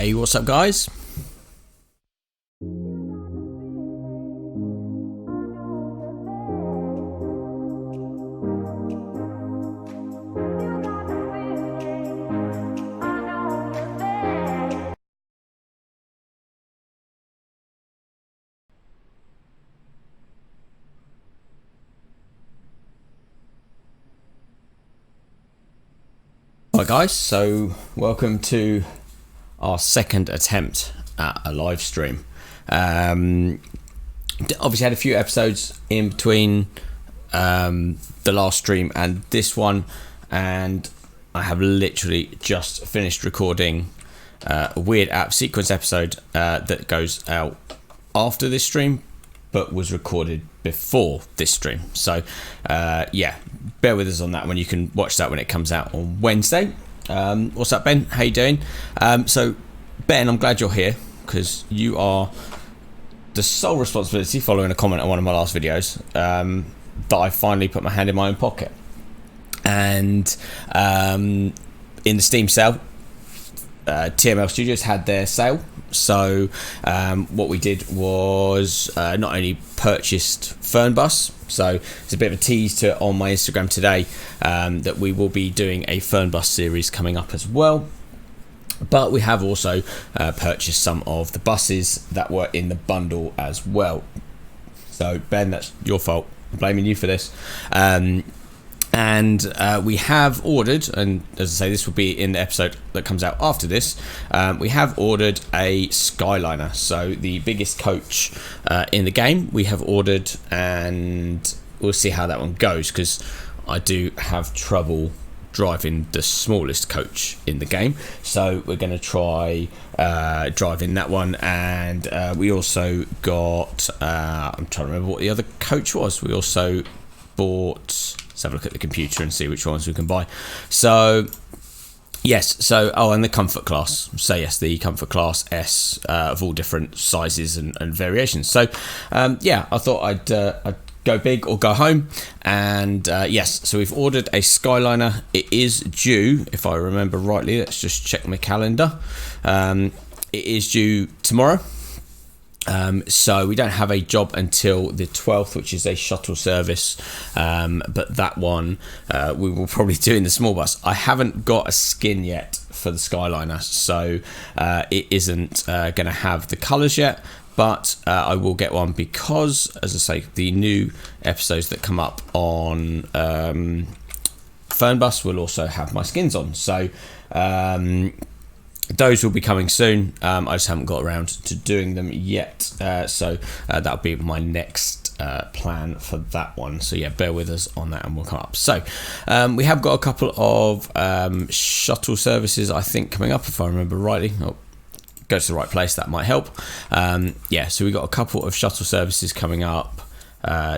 Hey, what's up, guys? Alright guys, so welcome to our second attempt at a live stream. Obviously had a few episodes in between the last stream and this one, and I have literally just finished recording a weird app sequence episode that goes out after this stream but was recorded before this stream. So yeah, bear with us on that one. You can watch that when it comes out on Wednesday. What's up, Ben? How you doing? So Ben, I'm glad you're here because you are the sole responsibility, following a comment on one of my last videos, that I finally put my hand in my own pocket. And in the Steam sale, tml-studios had their sale. So what we did was not only purchased Fernbus, so it's a bit of a tease to on my Instagram today, that we will be doing a Fernbus series coming up as well, but we have also purchased some of the buses that were in the bundle as well. So Ben, that's your fault, I'm blaming you for this. And we have ordered, and as I say, this will be in the episode that comes out after this, we have ordered a Skyliner, so the biggest coach in the game we have ordered, and we'll see how that one goes, because I do have trouble driving the smallest coach in the game, so we're going to try driving that one. And we also got, I'm trying to remember what the other coach was, we also bought, let's have a look at the computer and see which ones we can buy. So yes, so and the comfort class, so yes, the comfort class S, of all different sizes and variations. So yeah, I thought I'd go big or go home, and yes, so we've ordered a Skyliner. It is due, if I remember rightly, let's just check my calendar, it is due tomorrow. So we don't have a job until the 12th, which is a shuttle service, but that one we will probably do in the small bus. I haven't got a skin yet for the Skyliner, so it isn't going to have the colours yet, but I will get one because, as I say, the new episodes that come up on Fernbus will also have my skins on. So those will be coming soon. I just haven't got around to doing them yet, so that'll be my next plan for that one. So yeah, bear with us on that and we'll come up. So we have got a couple of shuttle services, I think, coming up, if I remember rightly. Go to the right place, that might help. Yeah, so we got a couple of shuttle services coming up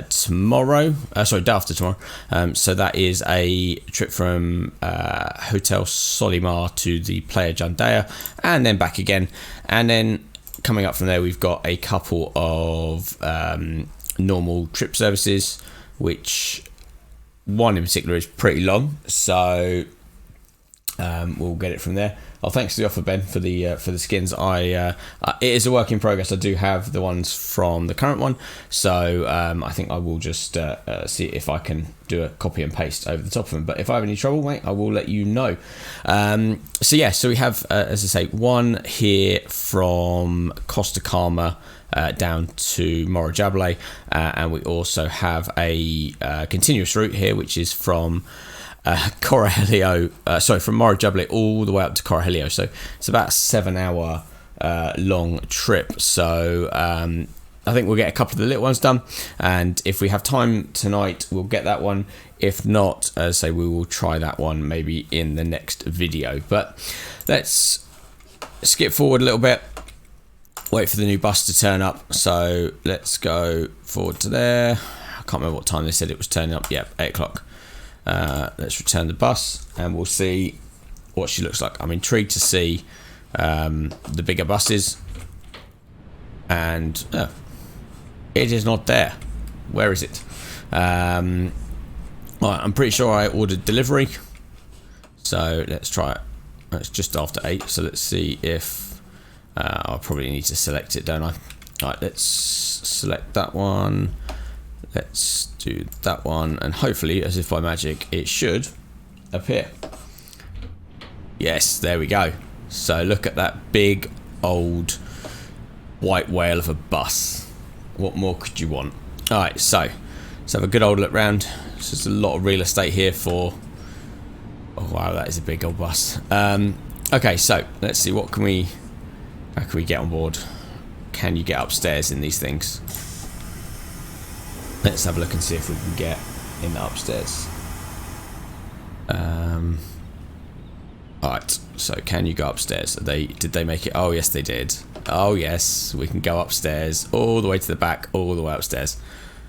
tomorrow, sorry, day after tomorrow. So that is a trip from Hotel Solimar to the Playa Jandaya and then back again, and then coming up from there we've got a couple of normal trip services, which one in particular is pretty long, so we'll get it from there. Oh, thanks for the offer, Ben, for the skins. It is a work in progress. I do have the ones from the current one, so I think I will just see if I can do a copy and paste over the top of them. But if I have any trouble, mate, I will let you know. So yeah, so we have, as I say, one here from Costa Calma down to Morro Jabale, and we also have a continuous route here, which is from Correhelio, from Morro Jabale all the way up to Correhelio. So it's about a 7-hour long trip. So I think we'll get a couple of the little ones done, and if we have time tonight, we'll get that one. If not, as I say, we will try that one maybe in the next video. But let's skip forward a little bit, wait for the new bus to turn up. So let's go forward to there. I can't remember what time they said it was turning up. Yep, 8 o'clock. Let's return the bus and we'll see what she looks like. I'm intrigued to see the bigger buses, and it is not there. Where is it? Right, I'm pretty sure I ordered delivery, so let's try it. It's just after 8, so let's see if I'll probably need to select it, don't I? Alright, let's select that one. Let's do that one, and hopefully, as if by magic, it should appear. Yes, there we go. So look at that big old white whale of a bus. What more could you want? Alright, so let's have a good old look round. There's just a lot of real estate here for... Oh wow, that is a big old bus. Okay, so let's see, what can we... How can we get on board? Can you get upstairs in these things? Let's have a look and see if we can get in the upstairs. Alright, so can you go upstairs? Did they make it? Oh yes, they did. Oh yes, we can go upstairs all the way to the back, all the way upstairs.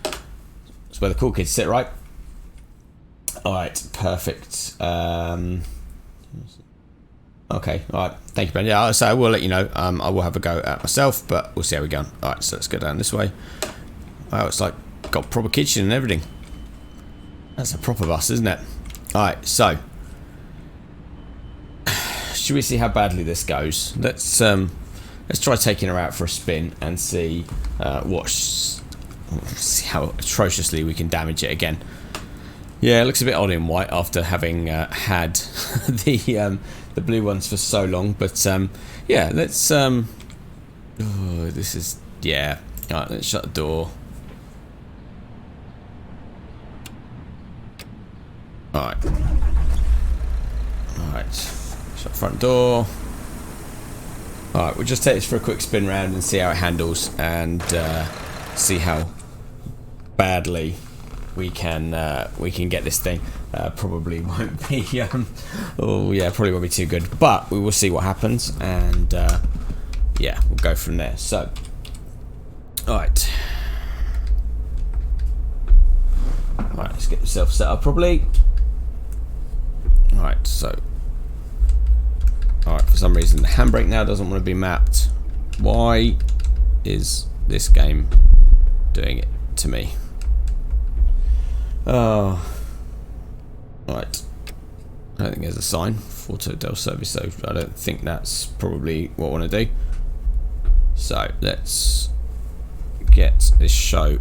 That's where the cool kids sit, right? Alright, perfect. Okay, alright, thank you, Ben. Yeah, so I will let you know. I will have a go at myself, but we'll see how we go on. Alright, so let's go down this way. Wow, it's like got proper kitchen and everything. That's a proper bus, isn't it? Alright, so should we see how badly this goes? Let's try taking her out for a spin and see see how atrociously we can damage it again. Yeah, it looks a bit odd in white after having had the blue ones for so long, but yeah, let's oh, this is, yeah. Alright, let's shut the door. Alright. Alright. Shut the front door. Alright, we'll just take this for a quick spin round and see how it handles, and see how badly we can get this thing. Probably won't be oh yeah, probably won't be too good, but we will see what happens, and yeah, we'll go from there. So alright, let's get yourself set up properly. Alright, so alright, for some reason the handbrake now doesn't want to be mapped. Why is this game doing it to me? Oh, right. I don't think there's a sign for Del Service, so I don't think that's probably what I want to do. So let's get this show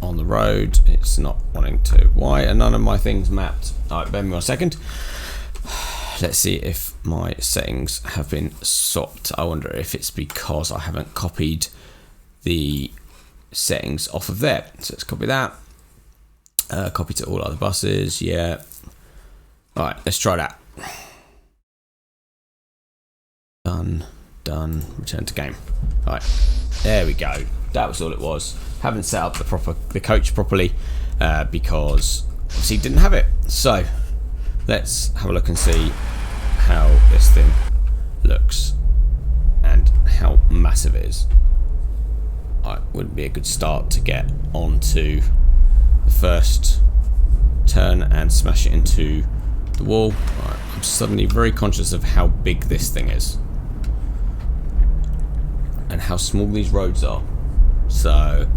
on the road. It's not wanting to. Why are none of my things mapped? Alright, bear with me 1 second. Let's see if my settings have been swapped. I wonder if it's because I haven't copied the settings off of there. So let's copy that. Copy to all other buses, yeah. Alright, let's try that. Done, return to game. Alright, there we go. That was all it was. Haven't set up the coach properly because obviously didn't have it. So let's have a look and see how this thing looks and how massive it is. Alright, wouldn't be a good start to get onto the first turn and smash it into the wall. Right, I'm suddenly very conscious of how big this thing is and how small these roads are. So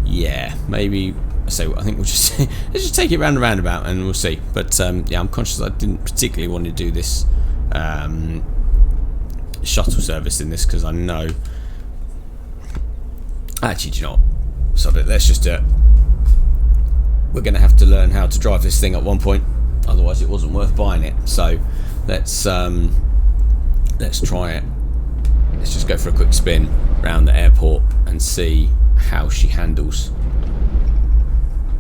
yeah, maybe I think we'll just let's just take it round and roundabout and we'll see. But yeah, I'm conscious I didn't particularly want to do this shuttle service in this because I know. Actually, do you know what? Sod it, let's just do it. We're going to have to learn how to drive this thing at one point, otherwise it wasn't worth buying it. So let's try it. Let's just go for a quick spin around the airport and see how she handles.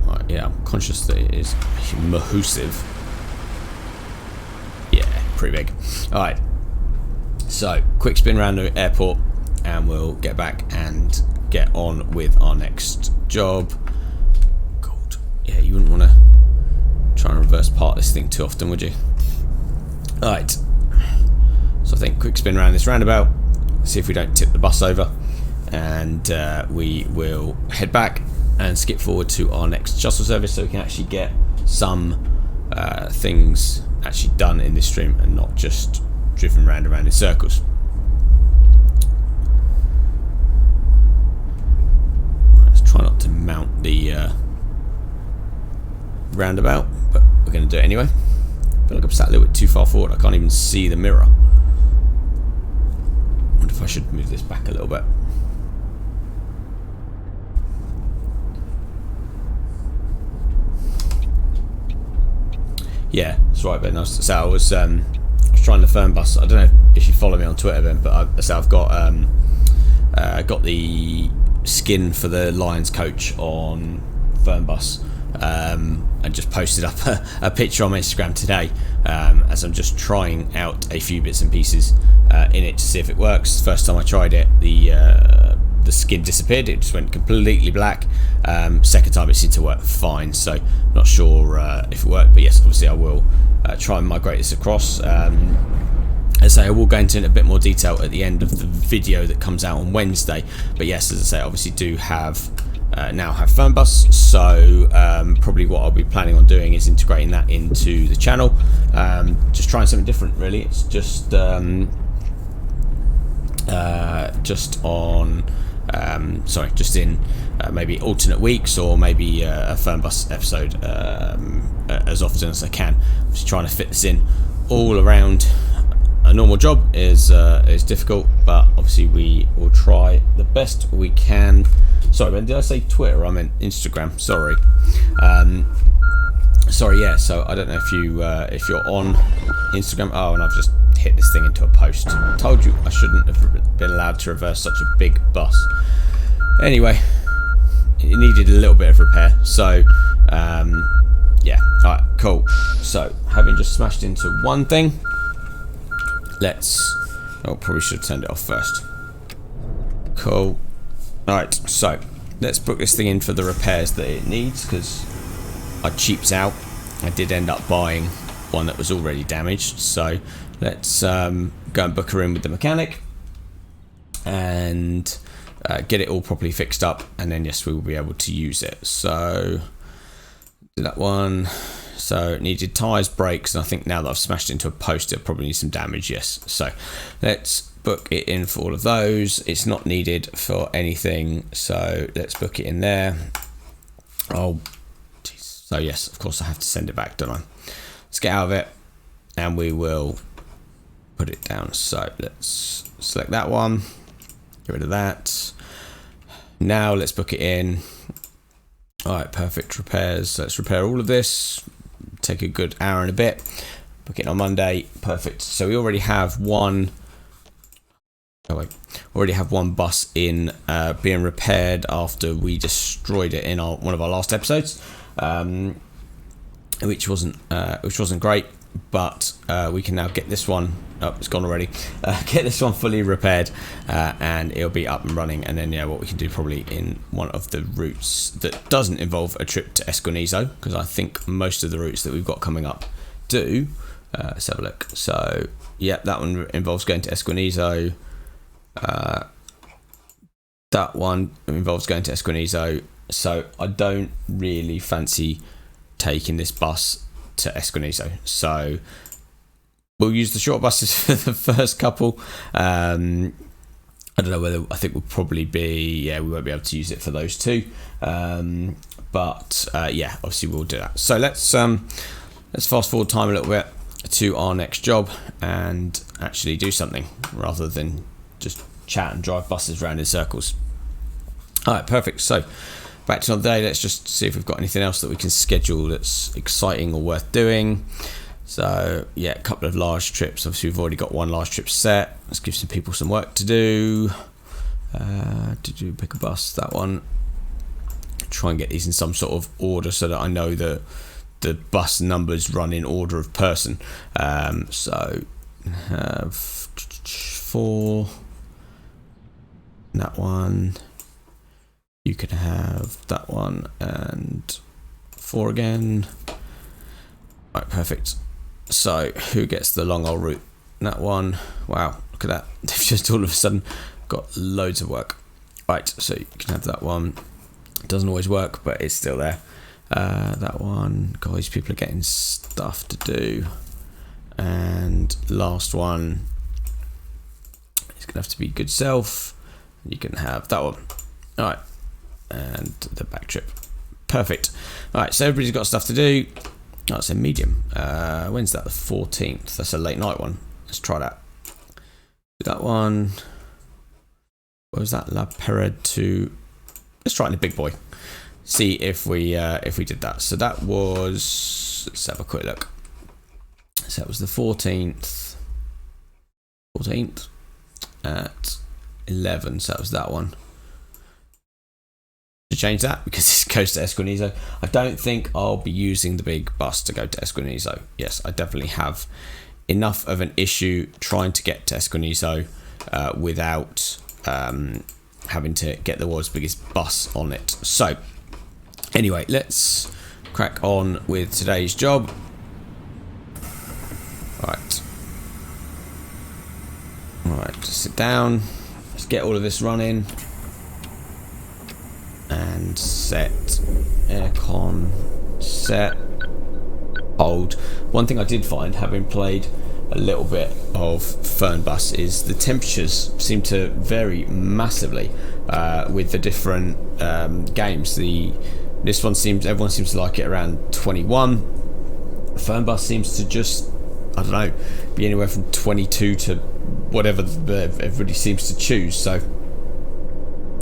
Right, yeah, I'm conscious that it is massive. Yeah, pretty big. Alright, so quick spin around the airport and we'll get back and get on with our next job. Yeah, you wouldn't want to try and reverse part this thing too often, would you? Alright. So I think quick spin around this roundabout, see if we don't tip the bus over, and we will head back and skip forward to our next shuttle service so we can actually get some things actually done in this stream and not just driven round and round in circles. Let's try not to mount the roundabout, but we're going to do it anyway. I feel like I'm sat a little bit too far forward. I can't even see the mirror. I wonder if if I should move this back a little bit. Yeah, that's right, Ben. So I was trying the firm bus. I don't know if you follow me on Twitter, Ben, but I've got the skin for the Lions coach on firm bus, and just posted up a picture on my Instagram today, as I'm just trying out a few bits and pieces in it to see if it works. First time I tried it, the skin disappeared. It just went completely black. Second time it seemed to work fine, so not sure if it worked, but yes, obviously I will try and migrate this across. As I say, I will go into a bit more detail at the end of the video that comes out on Wednesday, but yes, as I say, obviously do have now have Fernbus, so probably what I'll be planning on doing is integrating that into the channel, just trying something different really. It's just on just in maybe alternate weeks, or maybe a Fernbus episode as often as I can. Just trying to fit this in all around a normal job is difficult, but obviously we will try the best we can. Sorry, Ben, did I say Twitter? I meant Instagram. Sorry. Sorry. Yeah. So I don't know if you're on Instagram. Oh, and I've just hit this thing into a post. Told you I shouldn't have been allowed to reverse such a big bus. Anyway, it needed a little bit of repair. So yeah. All right. Cool. So having just smashed into one thing, probably should have turned it off first. Cool. Alright, so let's book this thing in for the repairs that it needs, because I cheaped out. I did end up buying one that was already damaged, so let's go and book her in with the mechanic and get it all properly fixed up, and then yes, we will be able to use it. So do that one. So it needed tyres, brakes, and I think now that I've smashed it into a post, it'll probably need some damage, yes. So let's book it in for all of those. It's not needed for anything, so let's book it in there. Oh, geez. So yes, of course I have to send it back, don't I? Let's get out of it, and we will put it down. So let's select that one, get rid of that. Now let's book it in. Alright, perfect. Repairs. Let's repair all of this. Take a good hour and a bit. Book it on Monday. Perfect. So we already have one. Already have one bus in being repaired after we destroyed it in one of our last episodes, which wasn't great. But we can now get this one. Oh, it's gone already. Get this one fully repaired, and it'll be up and running. And then what we can do probably in one of the routes that doesn't involve a trip to Esquinizo, because I think most of the routes that we've got coming up do. Let's have a look. So yeah, that one involves going to Esquinizo. That one involves going to Esquinizo. So I don't really fancy taking this bus to Esquinizo, so we'll use the short buses for the first couple. I don't know whether, I think we'll probably be, we won't be able to use it for those two, but yeah, obviously we'll do that. So let's fast forward time a little bit to our next job and actually do something rather than just chat and drive buses around in circles. Alright, perfect. So back to another day. Let's just see if we've got anything else that we can schedule that's exciting or worth doing. So yeah, a couple of large trips. Obviously we've already got one large trip set. Let's give some people some work to do. Did you pick a bus? That one. Try and get these in some sort of order so that I know that the bus numbers run in order of person. So have 4. That one. You can have that one and 4 again. Right, perfect. So who gets the long old route? That one. Wow, look at that. They've just all of a sudden got loads of work. Right, so you can have that one. It doesn't always work, but it's still there. That one. Guys, people are getting stuff to do. And last one is going to have to be good self. You can have that one. Alright. And the back trip. Perfect. Alright, so everybody's got stuff to do. Oh, it's a medium. When's that? The 14th. That's a late night one. Let's try that. Do that one. What was that? La Pered to... Let's try it in the big boy. See if we did that. So that was... Let's have a quick look. So that was the 14th. 14th at 11. So that was that one. To change that because this goes to Esquinizo. I don't think I'll be using the big bus to go to Esquinizo. Yes, I definitely have enough of an issue trying to get to Esquinizo without having to get the world's biggest bus on it. So anyway, let's crack on with today's job. Right, just sit down. Let's get all of this running. And set aircon, set, hold. One thing I did find, having played a little bit of Fernbus, is the temperatures seem to vary massively with the different games. This one everyone seems to like it around 21. Fernbus seems to just, I don't know, be anywhere from 22 to whatever everybody seems to choose. So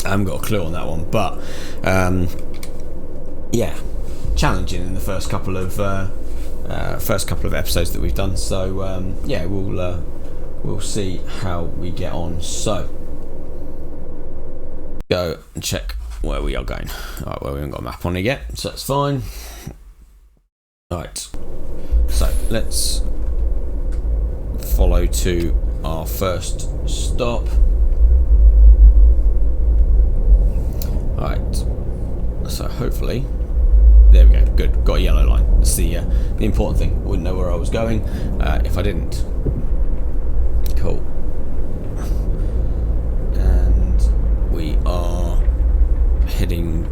I haven't got a clue on that one, but yeah, challenging in the first couple of episodes that we've done. So yeah, we'll see how we get on. So go and check where we are going. All right, well, we haven't got a map on it yet, so that's fine. All right, so let's follow to our first stop. Right, so hopefully, there we go, good, got a yellow line. That's the important thing. Wouldn't know where I was going if I didn't. Cool. And we are heading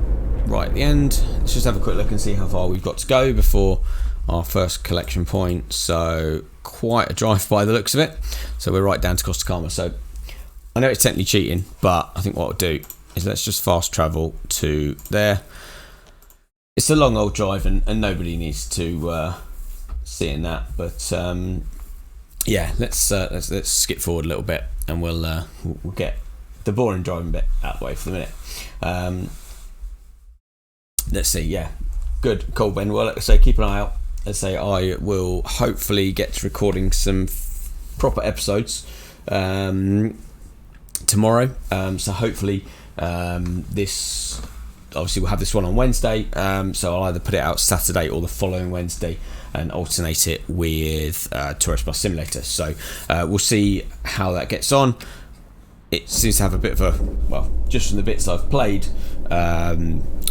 right at the end. Let's just have a quick look and see how far we've got to go before our first collection point. So quite a drive by the looks of it. So we're right down to Costa Calma. So I know it's technically cheating, but I think what I'll do is let's just fast travel to there. It's a long old drive and nobody needs to see in that, but yeah, let's skip forward a little bit and we'll get the boring driving bit out of the way for the minute. Let's see, yeah, good, cool, Ben. Well, let's say keep an eye out. Let's say I will hopefully get to recording some proper episodes tomorrow. So hopefully this, obviously we'll have this one on Wednesday, so I'll either put it out Saturday or the following Wednesday and alternate it with Tourist Bus Simulator. So we'll see how that gets on. It seems to have a bit of a, well, just from the bits I've played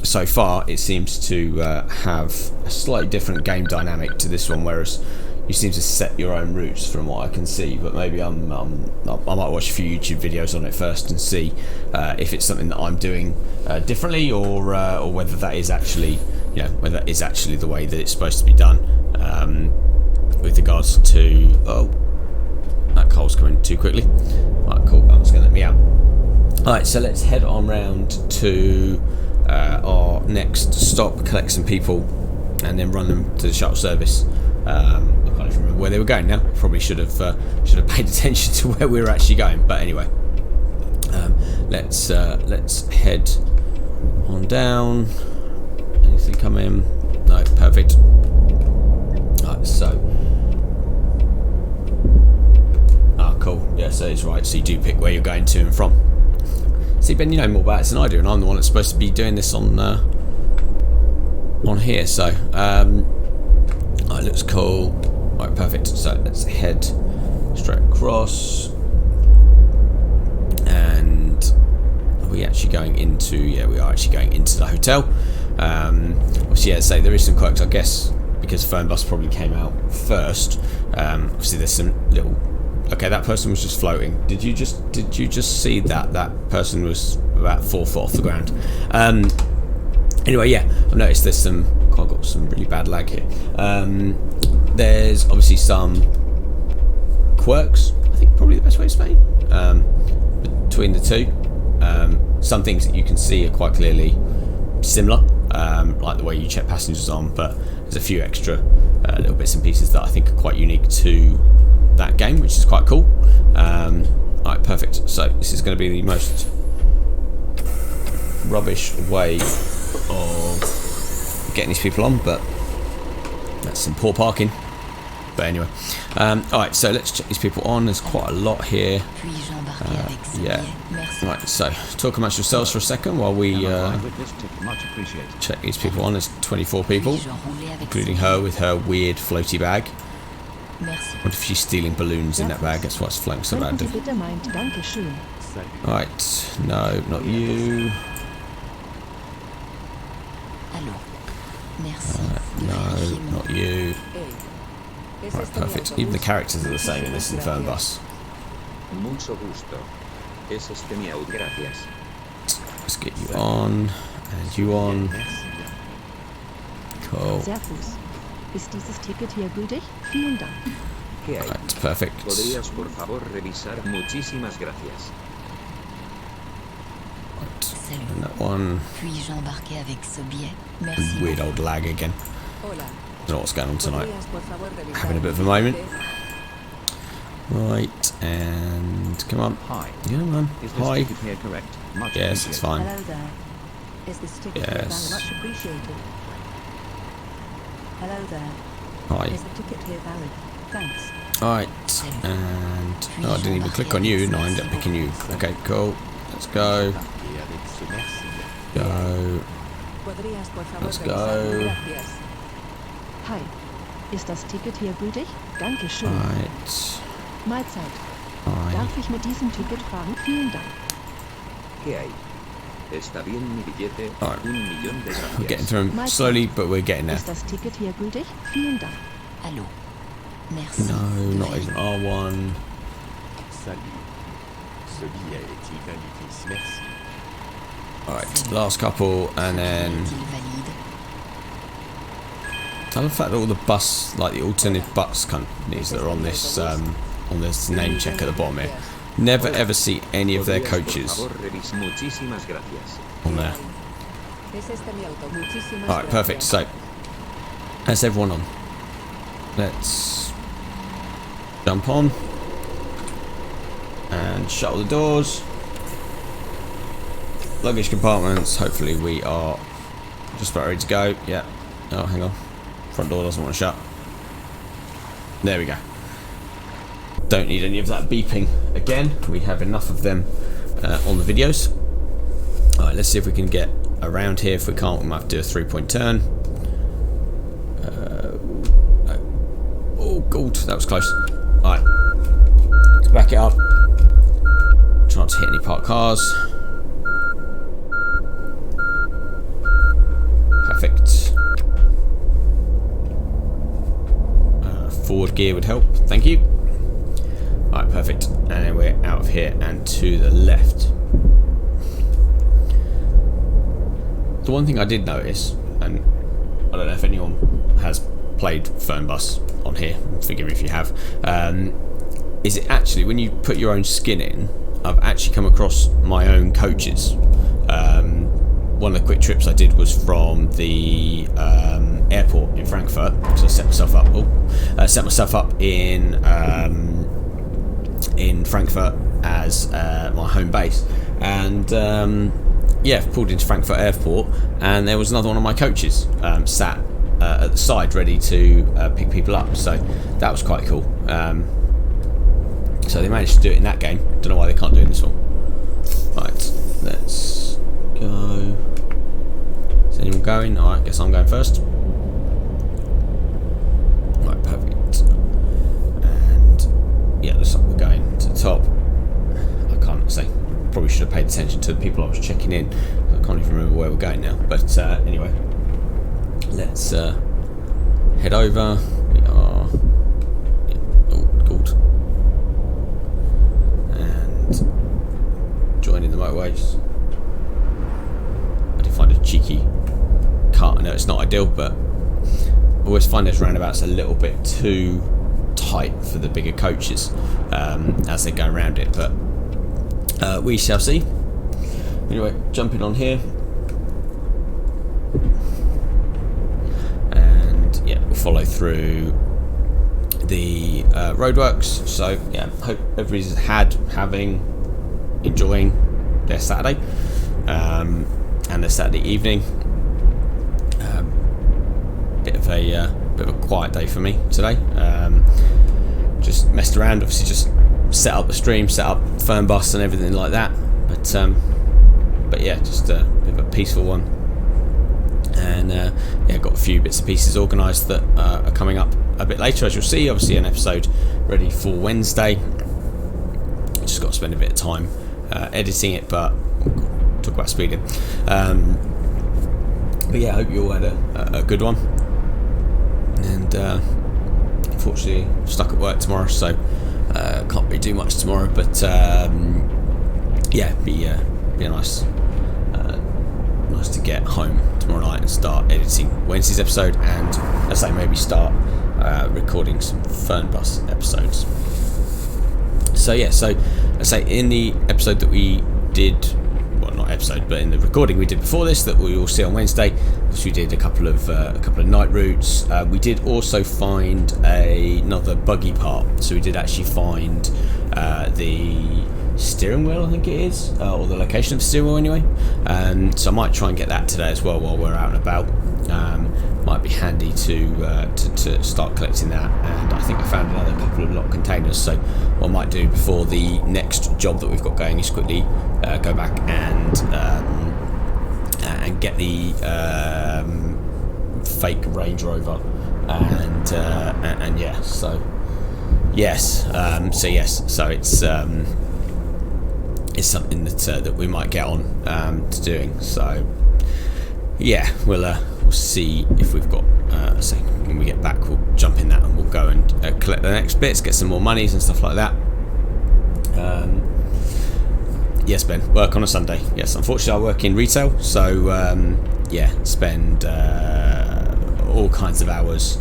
so far, it seems to have a slightly different game dynamic to this one, whereas you seem to set your own routes from what I can see. But maybe I might watch a few YouTube videos on it first and see if it's something that I'm doing differently, or whether that is actually, whether that is actually the way that it's supposed to be done. With regards to, oh, that coal's coming too quickly. Right, cool. That's going to let me out. All right, so let's head on round to our next stop, collect some people, and then run them to the shuttle service. I can't even remember where they were going now. Probably should have paid attention to where we were actually going. But anyway, let's head on down. Anything come in? No, perfect. Right, so. Ah, cool. Yeah, so it's right. So you do pick where you're going to and from. See, Ben, you know more about it than I do, and I'm the one that's supposed to be doing this on here. So, it looks cool. Right, perfect. So let's head straight across. And are we actually going into? Yeah, we are actually going into the hotel. Obviously, yeah, so there is some quirks, I guess, because Fernbus probably came out first. Obviously, there's some little. Okay, that person was just floating. Did you just see that person was about 4 foot off the ground? Anyway, yeah, I've noticed there's some. I've got some really bad lag here. There's obviously some quirks. I think probably the best way to say between the two. Some things that you can see are quite clearly similar, like the way you check passengers on, but there's a few extra little bits and pieces that I think are quite unique to that game, which is quite cool. Alright, perfect. So this is going to be the most rubbish way of getting these people on, but that's some poor parking. But anyway, alright, so let's check these people on. There's quite a lot here. Yeah. Right, so talk amongst yourselves for a second while we check these people on. There's 24 people, including her with her weird floaty bag. What if she's stealing balloons in that bag? That's why it's floating so random. Right, no, not you. No, not you. Right, perfect. Even the characters are the same in this Infernal bus. Let's get you on, and you on. Cool. Ist dieses Ticket hier gültig? Vielen Dank. Right, perfect. ¿Podrías por favor revisar? Muchísimas gracias. Right, and that one. Weird old lag again. Don't know what's going on tonight. Having a bit of a moment. Right, and come on. Hi. Yeah, man. Hi. Hi. Here correct? Much Yes, it's fine. Hello there. Is this ticket here Yes. valid? Much appreciated. Hello there. Hi. Is the ticket here valid? Thanks. Right, and oh, I didn't even click on you. No, I ended up picking you. Okay, cool. Let's go. Go. Let's go. Hi. Ist das Ticket hier gültig? Dankeschön. Right. Mahlzeit. Hi. Darf ich mit diesem Ticket fahren? Vielen Dank. ¿Qué hay? Está bien mi billete. Alright. 1.000.000 de gracias. We're getting through them slowly, but we're getting there. Ist das Ticket hier gültig? Vielen Dank. Allô. Merci. No, not even R1. Salut. Ce billet est-il valide ici? Merci. Alright, last couple, and then Est-il valide? I love the fact that all the bus, like the alternative bus companies that are on this name check at the bottom here, never ever see any of their coaches Muchísimas gracias. on there. Alright, perfect. So that's everyone on. Let's jump on and shut all the doors. Luggage compartments. Hopefully we are just about ready to go. Yeah. Oh, hang on. Front door doesn't want to shut. There we go. Don't need any of that beeping again. We have enough of them on the videos. Alright, let's see if we can get around here. If we can't, we might have to do a 3-point turn. Oh god, that was close. Alright, let's back it up. Try not to hit any parked cars. Perfect. Forward gear would help, thank you. Alright, perfect. And then we're out of here and to the left. The one thing I did notice, and I don't know if anyone has played Fernbus on here, forgive me if you have, is it actually, when you put your own skin in, I've actually come across my own coaches. One of the quick trips I did was from the airport in Frankfurt, so I set myself up in Frankfurt as my home base, and yeah, pulled into Frankfurt airport, and there was another one of my coaches sat at the side ready to pick people up, so that was quite cool. So they managed to do it in that game. Don't know why they can't do it in this one. Right, let's go. Is anyone going? Alright, guess I'm going first. Right, perfect. And yeah, looks like we're going to the top. I can't say. Probably should have paid attention to the people I was checking in. I can't even remember where we're going now. But anyway, let's head over. We are. Oh, good. And joining the motorways. I did find a cheeky cut. I know it's not ideal, but I always find those roundabouts a little bit too tight for the bigger coaches as they go around it. But we shall see. Anyway, jumping on here, and yeah, we'll follow through the roadworks. So yeah, hope everybody's having, enjoying their Saturday. and a Saturday evening. Bit of a quiet day for me today. Just messed around, obviously just set up the stream, set up Fernbus and everything like that. But yeah, just a bit of a peaceful one. And yeah, got a few bits and pieces organised that are coming up a bit later, as you'll see. Obviously an episode ready for Wednesday. Just got to spend a bit of time editing it, but we'll talk about speeding. But yeah, I hope you all had a good one. And unfortunately stuck at work tomorrow, so can't really do much tomorrow. But yeah, be a nice to get home tomorrow night and start editing Wednesday's episode, and as I say, maybe start recording some Fernbus episodes. So yeah, so I say in the episode that we did, well, not episode, but in the recording we did before this, that we will see on Wednesday, we did a couple of night routes. We did also find another buggy part, so we did actually find the steering wheel, I think it is, or the location of the steering wheel anyway. So I might try and get that today as well while we're out and about. Might be handy to start collecting that, and I think I found another couple of locked containers, so what I might do before the next job that we've got going is quickly go back and get the fake Range Rover, and yeah, so yes, so it's something that we might get on to doing. So yeah, we'll see if we've got so when we get back we'll jump in that and we'll go and collect the next bits, get some more monies and stuff like that. Yes, Ben, work on a Sunday. Yes, unfortunately I work in retail, so yeah, spend all kinds of hours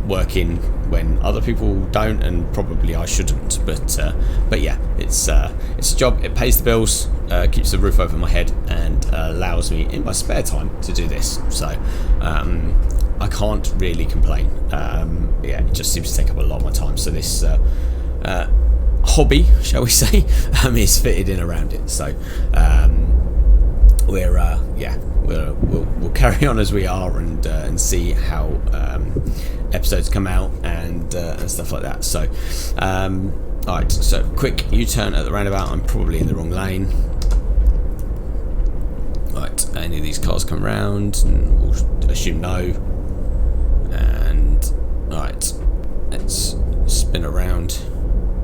working when other people don't, and probably I shouldn't, but yeah, it's a job. It pays the bills, keeps the roof over my head, and allows me in my spare time to do this, so I can't really complain. Yeah, it just seems to take up a lot of my time, so this hobby, shall we say, is fitted in around it. So we'll carry on as we are, and see how episodes come out and stuff like that. So alright, so quick U-turn at the roundabout. I'm probably in the wrong lane. Right, any of these cars come round, and we'll assume no. And right, let's spin around.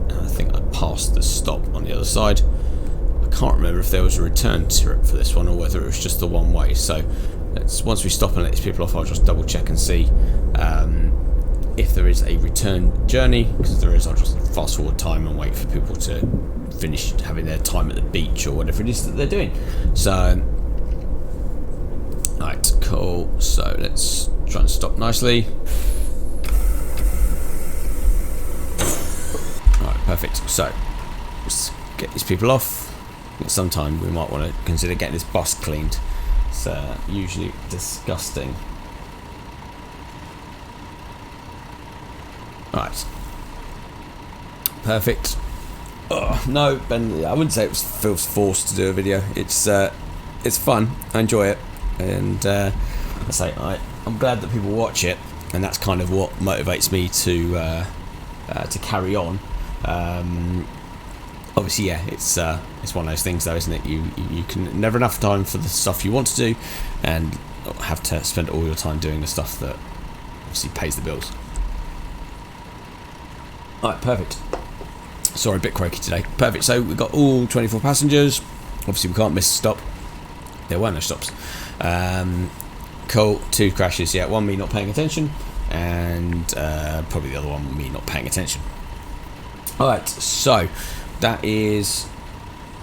And I think I passed the stop on the other side. I can't remember if there was a return trip for this one or whether it was just the one way. So once we stop and let these people off, I'll just double check and see if there is a return journey, because if there is, I'll just fast forward time and wait for people to finish having their time at the beach or whatever it is that they're doing. So right, cool, so let's try and stop nicely. Right, perfect. So let's get these people off. Sometime we might want to consider getting this bus cleaned. It's usually disgusting. Right, perfect. Oh no, Ben, I wouldn't say it feels forced to do a video. It's fun. I enjoy it, and I'm glad that people watch it, and that's kind of what motivates me to carry on. Obviously, yeah, it's one of those things, though, isn't it? You can never enough time for the stuff you want to do, and have to spend all your time doing the stuff that obviously pays the bills. Alright, perfect. Sorry, a bit croaky today. Perfect. So we've got all 24 passengers. Obviously, we can't miss a stop. There were no stops. Cool. 2 crashes. Yeah, one me not paying attention, and probably the other one me not paying attention. Alright, so that is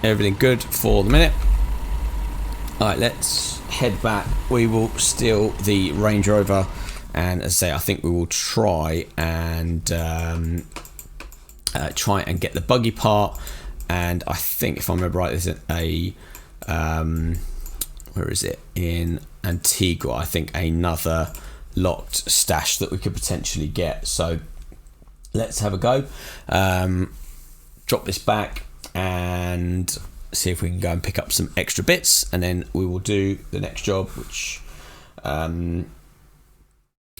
everything good for the minute. Alright, let's head back. We will steal the Range Rover, and as I say, I think we will try and get the buggy part. And I think, if I remember right, there's a where is it, in Antigua, I think, another locked stash that we could potentially get. So let's have a go. Drop this back, and see if we can go and pick up some extra bits, and then we will do the next job, which oh,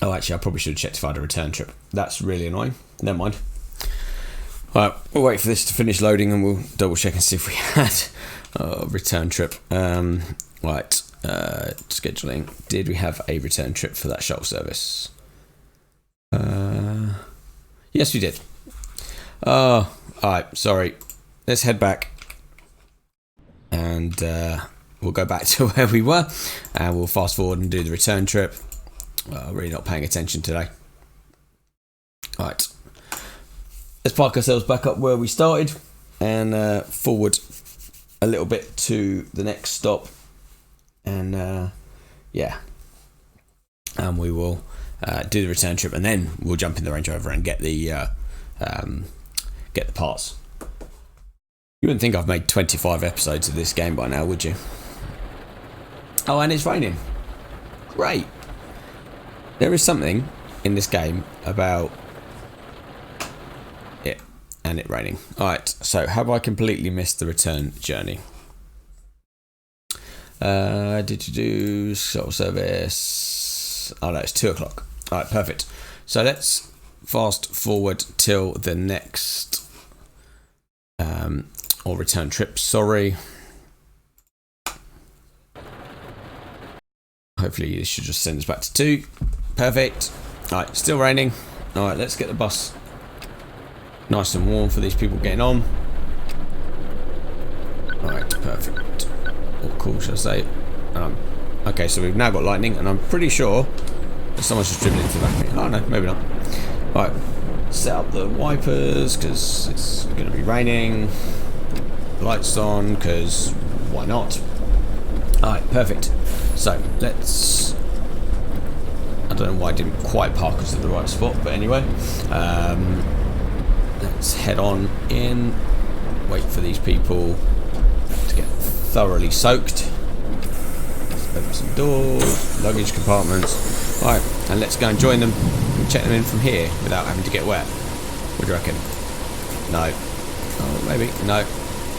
actually I probably should have checked if I had a return trip. That's really annoying. Never mind. Alright, we'll wait for this to finish loading and we'll double check and see if we had a return trip. Right, scheduling. Did we have a return trip for that shuttle service? Yes, we did. Oh, alright, sorry. Let's head back. And we'll go back to where we were. And we'll fast forward and do the return trip. Really not paying attention today. Alright. Let's park ourselves back up where we started. And forward a little bit to the next stop. And yeah. And we will do the return trip. And then we'll jump in the Range Rover and get the parts. You wouldn't think I've made 25 episodes of this game by now, would you? Oh, and it's raining. Great. There is something in this game about it and it raining. Alright, so have I completely missed the return journey? Did you do shuttle service? Oh no, it's 2 o'clock. Alright, perfect. So let's fast forward till the next or return trip, sorry. Hopefully this should just send us back to 2. Perfect. Alright, still raining. Alright, let's get the bus nice and warm for these people getting on. Alright, perfect. What cool should I say? Okay, so we've now got lightning, and I'm pretty sure that someone's just driven into the back of me. Oh no, maybe not. Alright, set up the wipers because it's going to be raining. Lights on because why not? Alright, perfect. So let's. I don't know why I didn't quite park us at the right spot, but anyway, let's head on in. Wait for these people to get thoroughly soaked. Let's open some doors, luggage compartments. Alright, and let's go and join them and check them in from here without having to get wet. What do you reckon? No. Oh, maybe. No.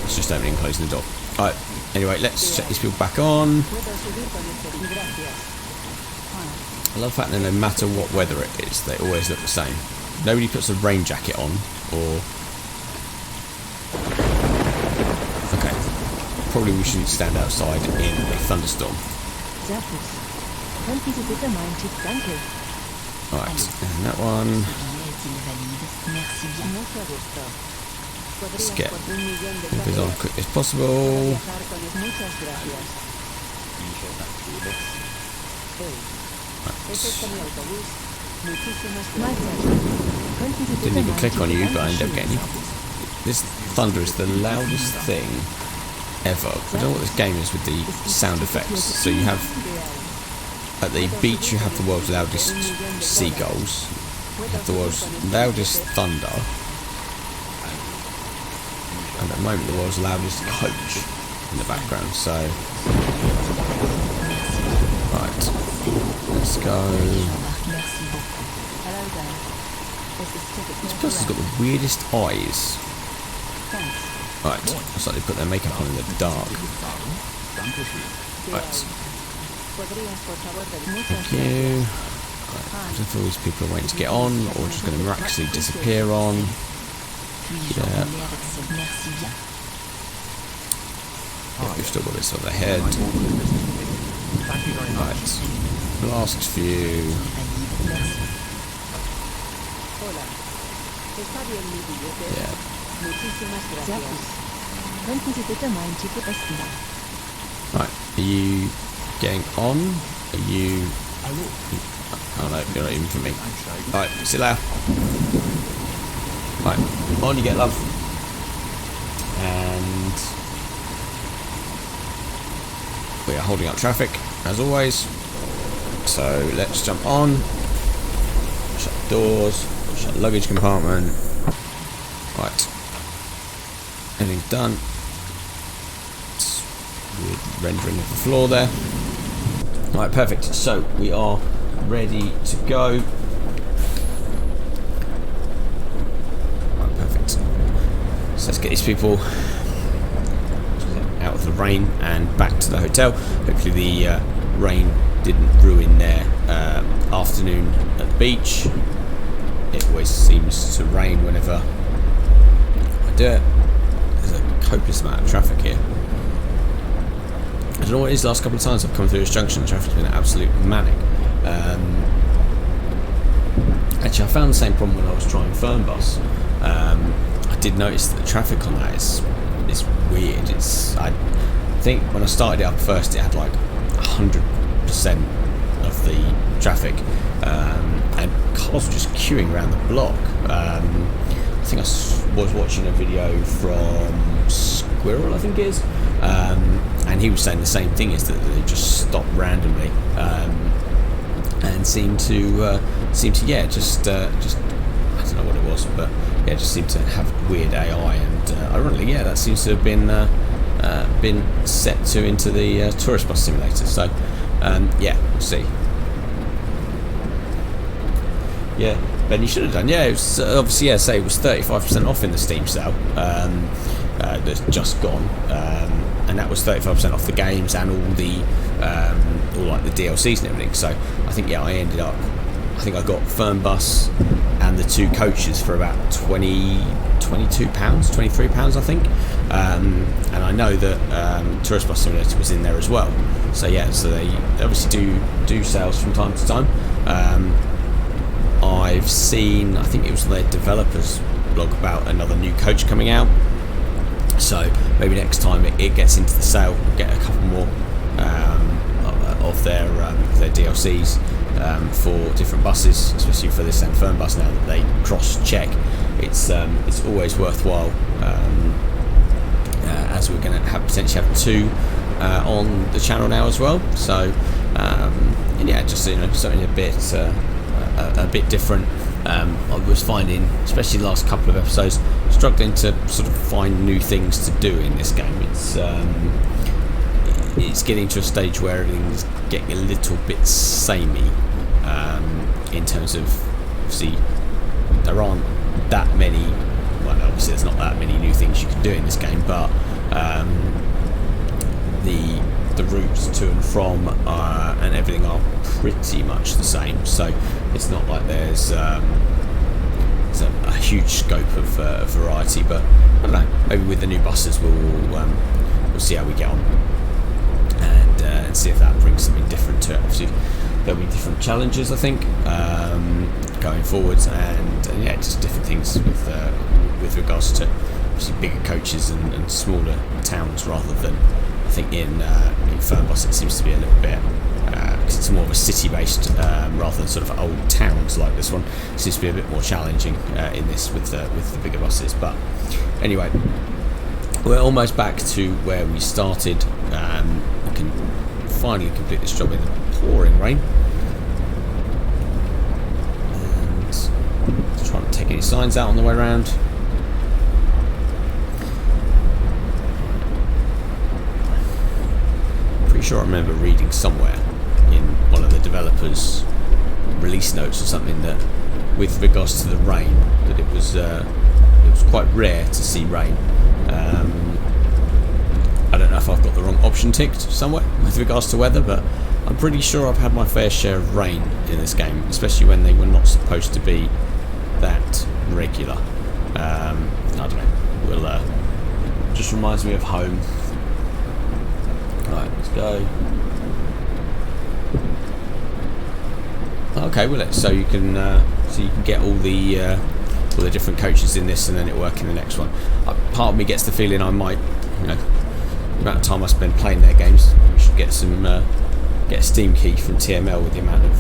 It's just opening and closing the door. Alright, anyway, let's check these people back on. I love the fact that no matter what weather it is, they always look the same. Nobody puts a rain jacket on, or... Okay. Probably we shouldn't stand outside in a thunderstorm. Alright, and that one. Let's get this on as quick as possible. Didn't even click on you, but I ended up getting you. This thunder is the loudest thing ever. I don't know what this game is with the sound effects. So you have, at the beach you have the world's loudest seagulls, you have the world's loudest thunder, and at the moment the world's loudest coach in the background. So, right, let's go. This person's got the weirdest eyes. Right, looks like they put their makeup on in the dark. Right. Thank you. Right, I don't know if all these people are waiting to get on or just going to miraculously disappear on. Yeah. Yeah, we've still got this on the head. Right. Last few. Yeah. Right, are you getting on? Are you... Oh no, you're not even for me. Right, sit there. Right, on you get, love. And... we are holding up traffic, as always. So, let's jump on. Shut the doors. Shut the luggage compartment. Right. Everything's done. It's weird rendering of the floor there. Right, perfect. So we are ready to go. Right, perfect. So let's get these people rain and back to the hotel. Hopefully the rain didn't ruin their afternoon at the beach. It always seems to rain whenever I do it. There's a copious amount of traffic here. I don't know what it is. Last couple of times I've come through this junction, the traffic's been absolute manic. Actually, I found the same problem when I was trying Fernbus. I did notice that the traffic on that is weird. I think when I started it up first, it had like 100% of the traffic, and cars were just queuing around the block. I think I was watching a video from Squirrel, I think it is, and he was saying the same thing, is that they just stop randomly and seem to just I don't know what it was, but yeah, just seemed to have weird AI, and ironically, yeah, that seems to have been set to into the tourist bus simulator. So yeah, we'll see. Yeah, Ben, you should have done. Yeah, it was obviously, yeah, say it was 35% off in the Steam sale that's just gone, and that was 35% off the games and all the all like the DLCs and everything. So I think, yeah, I think I got Fernbus and the 2 coaches for about £22, £23, I think, and I know that Tourist Bus Simulator was in there as well. So yeah, so they obviously do sales from time to time. I've seen, I think it was their developers blog about another new coach coming out, so maybe next time it gets into the sale, we'll get a couple more of their DLCs for different buses, especially for this Fernbus. Now that they cross-check, it's always worthwhile, as we're going to potentially have 2 on the channel now as well. So and yeah, just something a bit different. I was finding, especially the last couple of episodes, struggling to sort of find new things to do in this game. It's getting to a stage where everything's getting a little bit samey, in terms of, obviously, there aren't that many, well, obviously there's not that many new things you can do in this game, but the routes to and from and everything are pretty much the same, so it's not like there's a huge scope of variety. But I don't know, maybe with the new buses we'll see how we get on, and see if that brings something different to it. Obviously there'll be different challenges, I think, going forwards, and yeah, just different things with regards to obviously bigger coaches and smaller towns, rather than, I think in Fernbus it seems to be a little bit, because it's more of a city-based rather than sort of old towns like this one. It seems to be a bit more challenging in this with the bigger buses. But anyway, we're almost back to where we started. We can finally complete this job in the pouring rain, and trying to take any signs out on the way around. Sure, I remember reading somewhere in one of the developers' release notes or something that, with regards to the rain, that it was quite rare to see rain. I don't know if I've got the wrong option ticked somewhere with regards to weather, but I'm pretty sure I've had my fair share of rain in this game, especially when they were not supposed to be that regular. I don't know. Just reminds me of home. Right, let's go. Okay, well, so you can get all the different coaches in this, and then it work in the next one. Part of me gets the feeling I might, the amount of time I spend playing their games, we should get a Steam key from TML with the amount of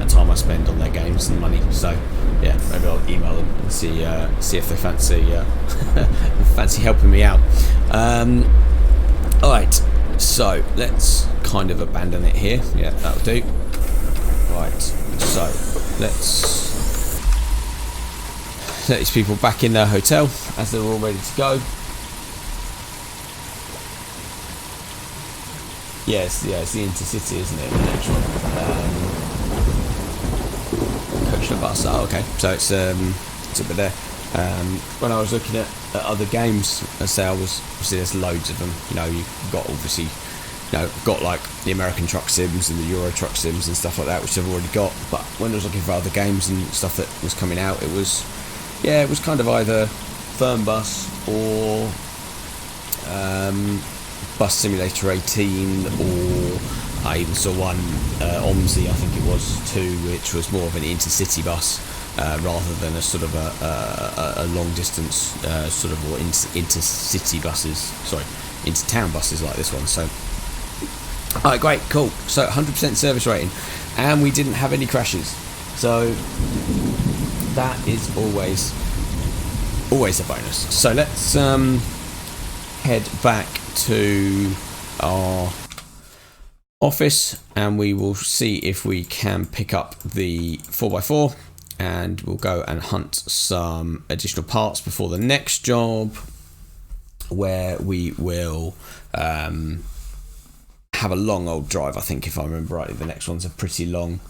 time I spend on their games and money. So yeah, maybe I'll email them and see if they fancy helping me out. Alright, so let's kind of abandon it here. Yeah, that'll do. Right, so let's let these people back in their hotel as they're all ready to go. Yes, yeah, it's the Intercity, isn't it? The next one. Coach the bus. Oh, okay. So it's a bit there. when I was looking at other games, I say obviously there's loads of them. You know, you've got obviously, you know, got like the American Truck Sims and the Euro Truck Sims and stuff like that, which I've already got. But when I was looking for other games and stuff that was coming out, it was kind of either Firm Bus or Bus Simulator 18, or I even saw one OMSI, I think it was too, which was more of an intercity bus rather than a sort of a long distance sort of, or intercity buses, sorry, inter-town buses like this one. So, alright, great, cool. So 100% service rating, and we didn't have any crashes. So that is always a bonus. So let's head back to our office and we will see if we can pick up the 4x4, and we'll go and hunt some additional parts before the next job, where we will have a long old drive. I think, if I remember rightly, the next one's a pretty long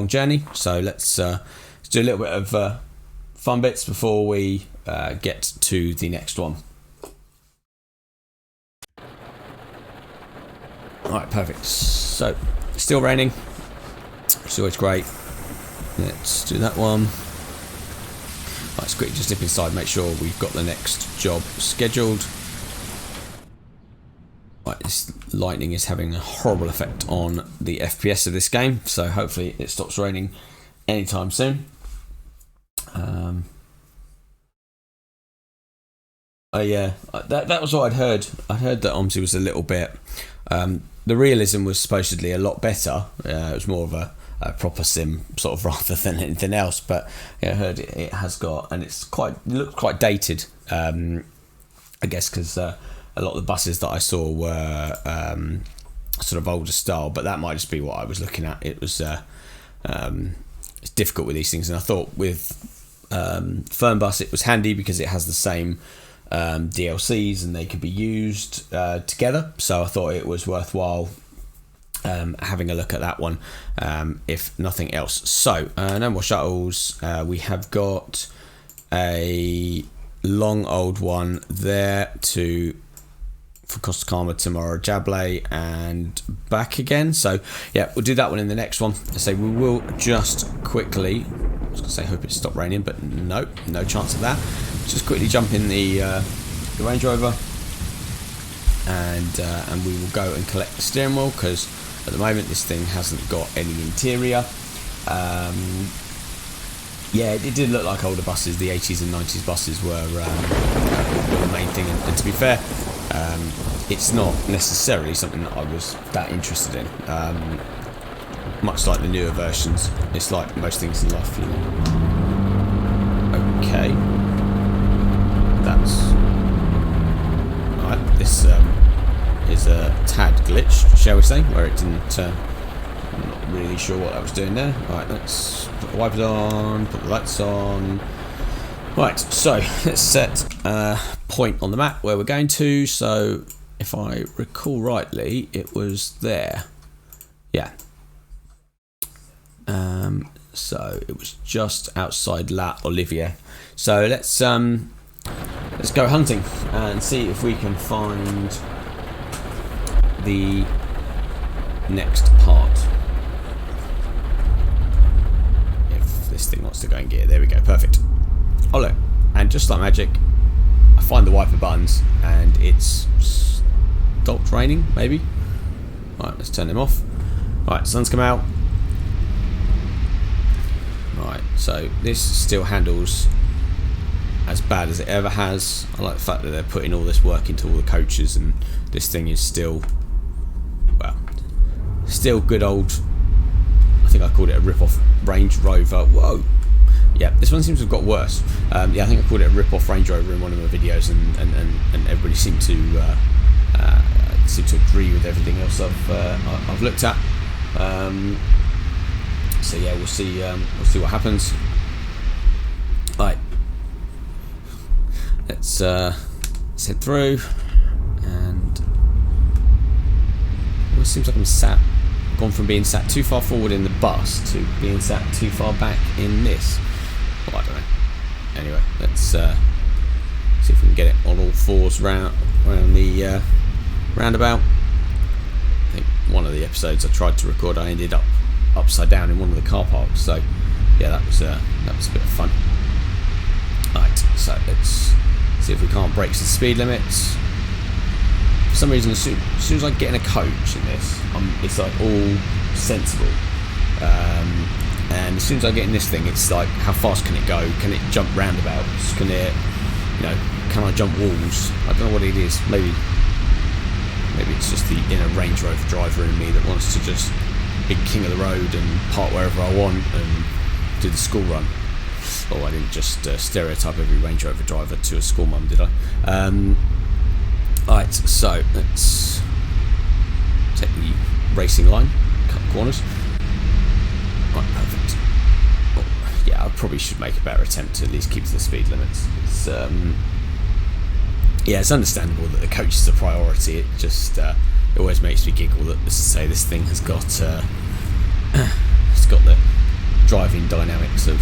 journey. So let's do a little bit of fun bits before we get to the next one. Alright, perfect. So, still raining, which is always great. Let's do that one. Let's quickly just dip inside, make sure we've got the next job scheduled. Right, this lightning is having a horrible effect on the FPS of this game, so hopefully it stops raining anytime soon. Yeah, that was what I'd heard. I'd heard that OMSI was a little bit. The realism was supposedly a lot better. It was more of a proper sim sort of rather than anything else. But yeah, I heard it has got, and it looks quite dated. I guess because a lot of the buses that I saw were sort of older style, but that might just be what I was looking at. It was it's difficult with these things, and I thought with Firm Bus it was handy because it has the same DLCs and they could be used together, so I thought it was worthwhile having a look at that one, if nothing else. So no more shuttles. We have got a long old one there for Costa Calma to Morro Jable and back again. So yeah, we'll do that one in the next one. I say we will just quickly, I was going to say hope it stopped raining, but no chance of that. Just quickly jump in the Range Rover, and we will go and collect the steering wheel, because at the moment this thing hasn't got any interior. Yeah, it did look like older buses. The 80s and 90s buses were the main thing, and to be fair, it's not necessarily something that I was that interested in. Much like the newer versions, it's like most things in life, you know. Okay, that's alright. This is a tad glitch, shall we say, where it didn't. I'm not really sure what I was doing there. Alright, let's put the wipers on, put the lights on. Right, so let's set a point on the map where we're going to. So if I recall rightly, it was there. Yeah. So it was just outside La Olivier. So let's go hunting and see if we can find the next part. If this thing wants to go and get it, there we go, perfect. Oh look, and just like magic, I find the wiper buttons and it's stopped raining, maybe. Right, let's turn them off. Right, sun's come out. Right, so this still handles as bad as it ever has. I like the fact that they're putting all this work into all the coaches, and this thing is still, well, still good old, I think I called it a rip-off Range Rover. Whoa. Yeah, this one seems to have got worse. Yeah, I think I called it a rip-off Range Rover in one of my videos, and everybody seemed to agree with everything else I've looked at. So yeah, we'll see what happens. Right, let's head through, and it seems like I'm gone from being sat too far forward in the bus to being sat too far back in this. Well, I don't know. Anyway, let's see if we can get it on all fours round the roundabout. I think one of the episodes I tried to record, I ended up upside down in one of the car parks. So yeah, that was a bit of fun. Right, so let's see if we can't break some speed limits. For some reason, as soon as I get in a coach in this, it's like all sensible. And as soon as I get in this thing, it's like, how fast can it go? Can it jump roundabouts? Can it, can I jump walls? I don't know what it is. Maybe it's just the inner Range Rover driver in me that wants to just be king of the road and park wherever I want and do the school run. Oh, I didn't just stereotype every Range Rover driver to a school mum, did I? Right, so let's take the racing line, cut the corners. Right, perfect. Oh, yeah, I probably should make a better attempt to at least keep to the speed limits. It's understandable that the coach is a priority. It just it always makes me giggle that, let's say, this thing has got it's got the driving dynamics of,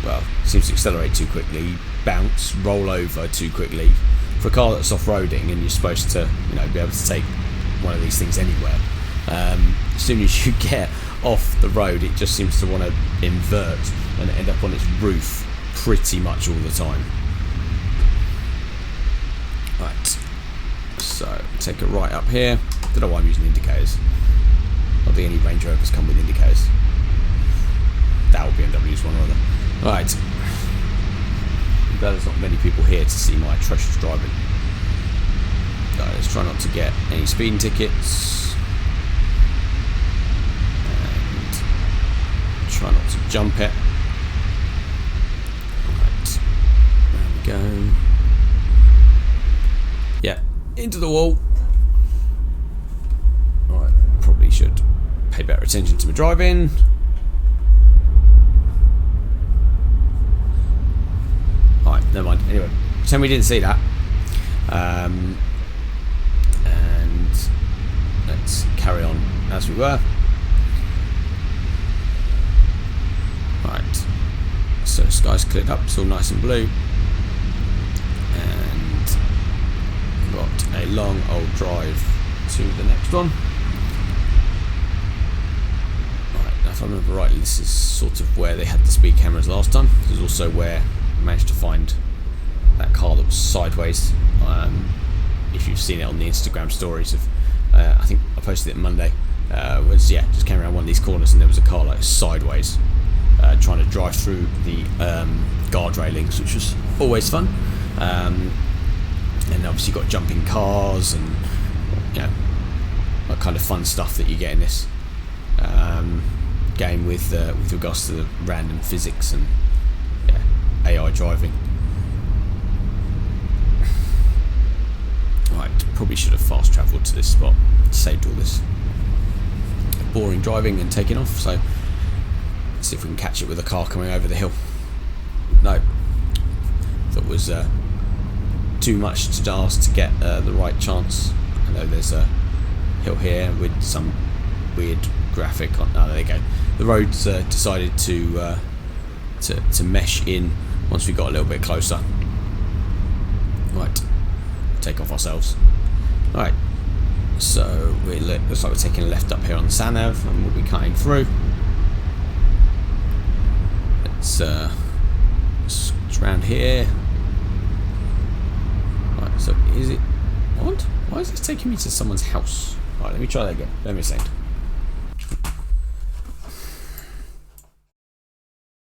well, seems to accelerate too quickly, bounce, roll over too quickly. For a car that's off-roading and you're supposed to, be able to take one of these things anywhere, as soon as you get off the road, it just seems to want to invert and end up on its roof pretty much all the time. Right, so take a right up here. Don't know why I'm using indicators. I don't think any Range Rovers come with indicators. That will BMW's one or other. Right. I'm glad there's not many people here to see my atrocious driving. So let's try not to get any speeding tickets. And try not to jump it. Right. There we go. Yeah, into the wall. Alright, probably should pay better attention to my driving. Alright, never mind. Anyway, pretend we didn't see that. And let's carry on as we were. Right, so the sky's cleared up, it's all nice and blue. And got a long old drive to the next one. Right, now if I remember rightly, this is sort of where they had the speed cameras last time. This is also where I managed to find that car that was sideways. If you've seen it on the Instagram stories of, I think I posted it Monday, just came around one of these corners and there was a car like sideways trying to drive through the guard railings, which was always fun. And obviously got jumping cars and that kind of fun stuff that you get in this game with regards to the random physics and AI driving. Right, probably should have fast travelled to this spot, saved all this boring driving and taking off. So let's see if we can catch it with a car coming over the hill. No, that was too much to ask to get the right chance. I know there's a hill here with some weird graphic on. Oh, there you go. The road's decided to mesh in once we got a little bit closer. Right, take off ourselves. Right, so looks like we're taking a left up here on the Sanav and we'll be cutting through. It's around here. Right, so is it? What? Why is this taking me to someone's house? Right, let me try that again. Let me see.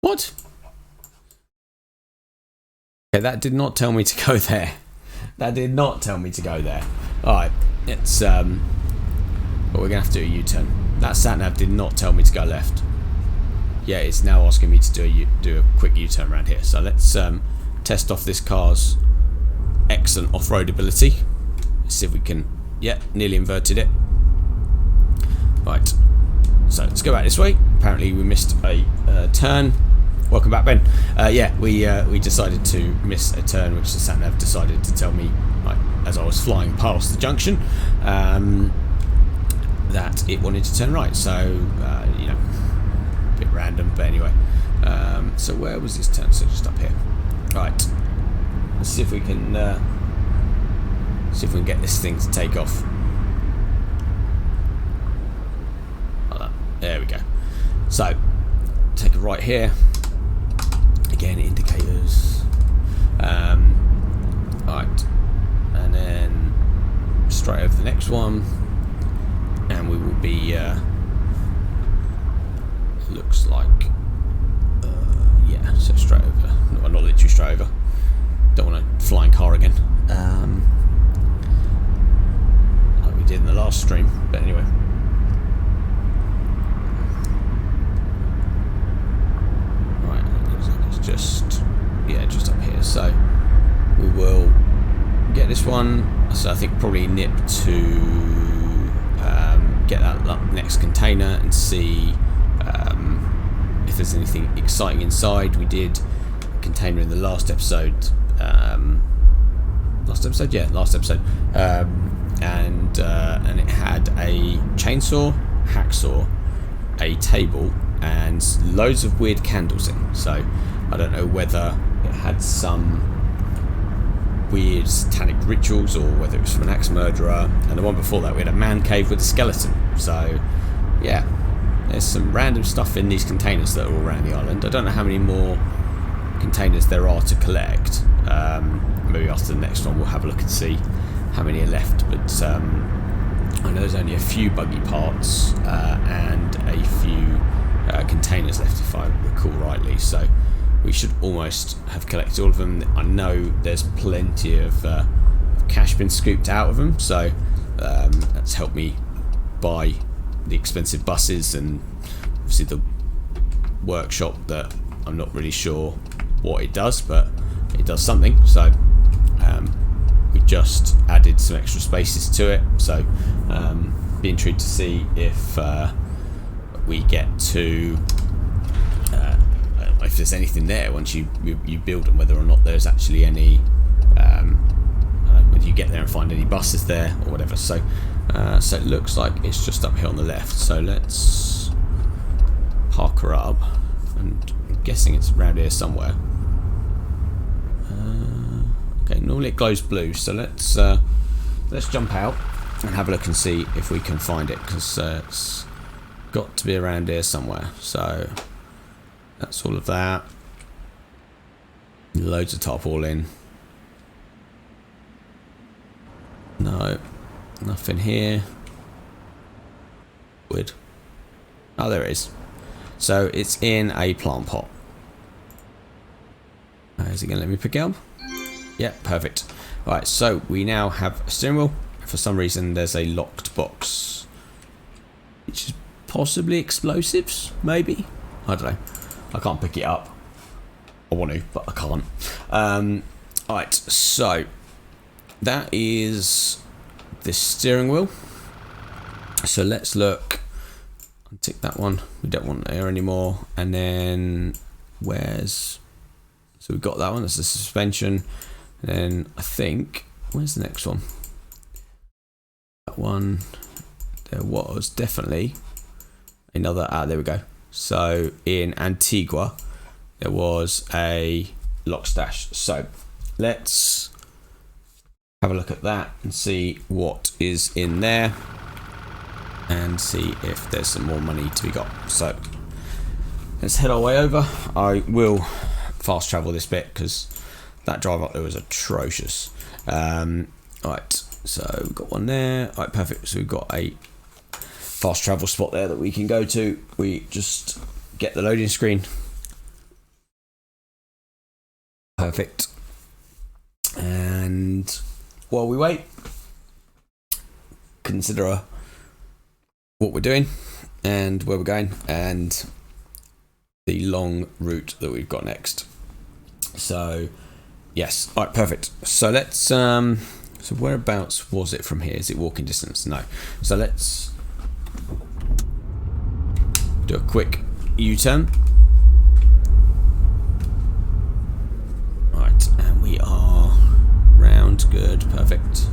What? Okay, that did not tell me to go there. That did not tell me to go there. Alright, it's but we're gonna have to do a U-turn. That sat-nav did not tell me to go left. Yeah, it's now asking me to do a quick U-turn around here. So let's test off this car's excellent off-road ability. Let's see if we can. Yeah, nearly inverted it. Right, so let's go back this way. Apparently we missed a turn. Welcome back, Ben. Yeah, we decided to miss a turn, which the sat-nav decided to tell me, like, as I was flying past the junction, that it wanted to turn right. So, a bit random, but anyway. So where was this turn? So just up here. Right. Let's see if we can get this thing to take off. Like that. There we go. So take it right here. Again, indicators. Right, and then straight over the next one, and we will be. Looks like. Yeah, so straight over. No, not literally straight over. Don't want a flying car again. Like we did in the last stream, but anyway. Right, it looks like it's just up here. So we will get this one. So I think probably nip to get that next container and see if there's anything exciting inside. We did a container in the last episode. Last episode, and it had a chainsaw, hacksaw, a table, and loads of weird candles in. So I don't know whether it had some weird satanic rituals or whether it was from an axe murderer. And the one before that, we had a man cave with a skeleton. So yeah, there's some random stuff in these containers that are all around the island. I don't know how many more containers there are to collect. Maybe after the next one we'll have a look and see how many are left, but I know there's only a few buggy parts and a few containers left, if I recall rightly, so we should almost have collected all of them. I know there's plenty of cash been scooped out of them, so that's helped me buy the expensive buses and obviously the workshop that I'm not really sure what it does, but it does something. So we just added some extra spaces to it, so be intrigued to see if we get to if there's anything there once you build them, whether or not there's actually any whether you get there and find any buses there or whatever. So so it looks like it's just up here on the left, so let's park her up, and I'm guessing it's around here somewhere. Okay, normally it glows blue, so let's jump out and have a look and see if we can find it, because it's got to be around here somewhere. So that's all of that. Loads of tarpaulin. No, nothing here. Weird. Oh, there it is. So it's in a plant pot. Is it going to let me pick it up? Yeah, perfect. Right, so we now have a steering wheel. For some reason, there's a locked box, which is possibly explosives, maybe? I don't know. I can't pick it up. I want to, but I can't. Alright, so that is the steering wheel. So let's look. Untick that one. We don't want air anymore. And then where's... So we've got that one. That's the suspension. And then I think... Where's the next one? That one... There was definitely another... Ah, there we go. So in Antigua, there was a lock stash. So let's have a look at that and see what is in there and see if there's some more money to be got. So let's head our way over. I will fast travel this bit because that drive up there was atrocious. Alright, so we've got one there. Alright, perfect. So we've got a fast travel spot there that we can go to. We just get the loading screen. Perfect. And while we wait, consider what we're doing and where we're going and the long route that we've got next. So yes, all right, perfect. So let's so whereabouts was it from here? Is it walking distance? No. So let's do a quick U-turn. Right, and we are round. Good, perfect.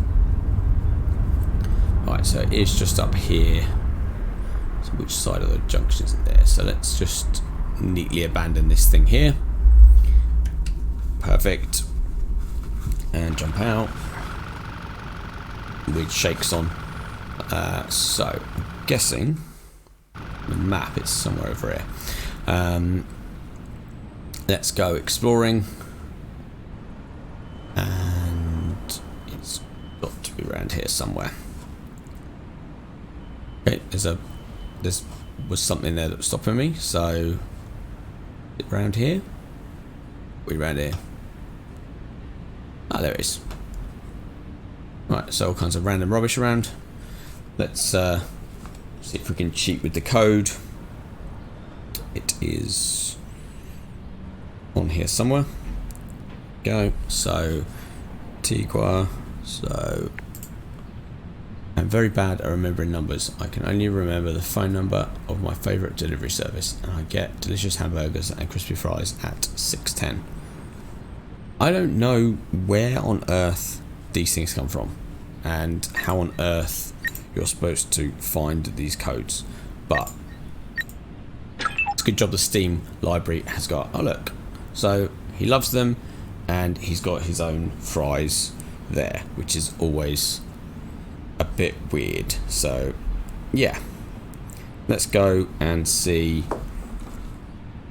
Right, so it is just up here. So which side of the junction is it there? So let's just neatly abandon this thing here. Perfect. And jump out with shakes on. So I'm guessing the map is somewhere over here. Let's go exploring, and it's got to be around here somewhere. Okay, there was something there that was stopping me, so around here? We around here. Ah, there it is. Right, so all kinds of random rubbish around. Let's see if we can cheat with the code. It is on here somewhere. Go. So Tigua. So I'm very bad at remembering numbers. I can only remember the phone number of my favourite delivery service, and I get delicious hamburgers and crispy fries at 6:10. I don't know where on earth these things come from and how on earth you're supposed to find these codes, but it's a good job the Steam library has got. Oh look, so he loves them, and he's got his own fries there, which is always a bit weird. So yeah, let's go and see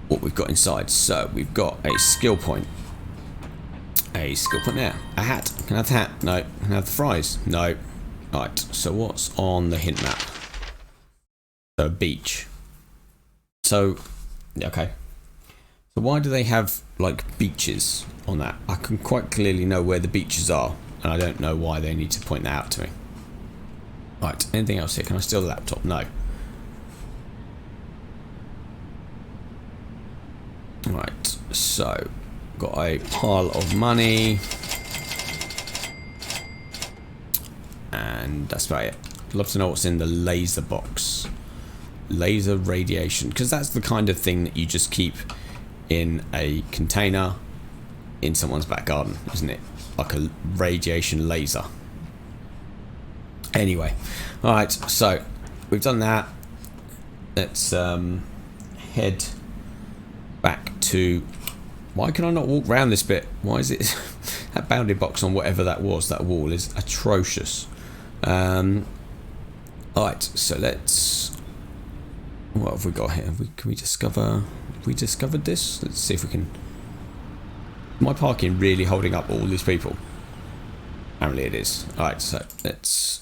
what we've got inside. So we've got a skill point. A skill point there. A hat. Can I have the hat? No. Can I have the fries? No. Right, so what's on the hint map? So a beach. So, okay. So why do they have, like, beaches on that? I can quite clearly know where the beaches are, and I don't know why they need to point that out to me. Right, anything else here? Can I steal the laptop? No. Right, so got a pile of money, and that's about it. Love to know what's in the laser box. Laser radiation, because that's the kind of thing that you just keep in a container in someone's back garden, isn't it? Like a radiation laser. Anyway, alright, so we've done that. Let's head back to... Why can I not walk around this bit? Why is it... that bounding box on whatever that was, that wall, is atrocious. Alright, so let's... What have we got here? Can we discover... Have we discovered this? Let's see if we can... Am I parking really holding up all these people? Apparently it is. Alright, so let's...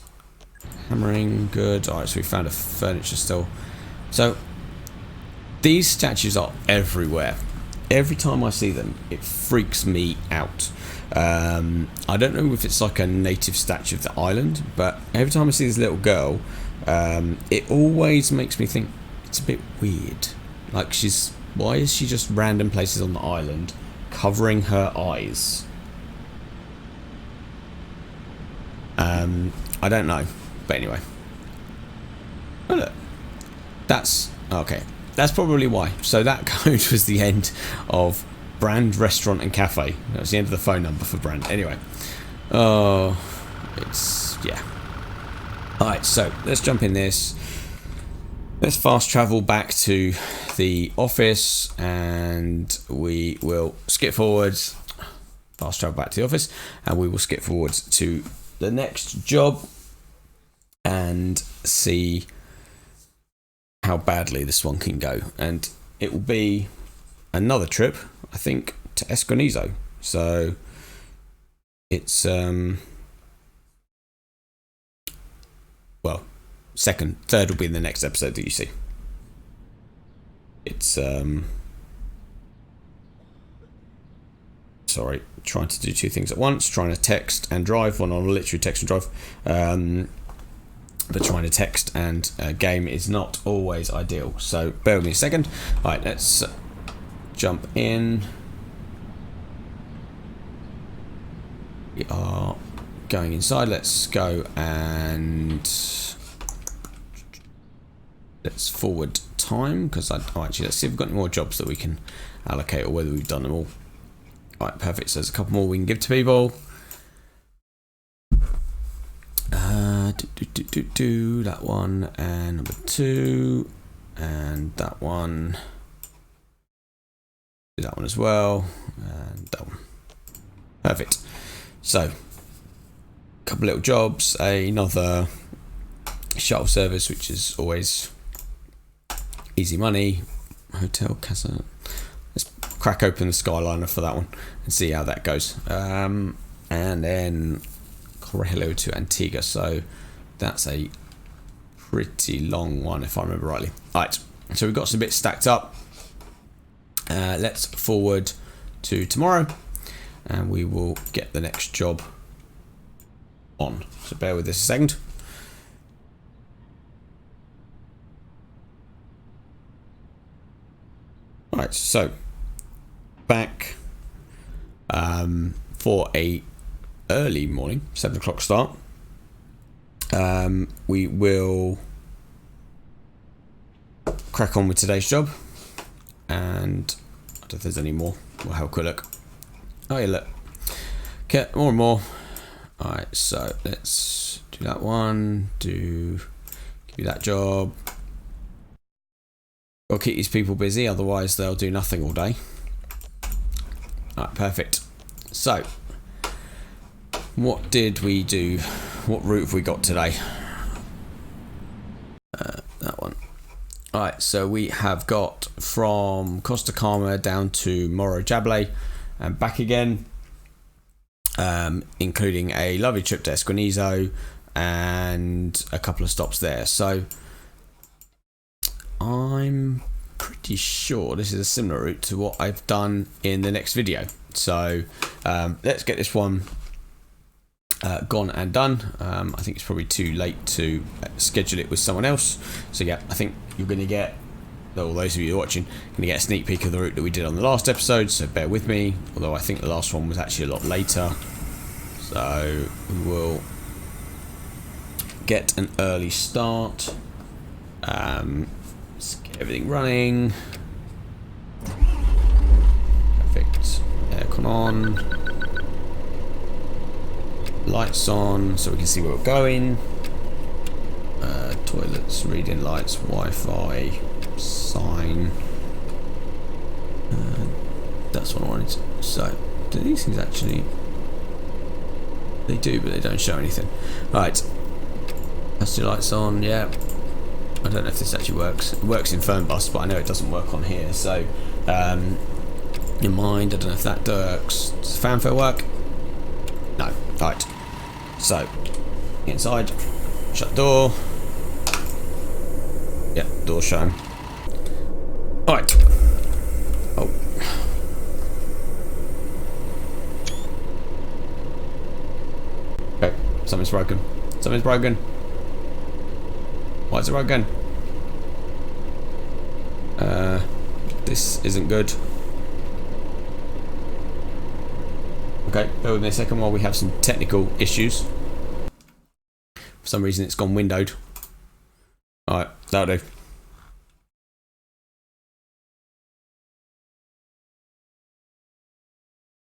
Hammering, good. Alright, so we found a furniture store. So, these statues are everywhere. Every time I see them, it freaks me out. I don't know if it's like a native statue of the island, but every time I see this little girl, it always makes me think it's a bit weird. Like, why is she just random places on the island covering her eyes? I don't know, but anyway. Oh look, that's okay. That's probably why. So that code was the end of Brand Restaurant and Cafe. That was the end of the phone number for Brand. Anyway. Oh, yeah. Alright, so let's jump in this. Let's fast travel back to the office, and we will skip forwards. Fast travel back to the office, and we will skip forwards to the next job and see how badly this one can go. And it will be another trip, I think, to Esconizo. So it's well, third will be in the next episode that you see. It's sorry, trying to do two things at once, trying to text and drive. Well, not literally text and drive, but trying to text and game is not always ideal. So bear with me a second. Alright, let's jump in. We are going inside. Let's go and let's forward time, because actually, let's see if we've got any more jobs that we can allocate, or whether we've done them all. Alright, perfect. So there's a couple more we can give to people. That one, and number 2, and that one. Do that one as well, and that one. Perfect. So, a couple little jobs, another shuttle service, which is always easy money. Hotel Casa. Let's crack open the Skyliner for that one and see how that goes. And then Correlo to Antigua. So that's a pretty long one, if I remember rightly. Alright, so we've got some bits stacked up. Let's forward to tomorrow, and we will get the next job on. So bear with this a second. Right, so back for a early morning, 7 o'clock start. We will crack on with today's job, and I don't know if there's any more. We'll have a quick look. Oh yeah, look. Okay, more and more. Alright, so let's do that one. Give you that job. Got to keep these people busy, otherwise they'll do nothing all day. Alright, perfect. So, what did we do? What route have we got today? That one. Alright, so we have got from Costa Calma down to Morro Jable and back again, including a lovely trip to Esquinizo and a couple of stops there. So I'm pretty sure this is a similar route to what I've done in the next video. So let's get this one gone and done. I think it's probably too late to schedule it with someone else. So yeah, I think you're going to get, all those of you watching, going to get a sneak peek of the route that we did on the last episode. So bear with me. Although I think the last one was actually a lot later. So we will get an early start. Let's get everything running. Perfect. Aircon on. Lights on so we can see where we're going. Toilets, reading lights, Wi-Fi, sign. That's what I wanted. So, do these things actually? They do, but they don't show anything. Right. Let's do lights on. Yeah. I don't know if this actually works. It works in Fernbus, but I know it doesn't work on here. So, in mind, I don't know if that works. Does fanfare work? No. Right. So, inside, shut the door. Yeah, door shut. Alright. Oh. Okay, something's broken. Something's broken. Why is it broken? This isn't good. Okay, bear with me a second while we have some technical issues. For some reason it's gone windowed. Alright, that'll do.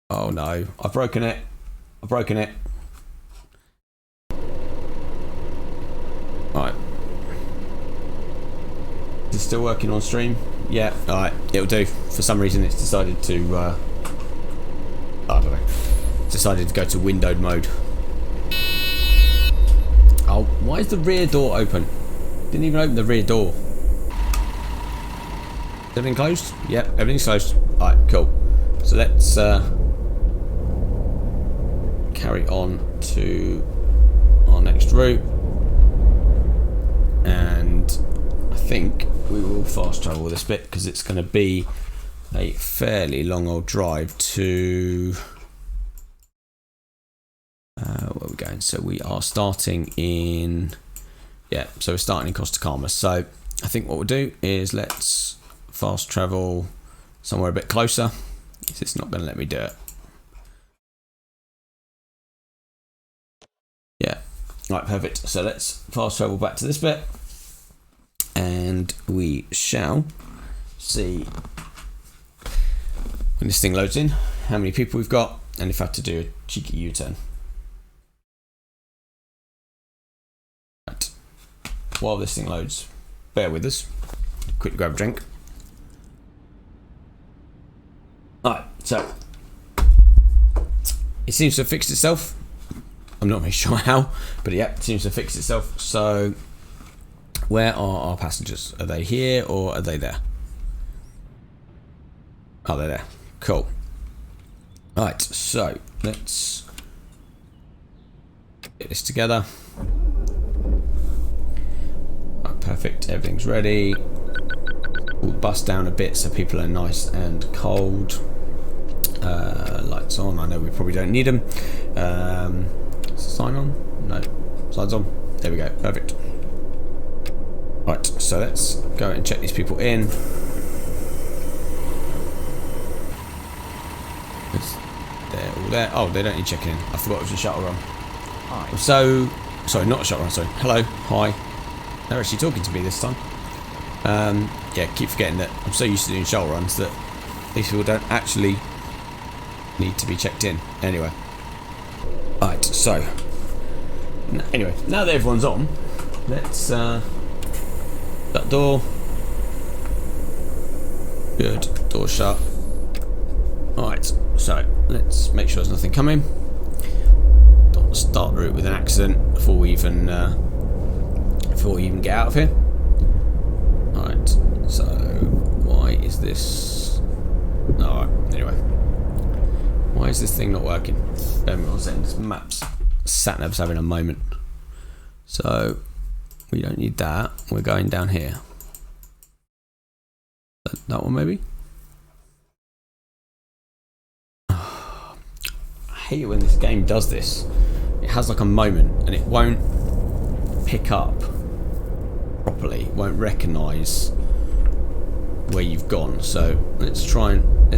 Oh no, I've broken it. I've broken it. Alright. Is it still working on stream? Yeah, alright, it'll do. For some reason it's decided to, I don't know. Decided to go to windowed mode. Oh, why is the rear door open? Didn't even open the rear door. Is everything closed? Yep, everything's closed. Alright, cool. So let's carry on to our next route. And I think we will fast travel this bit because it's going to be a fairly long old drive to where are we going? So we are starting in, yeah, so we're starting in Costa Calma. So I think what we'll do is let's fast travel somewhere a bit closer. It's not going to let me do it. Yeah, right, perfect. So let's fast travel back to this bit and we shall see when this thing loads in how many people we've got and if I have to do a cheeky U-turn. Right. While this thing loads, bear with us. Quick grab a drink. Alright, so it seems to have fixed itself. I'm not really sure how, but yeah, it seems to have fixed itself. So where are our passengers? Are they here or are they there? Oh, they're there. Cool. Alright, so let's get this together. Right, perfect, everything's ready. We'll bust down a bit so people are nice and cold. Lights on, I know we probably don't need them. Sign on? No. Slides on. There we go, perfect. Right, so let's go and check these people in. They're all there. Oh, they don't need checking in. I forgot it was a shuttle run. Hi. So, sorry, not a shuttle run, sorry. Hello, hi. They're actually talking to me this time. Yeah, keep forgetting that I'm so used to doing shuttle runs that these people don't actually need to be checked in. Anyway. Right, so. Anyway, now that everyone's on, let's, that door. Good, door shut. Alright, so let's make sure there's nothing coming. Don't want to start the route with an accident before we even get out of here. Alright, so why is this? Alright, anyway. Why is this thing not working? Bear with me 1 second, this maps. Satnav's having a moment. So we don't need that. We're going down here. That one maybe? I hate it when this game does this. It has like a moment and it won't pick up properly, it won't recognise where you've gone. So let's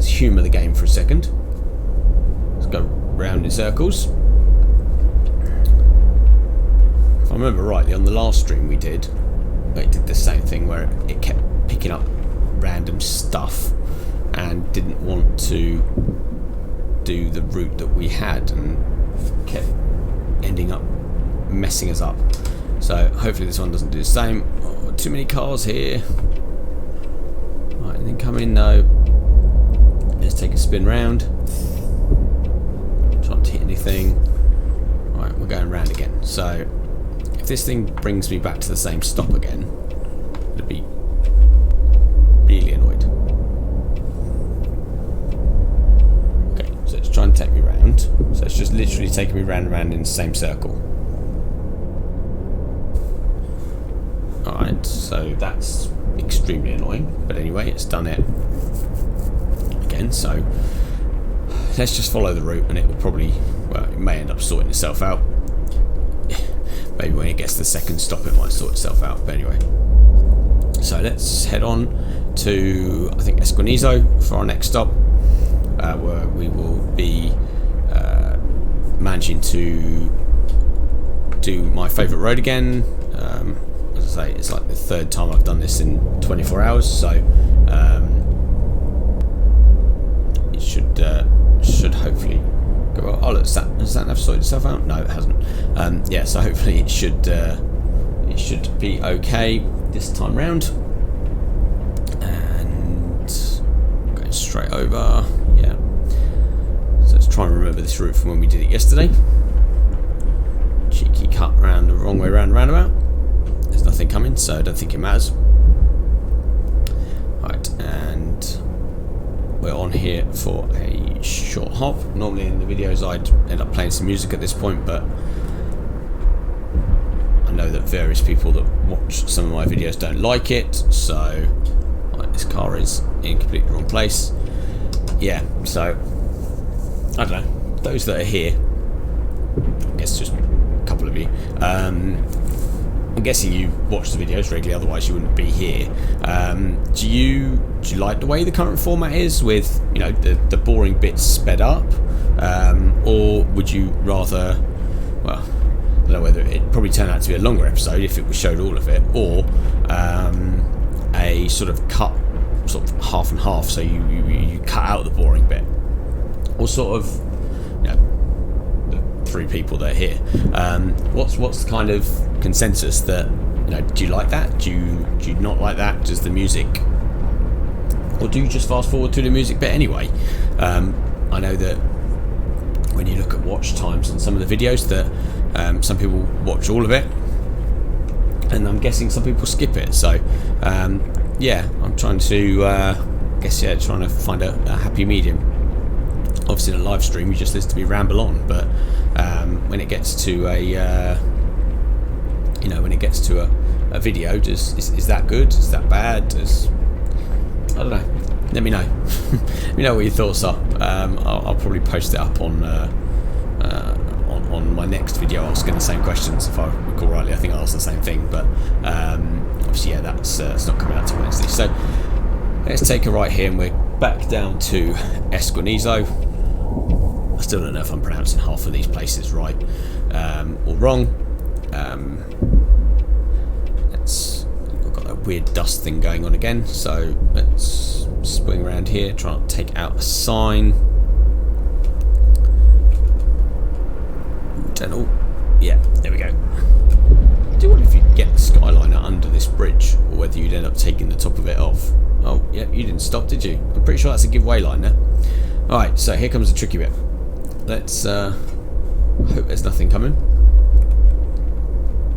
humour the game for a second. Let's go round in circles. If I remember rightly, on the last stream we did, it did the same thing where it kept picking up random stuff and didn't want to do the route that we had and kept ending up messing us up. So hopefully this one doesn't do the same. Oh, too many cars here. Right, and then come in. No. Let's take a spin round. Try not to hit anything. Right, we're going round again. So if this thing brings me back to the same stop again, it'd be really annoyed. Okay, so it's trying to take me round. So it's just literally taking me round and round in the same circle. Alright, so that's extremely annoying. But anyway, it's done it again. So let's just follow the route and it will probably, well, it may end up sorting itself out. Maybe when it gets to the second stop it might sort itself out. But anyway. So let's head on to, I think, Esquinizo for our next stop, where we will be managing to do my favourite road again. As I say, it's like the 3rd time I've done this in 24 hours, so it should hopefully go well. Oh look, has that have sorted itself out? No, it hasn't. Yeah, so hopefully it should be okay this time round. And going straight over, yeah. So let's try and remember this route from when we did it yesterday. Cheeky cut round the wrong way round the roundabout. There's nothing coming, so I don't think it matters. Right, and we're on here for a short hop. Normally in the videos I'd end up playing some music at this point, but I know that various people that watch some of my videos don't like it, so like, this car is in completely wrong place. Yeah, so I don't know, those that are here, I guess just a couple of you, I'm guessing you watch the videos regularly, otherwise you wouldn't be here. Do you like the way the current format is, with, you know, the boring bits sped up, or would you rather, well, I don't know whether it'd probably turn out to be a longer episode if it was showed all of it, or a sort of cut, sort of half and half, so you cut out the boring bit, or sort of, you know, the 3 people that are here. What's the kind of consensus that, you know, do you like that? Do you not like that? Does the music or do you just fast forward to the music bit anyway? I know that when you look at watch times on some of the videos that some people watch all of it, and I'm guessing some people skip it. So yeah, I'm trying to trying to find a happy medium. Obviously in a live stream you just listen to me ramble on, but when it gets to a when it gets to a video, is that good? Is that bad? I don't know. Let me know. Let me know what your thoughts are. I'll probably post it up on my next video asking the same questions, if I recall rightly. I think I asked the same thing, but obviously yeah, that's it's not coming out till Wednesday. So let's take a right here and we're back down to Esquinizo. I still don't know if I'm pronouncing half of these places right or wrong. We've got that weird dust thing going on again, so let's swing around here, try and take out a sign. Tunnel. Yeah, there we go. I do wonder if you'd get the Skyliner under this bridge, or whether you'd end up taking the top of it off. Oh, yeah, you didn't stop, did you? I'm pretty sure that's a giveaway line there. Alright, so here comes the tricky bit. Let's hope there's nothing coming.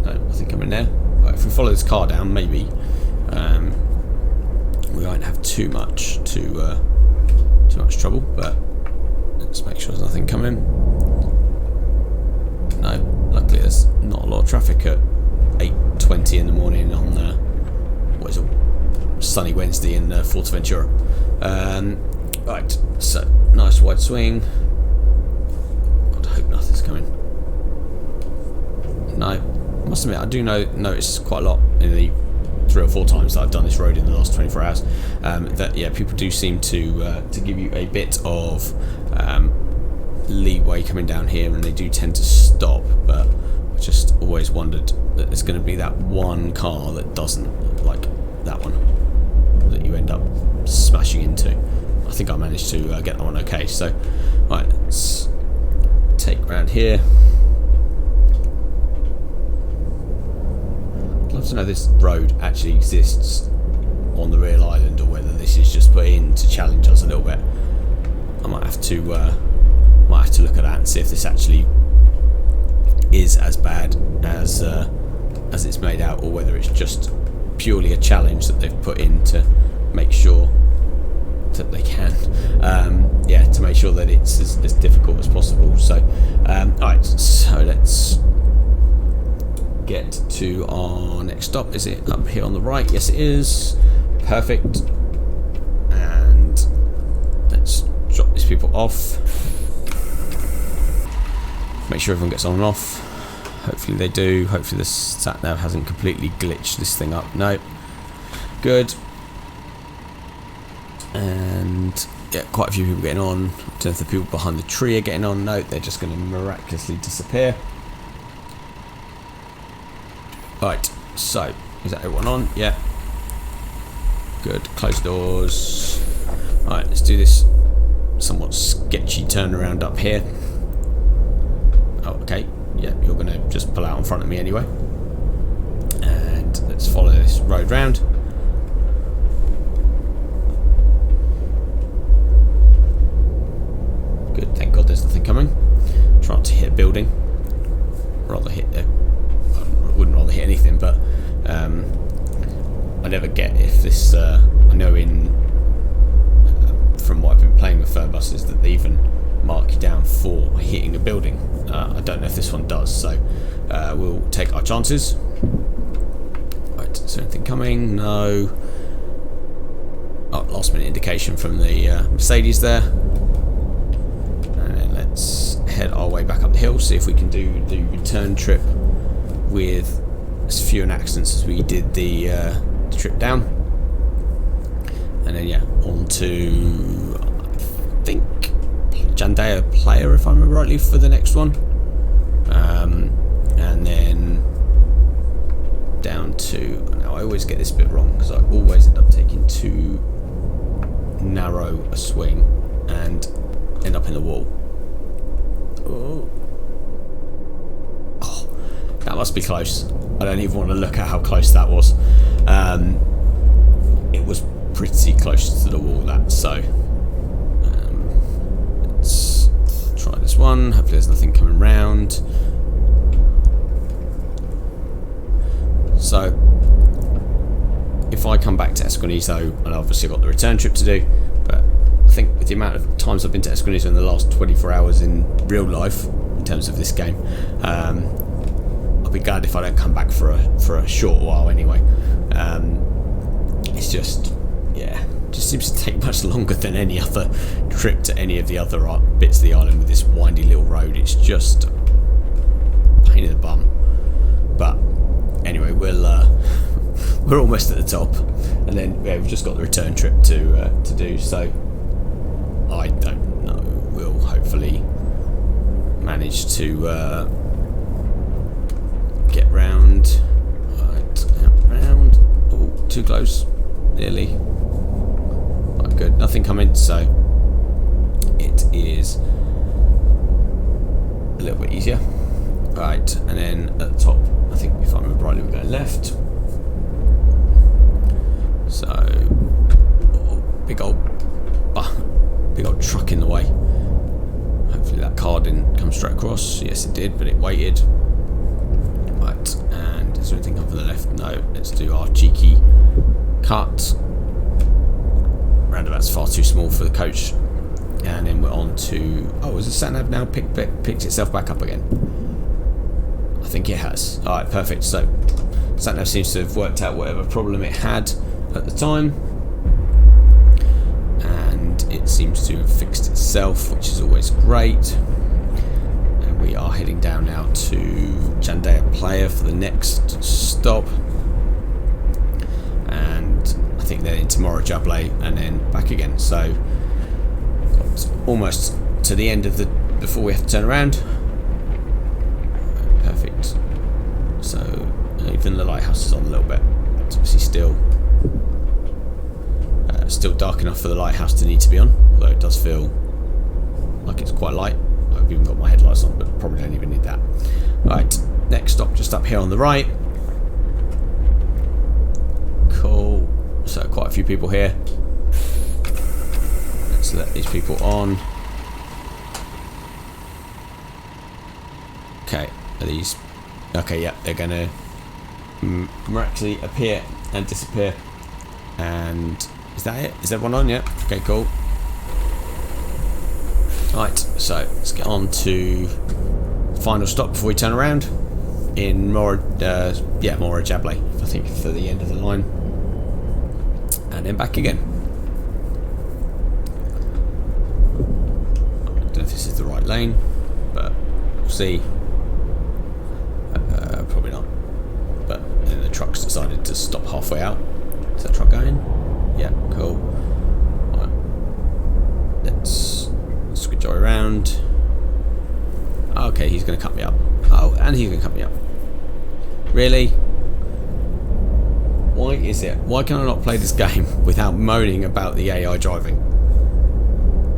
No, nothing coming there. Right, if we follow this car down, maybe we won't have too much trouble, but let's make sure there's nothing coming. No, luckily there's not a lot of traffic at 8:20 in the morning on what is a sunny Wednesday in Fuerteventura. Right, so nice wide swing. God, I hope nothing's coming. No, I must admit I do notice quite a lot in the 3 or 4 times that I've done this road in the last 24 hours that yeah, people do seem to give you a bit of leeway coming down here, and they do tend to stop, but I just always wondered that there's going to be that one car that doesn't, like that one, that you end up smashing into. I think I managed to get that one okay. So right, let's take round here. I'd love to know if this road actually exists on the real island, or whether this is just put in to challenge us a little bit. I might have to look at that and see if this actually is as bad as it's made out, or whether it's just purely a challenge that they've put in to make sure that they can to make sure that it's as difficult as possible. So alright, so let's get to our next stop. Is it up here on the right? Yes, it is. Perfect. And let's drop these people off. Make sure everyone gets on and off. Hopefully they do. Hopefully the sat nav hasn't completely glitched this thing up. No. Good. And yeah, quite a few people getting on. I don't know if the people behind the tree are getting on. No, they're just going to miraculously disappear. Right, so is that everyone on? Yeah. Good. Close doors. Right, let's do this somewhat sketchy turnaround up here. Oh, okay. Yeah, you're going to just pull out in front of me anyway. And let's follow this road round. Good, thank God there's nothing coming. Try not to hit a building. Rather hit I wouldn't rather hit anything, but I never get if this. I know from what I've been playing with third buses that they even mark you down for hitting a building. I don't know if this one does, so we'll take our chances. Right, is there anything coming? No. Oh, last minute indication from the Mercedes there. And then let's head our way back up the hill, see if we can do the return trip with as few accidents as we did the trip down. And then yeah, on to I think Jandea Player, if I remember rightly, for the next one. And then down to, now I always get this bit wrong because I always end up taking too narrow a swing and end up in the wall. Oh, that must be close. I don't even want to look at how close that was. It was pretty close to the wall, that, so let's try this one. Hopefully there's nothing coming round. So if I come back to Esquinizo, and obviously I've got the return trip to do, but I think with the amount of times I've been to Esquinizo in the last 24 hours in real life, in terms of this game, I'll be glad if I don't come back for a short while anyway. It's just, yeah, just seems to take much longer than any other trip to any of the other bits of the island with this windy little road. It's just a pain in the bum. But anyway, we're almost at the top, and then we've just got the return trip to do. So I don't know. We'll hopefully manage to get round. Right, out round. Oh, too close. Nearly. Right, good. Nothing coming. So it is a little bit easier. Right, and then at the top, I think if I remember rightly, we're going left. So, oh, big old truck in the way. Hopefully that car didn't come straight across. Yes, it did, but it waited. Right, and is there anything over the left? No. Let's do our cheeky cut. Roundabout's far too small for the coach. And then we're on to... Oh, has the sat-nav now picked itself back up again? I think it has. Alright, perfect. So, sat-nav seems to have worked out whatever problem it had at the time. And it seems to have fixed itself, which is always great. And we are heading down now to Jandea Playa for the next stop. And I think then into Morajable and then back again. So, got almost to the end of the... before we have to turn around. Perfect. So even the lighthouse is on a little bit. It's obviously still dark enough for the lighthouse to need to be on, although it does feel like it's quite light. I've even got my headlights on, but probably don't even need that. Right, next stop just up here on the right. Cool. So quite a few people here. Let's let these people on. Okay. Are these... Okay, yeah, they're going to miraculously appear and disappear. And is that it? Is everyone on? Yeah. Okay, cool. Right, so let's get on to final stop before we turn around in Morajable, I think, for the end of the line. And then back again. I don't know if this is the right lane, but we'll see. Probably not. But then the truck's decided to stop halfway out. Is that truck going? Yeah, cool. Right. Let's switch around. Okay, he's going to cut me up. Oh, and he's going to cut me up. Really? Why is it? Why can I not play this game without moaning about the AI driving?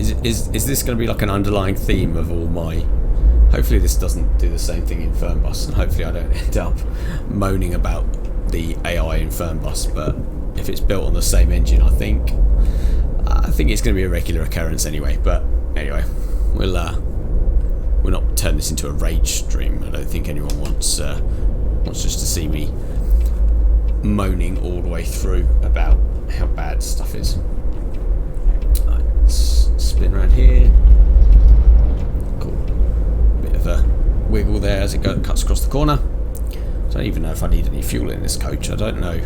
Is this going to be like an underlying theme of all my... Hopefully this doesn't do the same thing in Fernbus, and hopefully I don't end up moaning about the AI in Fernbus, but if it's built on the same engine, I think it's going to be a regular occurrence anyway. But anyway, we'll not turn this into a rage stream. I don't think anyone wants just to see me moaning all the way through about how bad stuff is. Right, let's spin around here. Cool. Bit of a wiggle there as it cuts across the corner. I don't even know if I need any fuel in this coach. I don't know.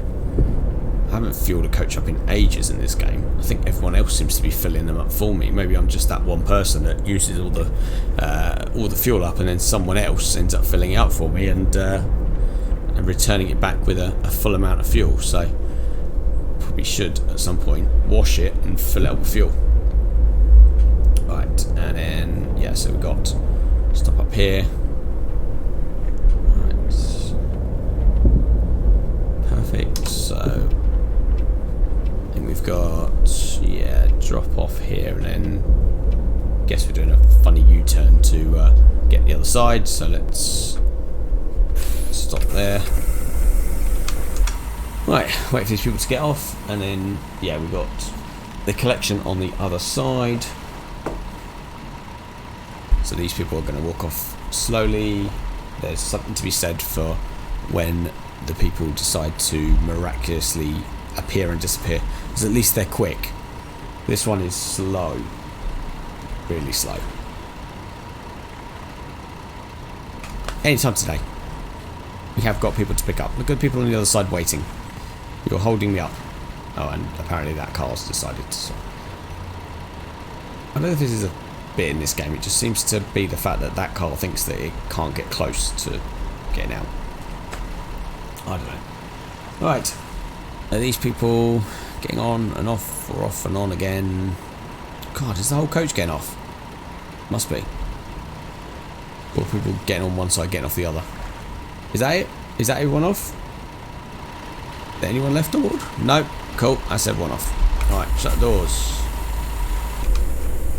I haven't fueled a coach up in ages in this game. I think everyone else seems to be filling them up for me. Maybe I'm just that one person that uses all the fuel up, and then someone else ends up filling it up for me and returning it back with a full amount of fuel. So probably should at some point wash it and fill it up with fuel. Right, and then yeah, so we've got stop up here. Right, perfect. So I think we've got drop off here, and then guess we're doing a funny U-turn to get the other side. So let's stop there. Right, wait for these people to get off, and then yeah, we've got the collection on the other side. So these people are going to walk off slowly. There's something to be said for when the people decide to miraculously appear and disappear, because at least they're quick. This one is slow, really slow. Anytime today, we have got people to pick up. Look at people on the other side waiting. You're holding me up. Oh, and apparently that car's decided to. I don't know if this is a bit in this game. It just seems to be the fact that that car thinks that it can't get close to getting out. I don't know. Right. Are these people getting on and off, or off and on again? God, is the whole coach getting off? Must be. Or people getting on one side, getting off the other. Is that it? Is that everyone off? Is there anyone left on board? No. Cool. That's everyone off. Alright, shut the doors.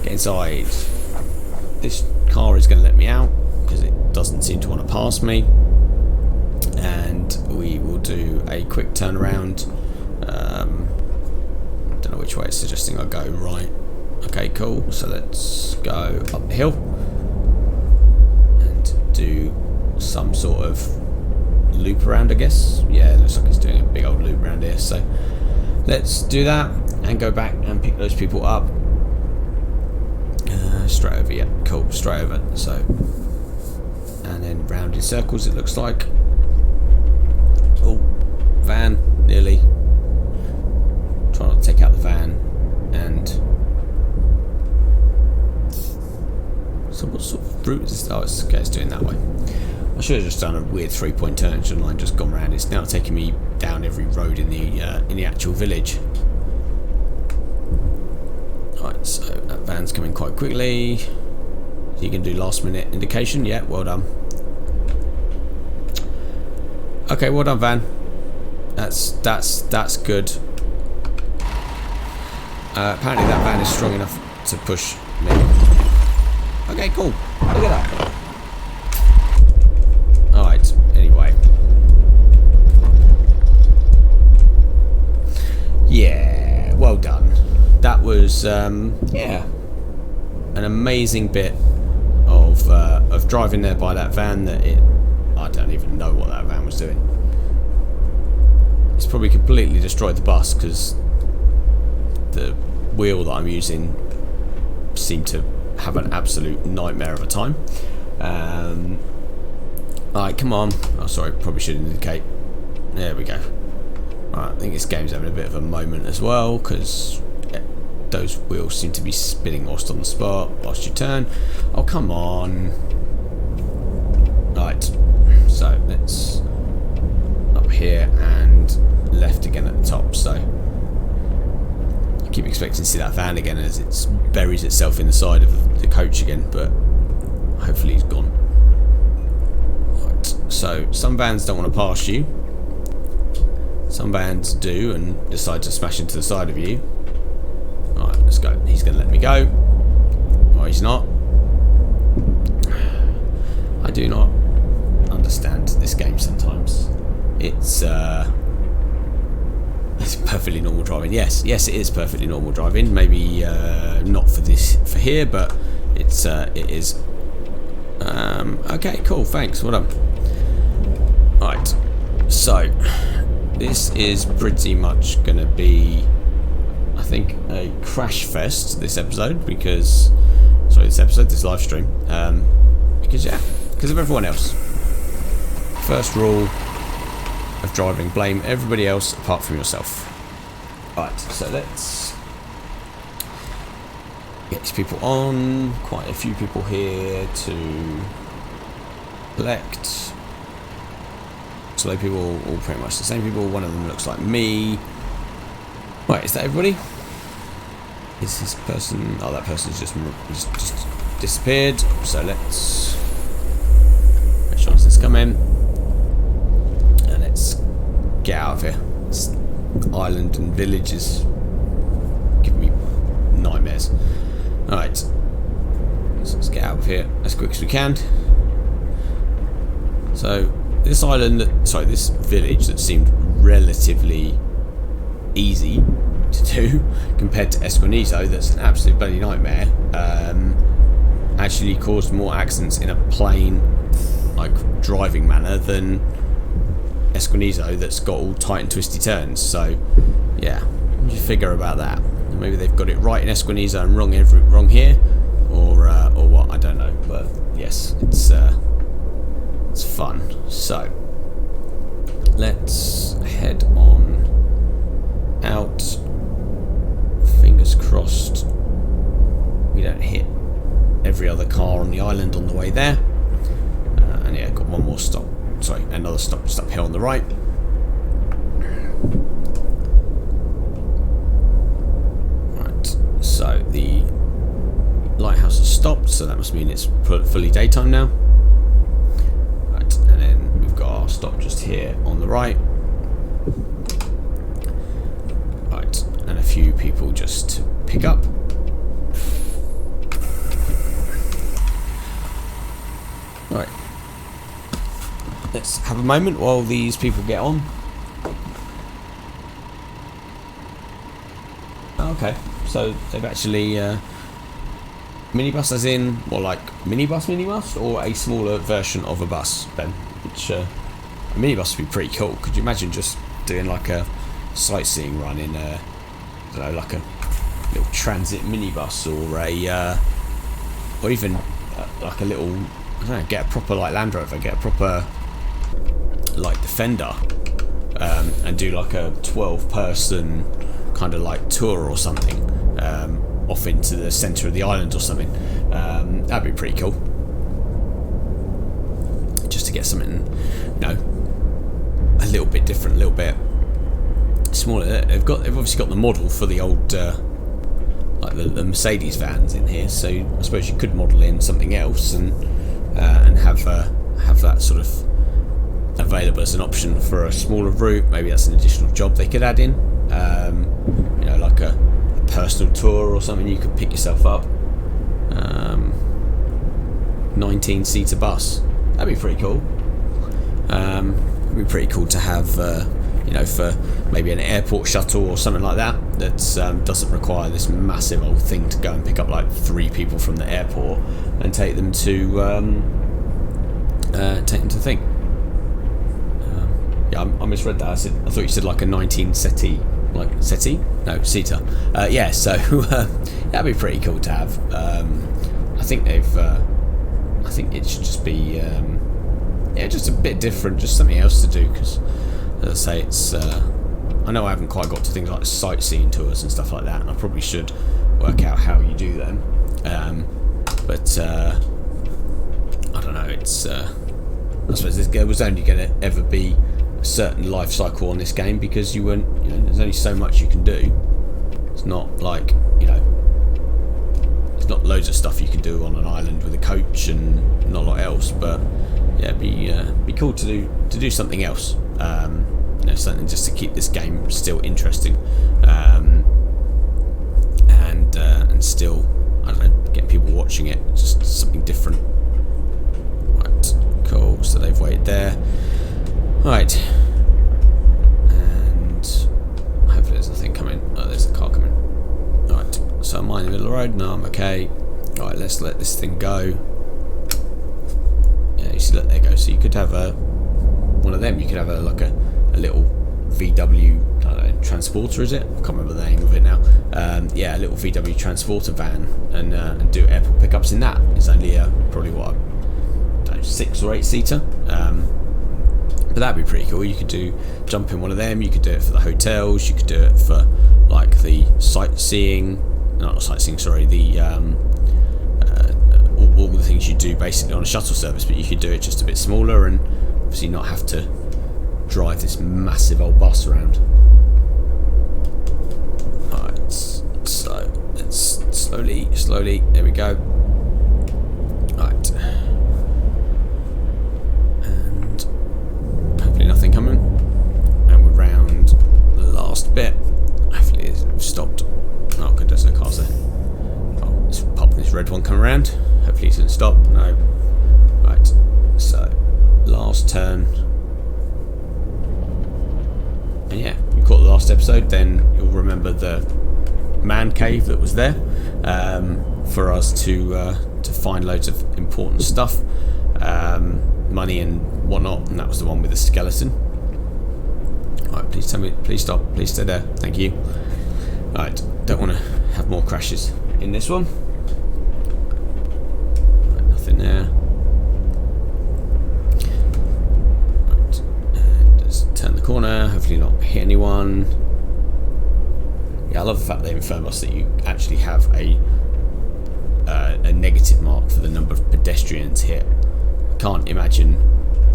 Get inside. This car is going to let me out because it doesn't seem to want to pass me. And we will do a quick turnaround. Don't know which way it's suggesting I go. Right. Okay, cool. So let's go up the hill and do some sort of loop around, I guess. Yeah, it looks like it's doing a big old loop around here. So let's do that and go back and pick those people up. Straight over, yeah, cool, straight over. So, and then round in circles, it looks like. Oh, van, nearly. Try not to take out the van. And so, what sort of route is this? Oh, it's okay, it's doing that way. I should have just done a weird 3-point turn, shouldn't I? Just gone around. It's now taking me down every road in the actual village. Right, so that van's coming quite quickly. You can do last minute indication. Yeah, well done. Okay, well done, van. That's good. Apparently that van is strong enough to push me. Okay, cool. Look at that. Alright, anyway. Yeah, well done. That was, yeah, an amazing bit of driving there by that van that I don't even know what that van was doing. It's probably completely destroyed the bus because the wheel that I'm using seemed to have an absolute nightmare of a time. Alright, come on. Oh, sorry, probably should indicate. There we go. Alright, I think this game's having a bit of a moment as well because those wheels seem to be spinning whilst on the spot, whilst you turn. Oh, come on. Right, so let's up here and left again at the top. So I keep expecting to see that van again as it buries itself in the side of the coach again, but hopefully he's gone. Right, so some vans don't want to pass you. Some vans do and decide to smash into the side of you. Alright, let's go. He's going to let me go. Oh, he's not. I do not understand this game sometimes. It's perfectly normal driving. Yes, it is perfectly normal driving. Maybe not for here, but it is. Okay, cool. Thanks. Well done. Alright, so this is pretty much going to be, I think, a crash fest this episode because, this live stream, because of everyone else. First rule of driving: blame everybody else apart from yourself. Right, so let's get these people on. Quite a few people here to collect. Slow people, all pretty much the same people. One of them looks like me. Right, is that everybody? Is this person? Oh, that person's just disappeared. So let's make sure this come in and let's get out of here. This island and village is giving me nightmares. All right, so let's get out of here as quick as we can. So this island, this village that seemed relatively easy to do compared to Esquinizo, that's an absolute bloody nightmare, actually caused more accidents in a plain, like, driving manner than Esquinizo, that's got all tight and twisty turns. So yeah, what do you figure about that? Maybe they've got it right in Esquinizo and wrong here, or what? I don't know. But yes, it's fun. So let's head on out. Fingers crossed we don't hit every other car on the island on the way there. And yeah, got one more stop. Sorry, another stop just up here on the right. Right, so the lighthouse has stopped, so that must mean it's fully daytime now. Right, and then we've got our stop just here on the right. Right, and a few people just to pick up. Right. Let's have a moment while these people get on. Okay, so they've actually minibus, as in, well, like minibus, or a smaller version of a bus, Ben. Which a minibus would be pretty cool. Could you imagine just doing like a sightseeing run in a, I don't know, like a little transit minibus, or even like a little, I don't know, get a proper like Land Rover, get a proper like Defender, and do like a 12-person kind of like tour or something, off into the centre of the island or something. That'd be pretty cool. Just to get something, you know, a little bit different, a little bit smaller. They've obviously got the model for the old like the Mercedes vans in here, so I suppose you could model in something else and have that sort of available as an option for a smaller route. Maybe that's an additional job they could add in. You know, like a personal tour or something. You could pick yourself up. 19-seater bus. That'd be pretty cool. It'd be pretty cool to have, you know, for maybe an airport shuttle or something like that. That doesn't require this massive old thing to go and pick up like 3 people from the airport and take them to the thing. Yeah, I misread that. I thought you said like a 19-settee, like settee? No, seater. Yeah, so that'd be pretty cool to have. I think it should just be, yeah, just a bit different, just something else to do. Because, as I say, it's. I know I haven't quite got to things like sightseeing tours and stuff like that, and I probably should work out how you do them. But I don't know. It's. I suppose there was only going to ever be a certain life cycle on this game, because you weren't. You know, there's only so much you can do. It's not like, you know. There's not loads of stuff you can do on an island with a coach and not a lot else. But yeah, it'd be cool to do something else. You know, something just to keep this game still interesting, and still, I don't know, getting people watching it. Just something different. Right, cool. So they've waited there. Right, and hopefully there's nothing coming. Oh, there's a car coming. Right, so am I in the middle of the road? No, I'm okay. Right, let's let this thing go. Yeah, you see, look, there you go. So you could have one of them. You could have a little VW, I don't know, transporter, is it? I can't remember the name of it now. Yeah, a little VW transporter van, and do airport pickups in that. It's only probably what, I don't know, 6 or 8 seater. But that'd be pretty cool. You could jump in one of them. You could do it for the hotels. You could do it for like the sightseeing. Not sightseeing, sorry. The all the things you do basically on a shuttle service, but you could do it just a bit smaller and obviously not have to drive this massive old bus around. Alright, so let's slowly, there we go. Right. And hopefully nothing coming. And we're round the last bit. Hopefully it's stopped. Oh good, there's no cars there. Oh, let's pop this red one come around. Hopefully it's going to stop. No. Right, so last turn. And yeah, you caught the last episode, then you'll remember the man cave that was there for us to find loads of important stuff, money and whatnot, and that was the one with the skeleton. Alright, please tell me, please stop, please stay there, thank you. Alright, don't want to have more crashes in this one. Right, nothing there. Right, and just turn the corner, hopefully not hit anyone. Yeah, I love the fact they inform us that you actually have a negative mark for the number of pedestrians hit. I can't imagine.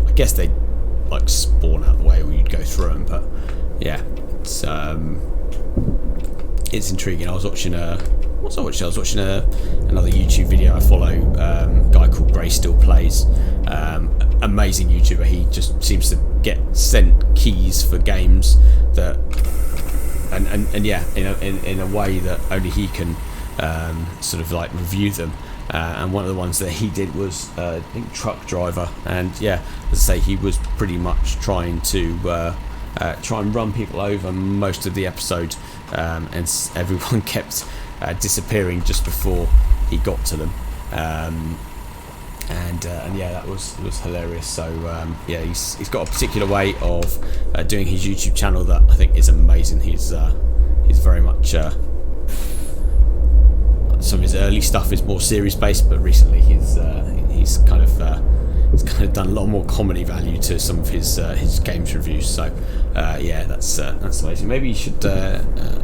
I guess they like spawn out the way, or you'd go through them. But yeah, it's intriguing. I was watching another YouTube video. I follow a guy called Gray Still Plays. Amazing YouTuber. He just seems to get sent keys for games that, and yeah, in a way that only he can sort of like review them. And one of the ones that he did was I think Truck Driver, and yeah, as I say, he was pretty much trying to try and run people over most of the episode, and everyone kept disappearing just before he got to them, and yeah, that was hilarious. So yeah, he's got a particular way of doing his YouTube channel that I think is amazing. He's very much some of his early stuff is more series based, but recently he's kind of done a lot more comedy value to some of his games reviews. So yeah, that's amazing. Maybe you should. I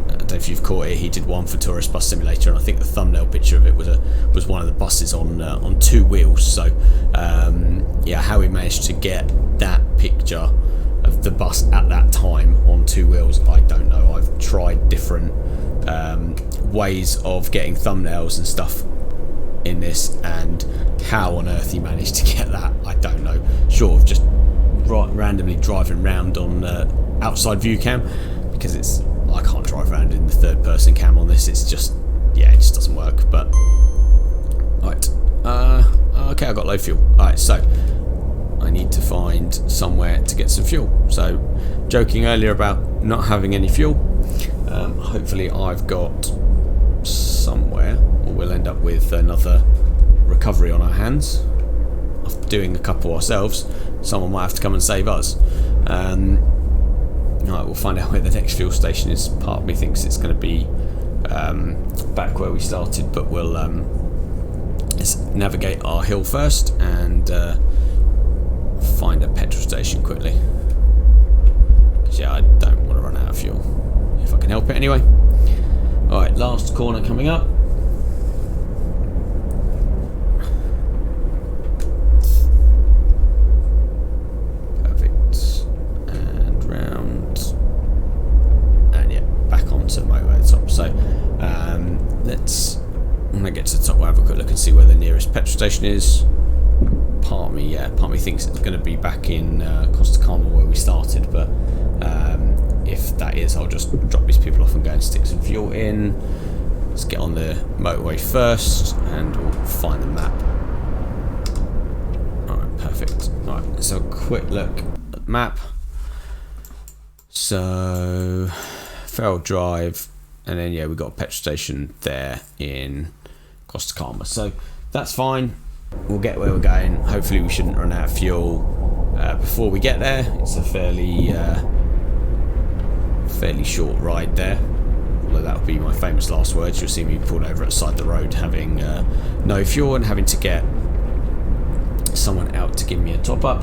don't know if you've caught it. He did one for Tourist Bus Simulator, and I think the thumbnail picture of it was one of the buses on two wheels. So yeah, how he managed to get that picture of the bus at that time on two wheels, I don't know. I've tried different ways of getting thumbnails and stuff in this, and how on earth he managed to get that, I don't know. Short of just randomly driving around on outside view cam, because I can't drive around in the third person cam on this. It's just, yeah, it just doesn't work. But right, okay, I got low fuel. Alright, so I need to find somewhere to get some fuel. So joking earlier about not having any fuel, hopefully I've got somewhere, or we'll end up with another recovery on our hands. After doing a couple ourselves, someone might have to come and save us. Alright, we'll find out where the next fuel station is. Part of me thinks it's going to be back where we started, but we'll let's navigate our hill first and find a petrol station quickly. Because yeah, I don't want to run out of fuel if I can help it anyway. Alright, last corner coming up. Perfect. And round. And yeah, back onto the motorway at the top. So when I get to the top, we'll have a quick look and see where the nearest petrol station is. Part of me thinks it's going to be back in Costa Calma where we started, but if that is, I'll just drop these people off and go and stick some fuel in. Let's get on the motorway first and we'll find the map. Alright, perfect. Alright, let's have a quick look at the map. So, Farrell Drive, and then yeah, we've got a petrol station there in Costa Calma. So that's fine. We'll get where we're going. Hopefully we shouldn't run out of fuel before we get there. It's a fairly short ride there, although that'll be my famous last words. You'll see me pulled over at the side of the road having no fuel and having to get someone out to give me a top up.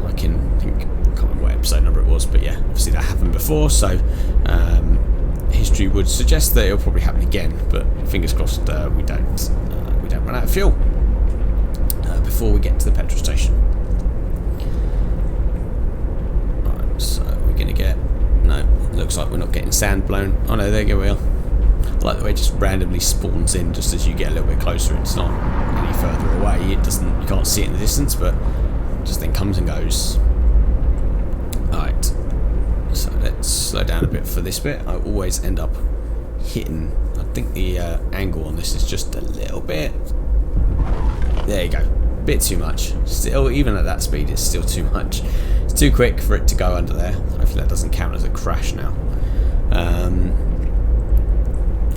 I can't remember what episode number it was, but yeah, obviously that happened before, so history would suggest that it'll probably happen again, but fingers crossed we don't run out of fuel before we get to the petrol station. Right, so we're gonna get, no, looks like we're not getting sand blown. Oh no, there we are. I like the way it just randomly spawns in just as you get a little bit closer. It's not any further away. It doesn't, you can't see it in the distance, but it just then comes and goes. Alright, so let's slow down a bit for this bit. I always end up hitting, I think the angle on this is just a little bit, there you go, bit too much. Still, even at that speed, it's still too much. It's too quick for it to go under there. Hopefully that doesn't count as a crash now.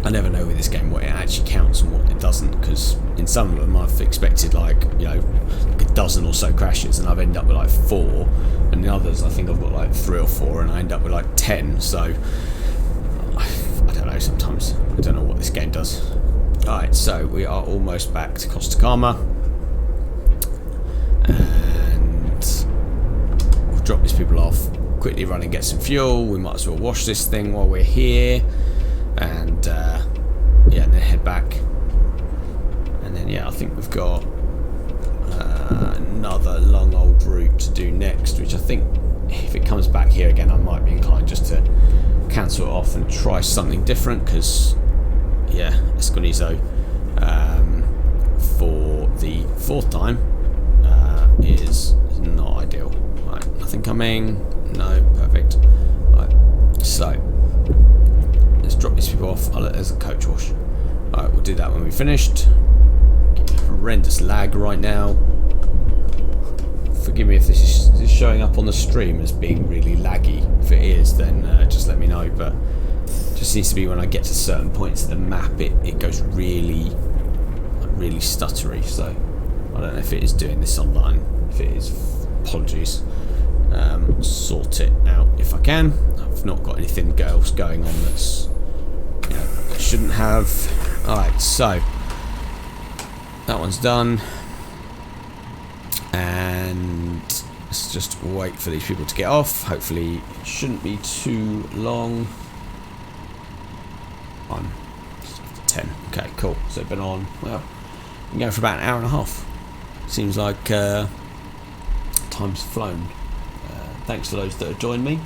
I never know with this game what it actually counts and what it doesn't, because in some of them I've expected like, you know, like a dozen or so crashes and I've ended up with like 4, and the others I think I've got like 3 or 4 and I end up with like 10, so I don't know, sometimes I don't know what this game does. Alright, so we are almost back to Costa Calma, and we'll drop these people off, quickly run and get some fuel. We might as well wash this thing while we're here, and yeah, and then head back, and then yeah, I think we've got another long old route to do next, which I think if it comes back here again I might be inclined just to cancel it off and try something different, because yeah, Esconizo for the 4th time is not ideal. Right, nothing coming, no, perfect. Right, so let's drop these people off. There's a coach wash. Alright, we'll do that when we've finished. Horrendous lag right now. Forgive me if this is showing up on the stream as being really laggy. If it is, then just let me know, but it just seems to be when I get to certain points of the map it goes really stuttery, so I don't know if it is doing this online. If it is, apologies. Sort it out if I can. I've not got anything else going on that's, you know, I shouldn't have. Alright, so that one's done, and let's just wait for these people to get off. Hopefully it shouldn't be too long. On just after 10. Okay, cool. So been on, well, been going for about an hour and a half. Seems like time's flown. Thanks for those that have joined me.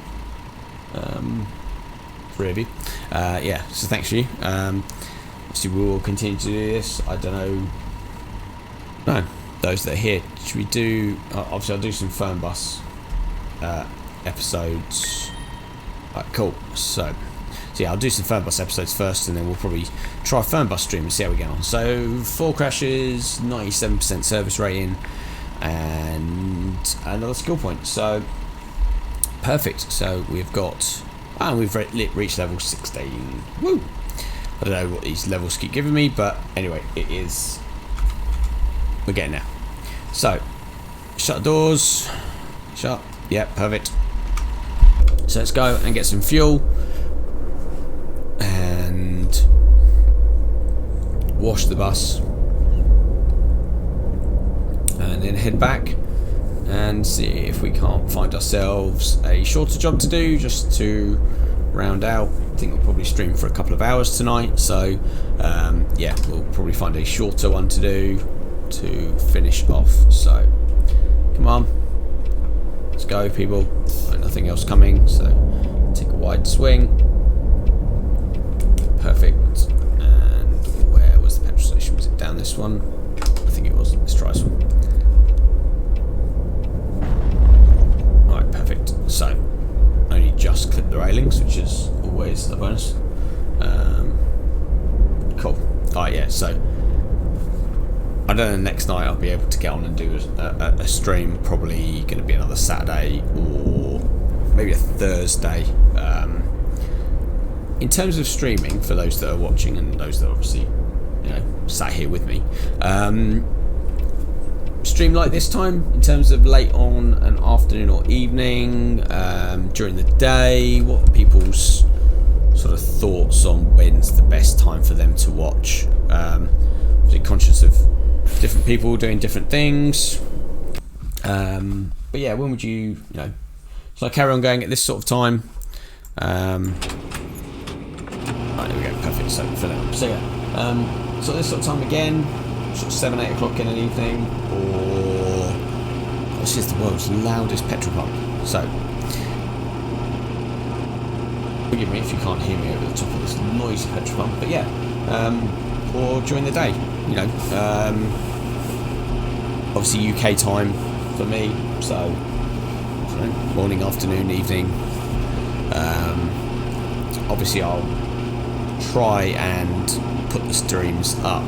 3 of you. Yeah, so thanks for you. Obviously we will continue to do this. I don't know. No, those that are here. Should we do? Obviously, I'll do some Fernbus episodes. Right, cool. So yeah, I'll do some Fernbus episodes first, and then we'll probably try Fernbus stream and see how we get on. So 4 crashes, 97% service rating, and another skill point. So perfect. So we've got, and we've reached level 16. Woo! I don't know what these levels keep giving me, but anyway, it is. We're getting there. So shut the doors. Shut. Yeah, perfect. So let's go and get some fuel and wash the bus, and then head back and see if we can't find ourselves a shorter job to do, just to round out. I think we'll probably stream for a couple of hours tonight, so yeah, we'll probably find a shorter one to do to finish off. So come on, let's go people. Nothing else coming, so take a wide swing. Perfect. And where was the petrol station? Was it down this one? I think it was. Let's try this one. Alright, perfect. So only just clipped the railings, which is always a bonus. Cool. Alright, yeah, so I don't know, next night I'll be able to get on and do a stream. Probably going to be another Saturday or maybe a Thursday. In terms of streaming, for those that are watching and those that are obviously, you know, sat here with me, stream like this time in terms of late on an afternoon or evening, during the day. What are people's sort of thoughts on when's the best time for them to watch? Obviously conscious of different people doing different things, but yeah, when would you know, so I carry on going at this sort of time? Right, there we go, perfect. So fill it up. So yeah, so this sort of time again, sort of 7, 8 o'clock in an evening, or this is the world's loudest petrol pump. So forgive me if you can't hear me over the top of this noisy petrol pump, but yeah, or during the day, you know, obviously UK time for me, so I don't know, morning, afternoon, evening. Obviously I'll try and put the streams up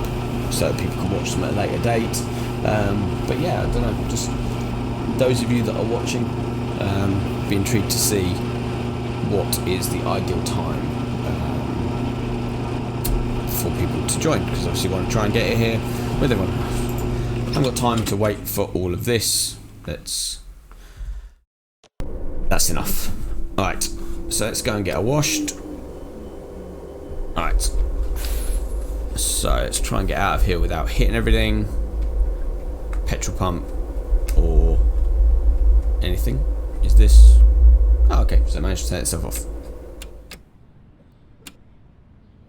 so that people can watch them at a later date, but yeah, I don't know, just those of you that are watching, Be intrigued to see what is the ideal time for people to join, because obviously we want to try and get it here with everyone. I haven't got time to wait for all of this. That's enough. Alright, so let's go and get her washed. Alright, so let's try and get out of here without hitting everything. Petrol pump or anything. Is this... oh, okay, so it managed to turn itself off.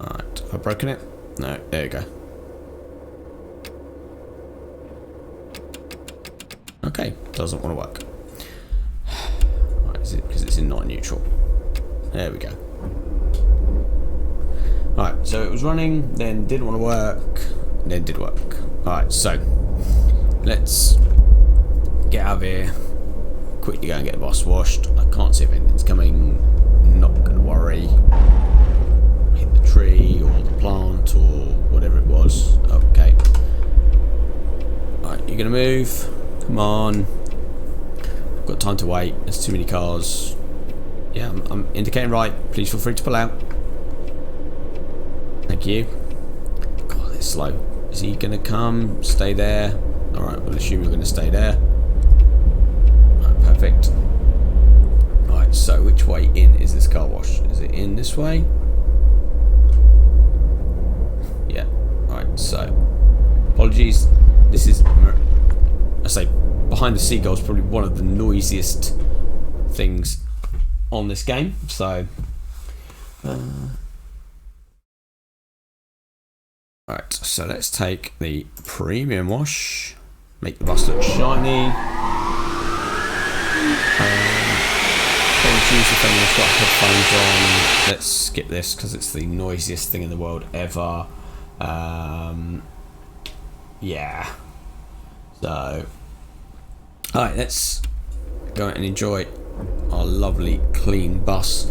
Alright, have I broken it? No, there you go. Okay, doesn't want to work. Right, is it because it's in not neutral? There we go. Alright, so it was running, then didn't want to work, then did work. Alright, so let's get out of here. Quickly go and get the bus washed. I can't see if anything's coming. Not gonna worry. Hit the tree or the plant or whatever it was. Okay. Alright, you're gonna move. Come on. I've got time to wait. There's too many cars. Yeah, I'm indicating right. Please feel free to pull out. Thank you. God, they're slow. Is he gonna come? Stay there. Alright, we'll assume you're gonna stay there. Perfect. Right, so which way in is this car wash? Is it in this way? Yeah. Alright, so apologies. This is, I say, behind the seagulls, probably one of the noisiest things on this game. So, alright, so let's take the premium wash, make the bus look shiny. Choose if anyone's got headphones on. Let's skip this because it's the noisiest thing in the world ever. Yeah. So, alright, let's go out and enjoy our lovely clean bus.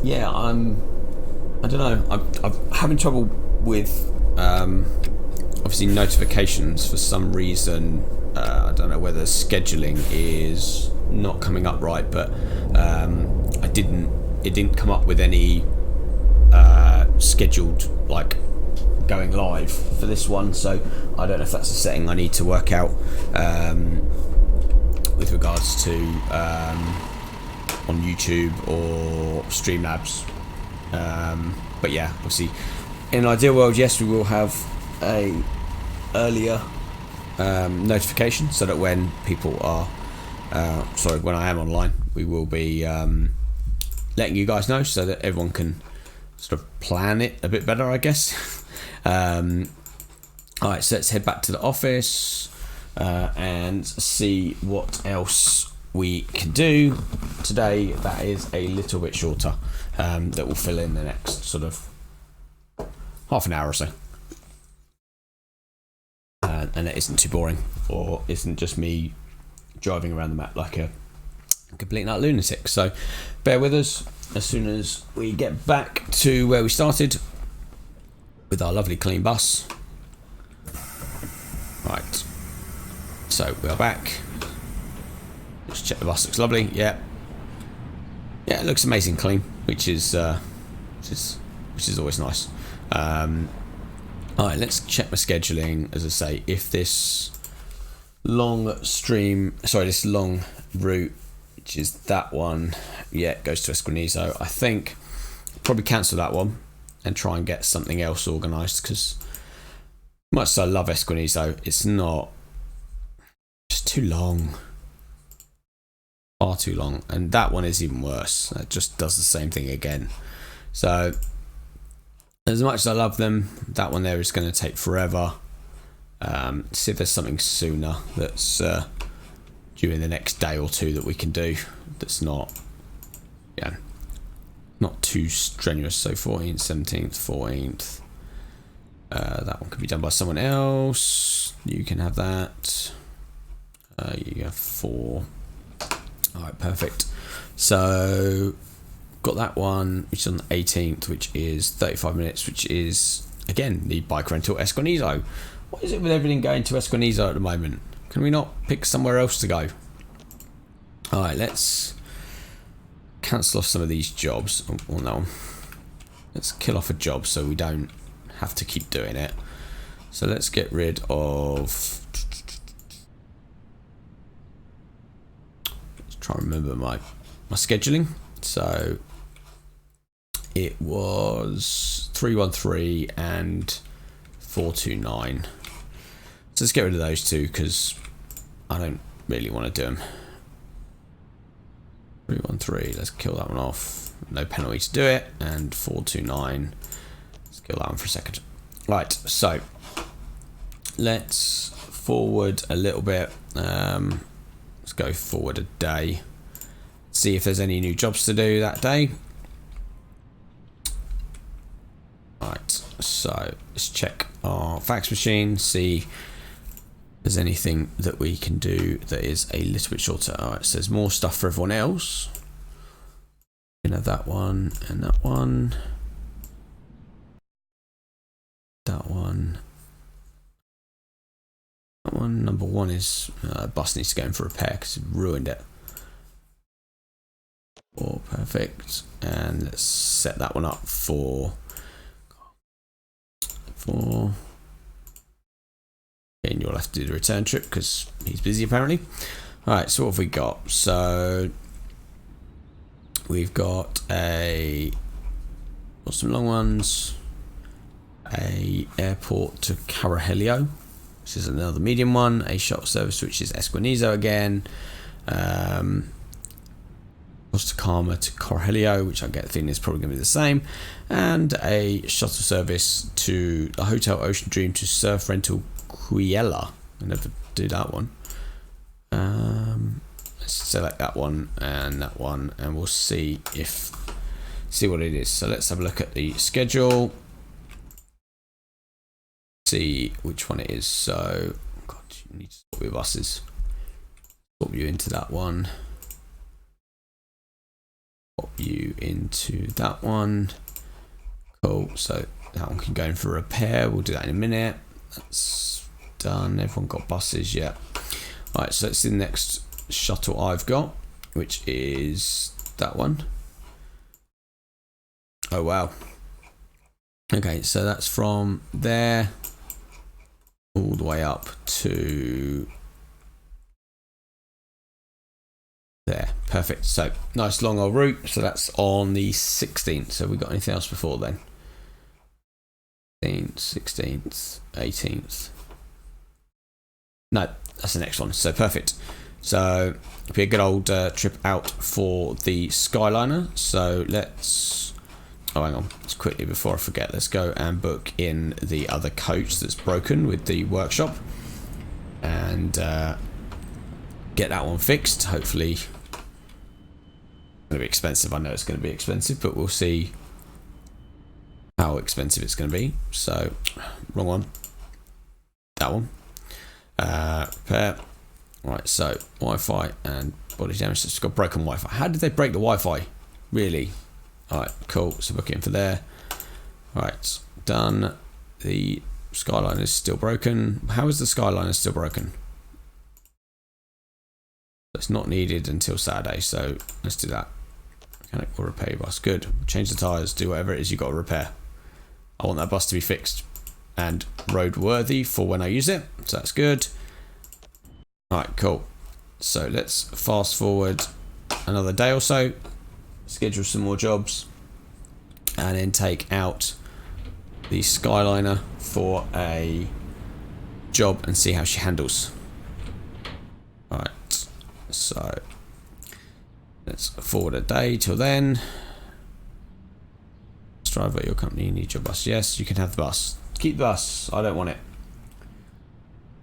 Yeah, I don't know. I'm having trouble with obviously notifications for some reason. I don't know whether scheduling is not coming up right, but it didn't come up with any scheduled like going live for this one, so I don't know if that's a setting I need to work out with regards to on YouTube or Streamlabs. But yeah, obviously in an ideal world, yes, we will have a earlier notification so that when people are when I am online, we will be letting you guys know so that everyone can sort of plan it a bit better, I guess. Alright, so let's head back to the office and see what else we can do today that is a little bit shorter, that will fill in the next sort of half an hour or so. And it isn't too boring, or isn't just me driving around the map like a complete nut lunatic. So bear with us as soon as we get back to where we started with our lovely clean bus. Right, so we are back. Let's check the bus. Looks lovely. Yeah, it looks amazing clean, which is always nice. Alright, let's check my scheduling. As I say, if this long route, which is that one, yeah, goes to Esquinizo, I think probably cancel that one and try and get something else organised, because much as I love Esquinizo, it's not, just too long, far too long, and that one is even worse. It just does the same thing again. So as much as I love them, that one there is going to take forever. See if there's something sooner that's due in the next day or two that we can do that's not too strenuous. So 14th, 17th, 14th. That one could be done by someone else. You can have that. You have 4. Alright, perfect. So got that one, which is on the 18th, which is 35 minutes, which is again the bike rental Esquinizo. What is it with everything going to Esquinizo at the moment? Can we not pick somewhere else to go? Alright, let's cancel off some of these jobs. Oh no. Let's kill off a job so we don't have to keep doing it. So let's get rid of... Let's try and remember my scheduling. So it was 313 and 429. So let's get rid of those two because I don't really want to do them. 313, let's kill that one off. No penalty to do it. And 429, let's kill that one for a second. Right, so let's forward a little bit. Let's go forward a day. See if there's any new jobs to do that day. Right, so let's check our fax machine, see if there's anything that we can do that is a little bit shorter. Alright, so there's more stuff for everyone else. You know, that one and that one. That one. That one, number one is bus needs to go in for repair because it ruined it. Oh, perfect. And let's set that one up for and you'll have to do the return trip because he's busy apparently. Alright, so what have we got? So we've got some long ones, a airport to Carahelio, which is another medium one, a shuttle service which is Esquinizo again, Costa Calma to Carahelio, which I get the feeling is probably going to be the same, and a shuttle service to the Hotel Ocean Dream to Surf Rental Quiella. I never do that one. Let's select that one, and we'll see what it is. So let's have a look at the schedule. See which one it is. So, God, you need to swap your buses. Swap you into that one. Swap you into that one. Cool. So that one can go in for repair. We'll do that in a minute. That's done. Everyone got buses yet? Right. So that's the next shuttle I've got, which is that one. Oh wow. Okay, so that's from there all the way up to there. Perfect. So nice long old route. So that's on the 16th. So we got anything else before then? 16th, 18th. No, that's the next one. So perfect. So it'll be a good old trip out for the Skyliner. So let's, oh hang on, just quickly before I forget, let's go and book in the other coach that's broken with the workshop and get that one fixed. Hopefully it's going to be expensive. I know it's going to be expensive, but we'll see how expensive it's going to be. So wrong one, that one. Repair. Right, so Wi-Fi and body damage. It's got broken Wi-Fi. How did they break the Wi-Fi? Really? Alright, cool. So book it in for there. Right, done. The Skyliner is still broken. How is the Skyliner still broken? It's not needed until Saturday, so let's do that. Mechanic or repair bus. Good. Change the tyres, do whatever it is you got to repair. I want that bus to be fixed and roadworthy for when I use it, so that's good. Alright, cool. So let's fast forward another day or so, schedule some more jobs, and then take out the Skyliner for a job and see how she handles. Alright, so let's forward a day till then. Driver at your company, you need your bus. Yes, you can have the bus. Keep the bus. I don't want it.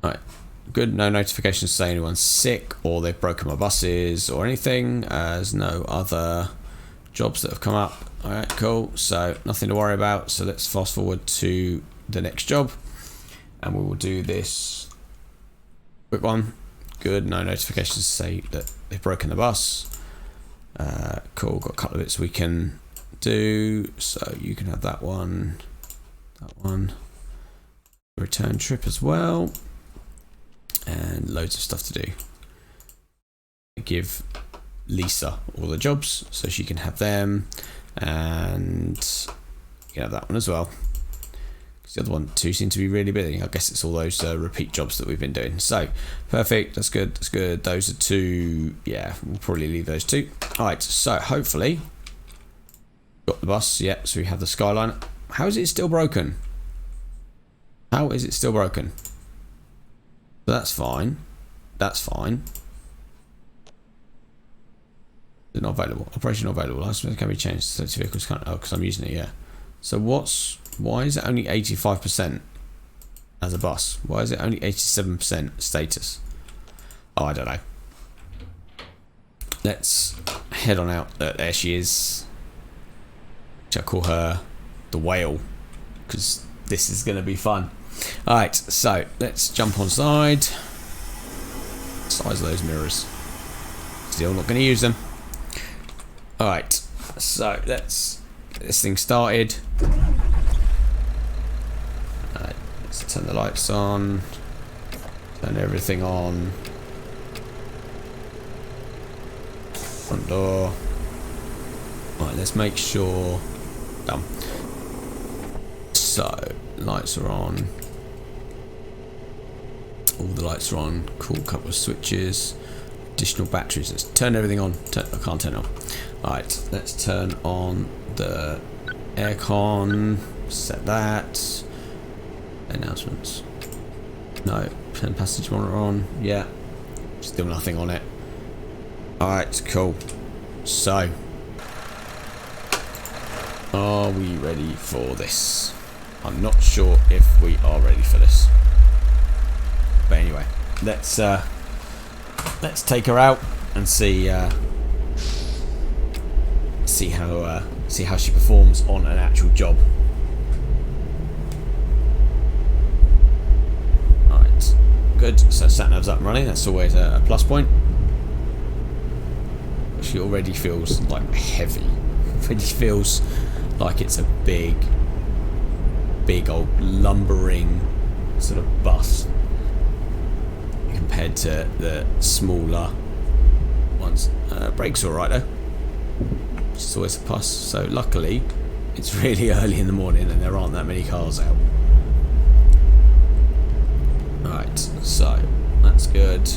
Alright. Good. No notifications to say anyone's sick or they've broken my buses or anything. There's no other jobs that have come up. Alright, cool. So nothing to worry about. So let's fast forward to the next job. And we will do this quick one. Good. No notifications to say that they've broken the bus. Cool. Got a couple of bits we can do. So you can have that one. That one. Return trip as well. And loads of stuff to do. Give Lisa all the jobs so she can have them, and you can have that one as well. The other one two seem to be really busy. I guess it's all those repeat jobs that we've been doing. So perfect, that's good, that's good. Those are two, yeah, we'll probably leave those two. Alright, so hopefully got the bus, yeah, so we have the Skyline. How is it still broken? How is it still broken? So that's fine. That's fine. They're not available. Operation not available. License can be changed. So vehicles can't. Oh, because I'm using it, yeah. So why is it only 85% as a bus? Why is it only 87% status? Oh, I don't know. Let's head on out. There she is. Shall I call her the whale? Because this is going to be fun. Alright, so let's jump on side. Size of those mirrors. Still not going to use them. Alright, so let's get this thing started. Let's turn the lights on. Turn everything on. Front door. Right, let's make sure. Done. So, lights are on. All the lights are on. Cool, couple of switches. Additional batteries. Let's turn everything on. I can't turn it on. Alright, let's turn on the aircon. Set that. Announcements. No. Turn passenger monitor on. Yeah. Still nothing on it. Alright, cool. So, are we ready for this? I'm not sure if we are ready for this. But anyway, let's take her out and see how she performs on an actual job. Alright, good. So sat-nav's up and running. That's always a plus point. She already feels like heavy. Already feels like it's a big old lumbering sort of bus compared to the smaller ones. Brakes are alright though. It's always a plus. So luckily it's really early in the morning and there aren't that many cars out. Alright, so that's good.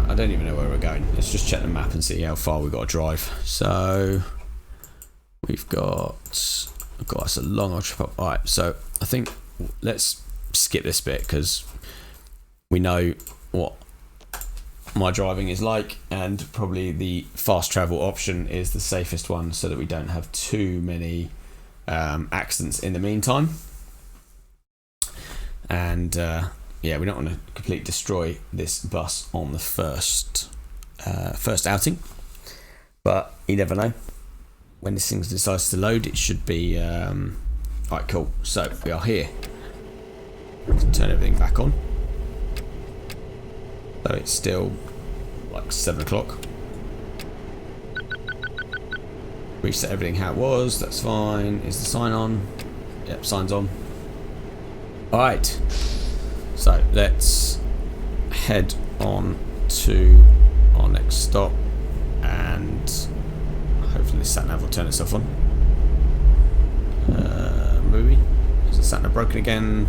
I don't even know where we're going. Let's just check the map and see how far we've got to drive. So we've got us a long old trip up. Alright, so I think let's skip this bit because we know what my driving is like, and probably the fast travel option is the safest one so that we don't have too many accidents in the meantime. And yeah, we don't want to completely destroy this bus on the first outing, but you never know. When this thing decides to load, it should be right. Cool. So we are here. Let's turn everything back on. So it's still like 7 o'clock. Reset everything how it was. That's fine. Is the sign on? Yep, sign's on. All right. So let's head on to our next stop, and hopefully the sat-nav will turn itself on. Movie. Is the sat-nav broken again?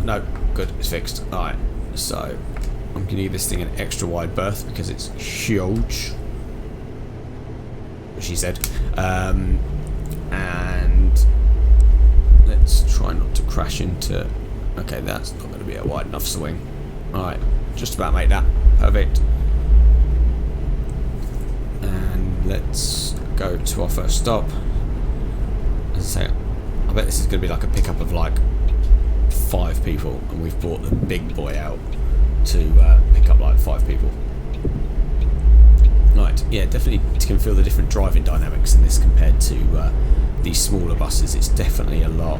No. Good. It's fixed. Alright. So I'm going to give this thing an extra wide berth because it's huge. She said. And let's try not to crash into... Okay, that's not going to be a wide enough swing. Alright. Just about make that. Perfect. And let's go to our first stop. As I say, I bet this is going to be like a pickup of like 5 people, and we've brought the big boy out to pick up like 5 people. Right, yeah, definitely can feel the different driving dynamics in this compared to these smaller buses. It's definitely a lot.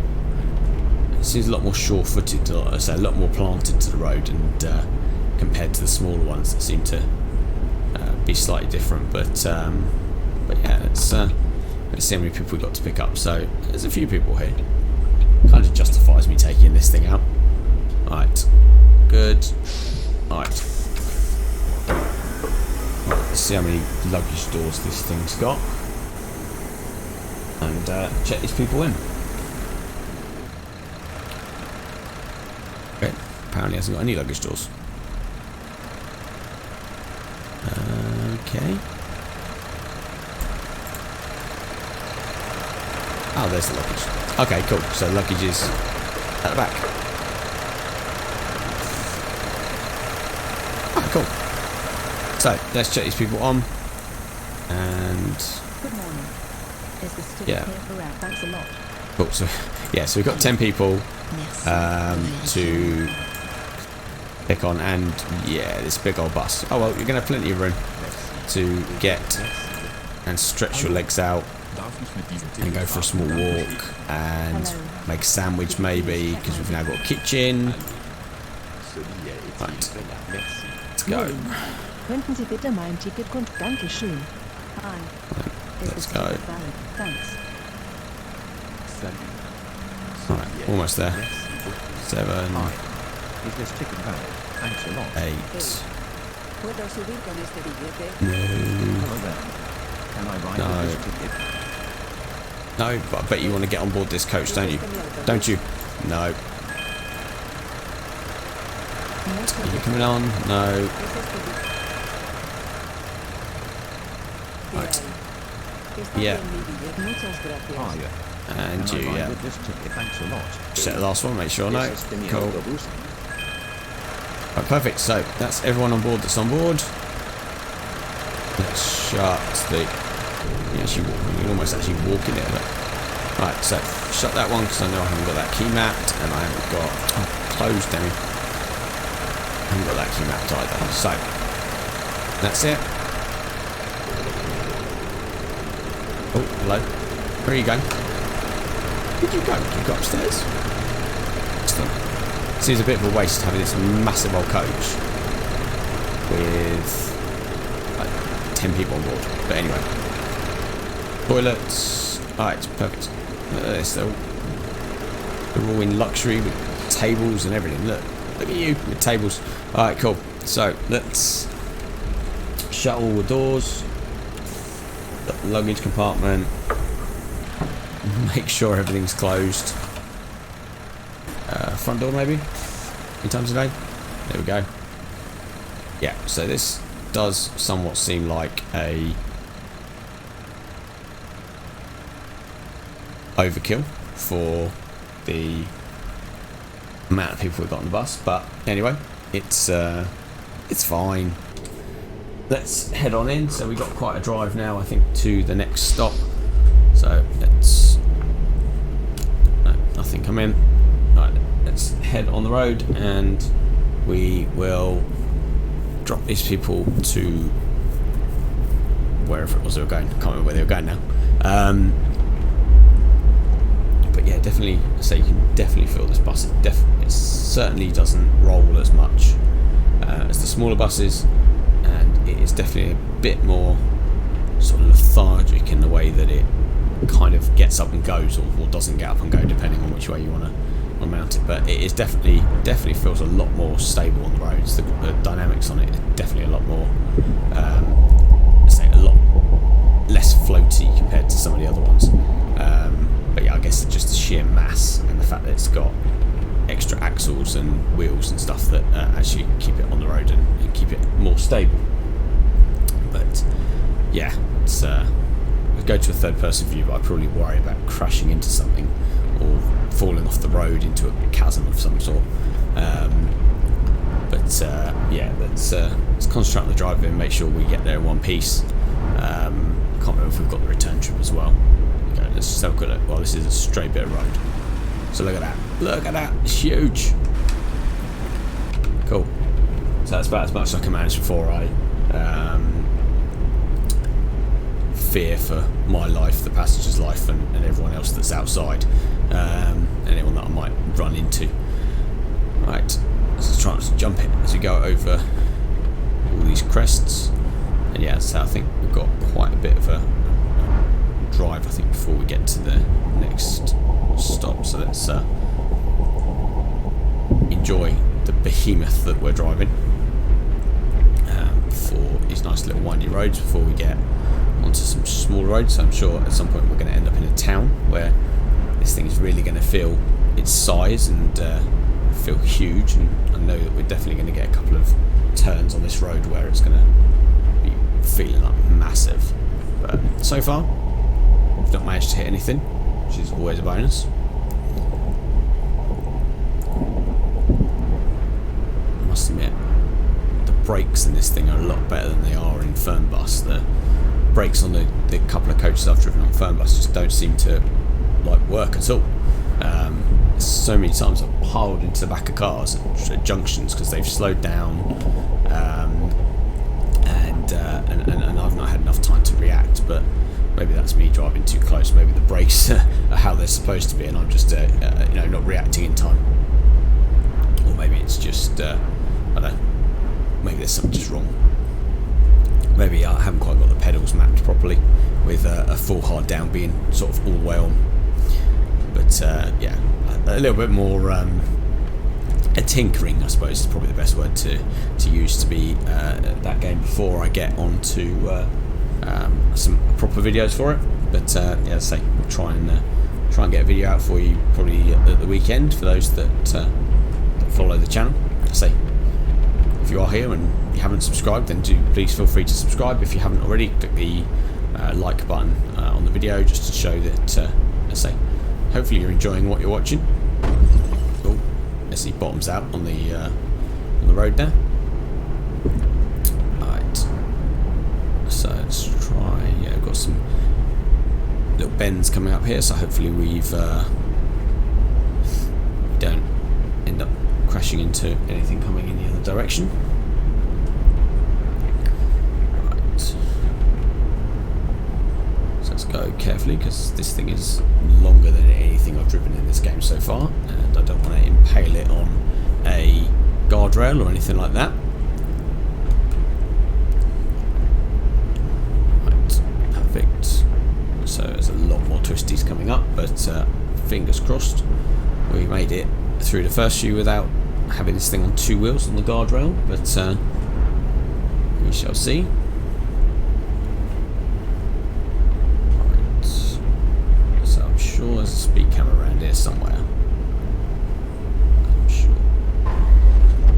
It seems a lot more sure-footed, so a lot more planted to the road, and compared to the smaller ones that seem to be slightly different. But yeah, let's see how many people we got to pick up. So there's a few people here. Kind of justifies me taking this thing out. Right, good. Right. see how many luggage doors this thing's got. And check these people in. Okay, apparently hasn't got any luggage doors. Okay. Oh, there's the luggage. Okay, cool. So luggage is at the back. Ah, cool. So let's check these people on. And Good morning. Is this ticket Yeah. here correct? Thanks a lot. cool. So yeah, so we've got 10 people Merci. to pick on, and yeah, this big old bus. Oh well, you're gonna have plenty of room to get and stretch your legs out and go for a small walk and make a sandwich maybe, because we've now got a kitchen. Right, let's go. Könnten Sie bitte mein Ticket und Dankeschön. Hi. Is Let's this go. ticket valid? Thanks. Right, almost there. 7, Is this ticket valid? Thanks a lot. 8. ¿Puedo subir con este billete? No. Hello there. Can I ride No. with this ticket? No, but I bet you want to get on board this coach, don't you? Don't you? No. Are you coming on? No. ¿Es este billete? Right. Está Yeah. bien mi billete. Muchas gracias. Are you? And Can you, I ride yeah. with this ticket? Thanks a lot. Set the last one, make sure. No. Is this the Cool. autobus? Right, perfect. So that's everyone on board that's on board. Let's shut the. You can almost actually walk in there. Look. Right, so shut that one because I know I haven't got that key mapped, and I haven't got closed down. I haven't got that key mapped either. So that's it. Oh, hello. Where are you going? Where'd you go? Did you go upstairs? Excellent. Seems a bit of a waste having this massive old coach with like 10 people on board. But anyway, toilets. Alright, perfect. They're all in luxury with tables and everything. Look at you with tables. Alright, cool. So let's shut all the doors. The luggage compartment. Make sure everything's closed. Front door maybe? 3 times a day? There we go. Yeah, so this does somewhat seem like a overkill for the amount of people we've got on the bus, but anyway, it's fine. Let's head on in. So we've got quite a drive now, I think, to the next stop. So let's nothing come in. Right, let's head on the road and we will drop these people to wherever it was they were going. I can't remember where they were going now. But yeah, definitely. So you can definitely feel this bus. It certainly doesn't roll as much as the smaller buses, and it is definitely a bit more sort of lethargic in the way that it kind of gets up and goes, or doesn't get up and go, depending on which way you want to mount it. But it is definitely feels a lot more stable on the roads. The dynamics on it is definitely a lot more, say a lot less floaty compared to some of the other ones. But yeah, I guess just the sheer mass and the fact that it's got extra axles and wheels and stuff that actually keep it on the road and keep it more stable. But yeah, it's I'd go to a third-person view, but I'd probably worry about crashing into something or falling off the road into a chasm of some sort. Yeah, let's concentrate on the driving and make sure we get there in one piece. Can't remember if we've got the return trip as well. Okay, let's just have a quick look. Well, this is a straight bit of road. So look at that. Look at that. It's huge. Cool. So that's about as much as I can manage before I fear for my life, the passenger's life, and everyone else that's outside, anyone that I might run into. Right, let's try to jump it as we go over all these crests. And yeah, so I think we've got quite a bit of a drive, I think, before we get to the next stop. So let's enjoy the behemoth that we're driving before it these nice little windy roads before we get onto some small roads. So I'm sure at some point we're going to end up in a town where this thing is really going to feel its size and feel huge, and I know that we're definitely going to get a couple of turns on this road where it's going to be feeling like massive. But so far we've not managed to hit anything, which is always a bonus. I must admit, the brakes in this thing are a lot better than they are in Fernbus. The brakes on the couple of coaches I've driven on Fernbus just don't seem to like work at all. So many times I've piled into the back of cars at junctions because they've slowed down, and I've not had enough time to react. But maybe that's me driving too close. Maybe the brakes are how they're supposed to be, and I'm just not reacting in time. Or maybe it's just I don't know. Maybe there's something just wrong. Maybe I haven't quite got the pedals mapped properly, with a full hard down being sort of all the way on. But yeah, a little bit more a tinkering, I suppose, is probably the best word to use to be that game before I get on to some proper videos for it. But yeah, as I say, we'll try and get a video out for you probably at the weekend for those that follow the channel. As I say, if you are here and you haven't subscribed, then do please feel free to subscribe. If you haven't already, click the like button on the video just to show that, as I say, hopefully you're enjoying what you're watching. Oh, let's see, bottoms out on the road there. Alright, so let's try. Yeah, we've got some little bends coming up here, so hopefully we don't end up crashing into anything coming in the other direction. Right, so let's go carefully because this thing is longer than anything I've driven in this game so far, and I don't want to impale it on a guardrail or anything like that. Right, perfect. So there's a lot more twisties coming up, but fingers crossed we made it through the first few without having this thing on two wheels on the guardrail, but we shall see. Right, so I'm sure there's a speed camera around here somewhere. I'm sure.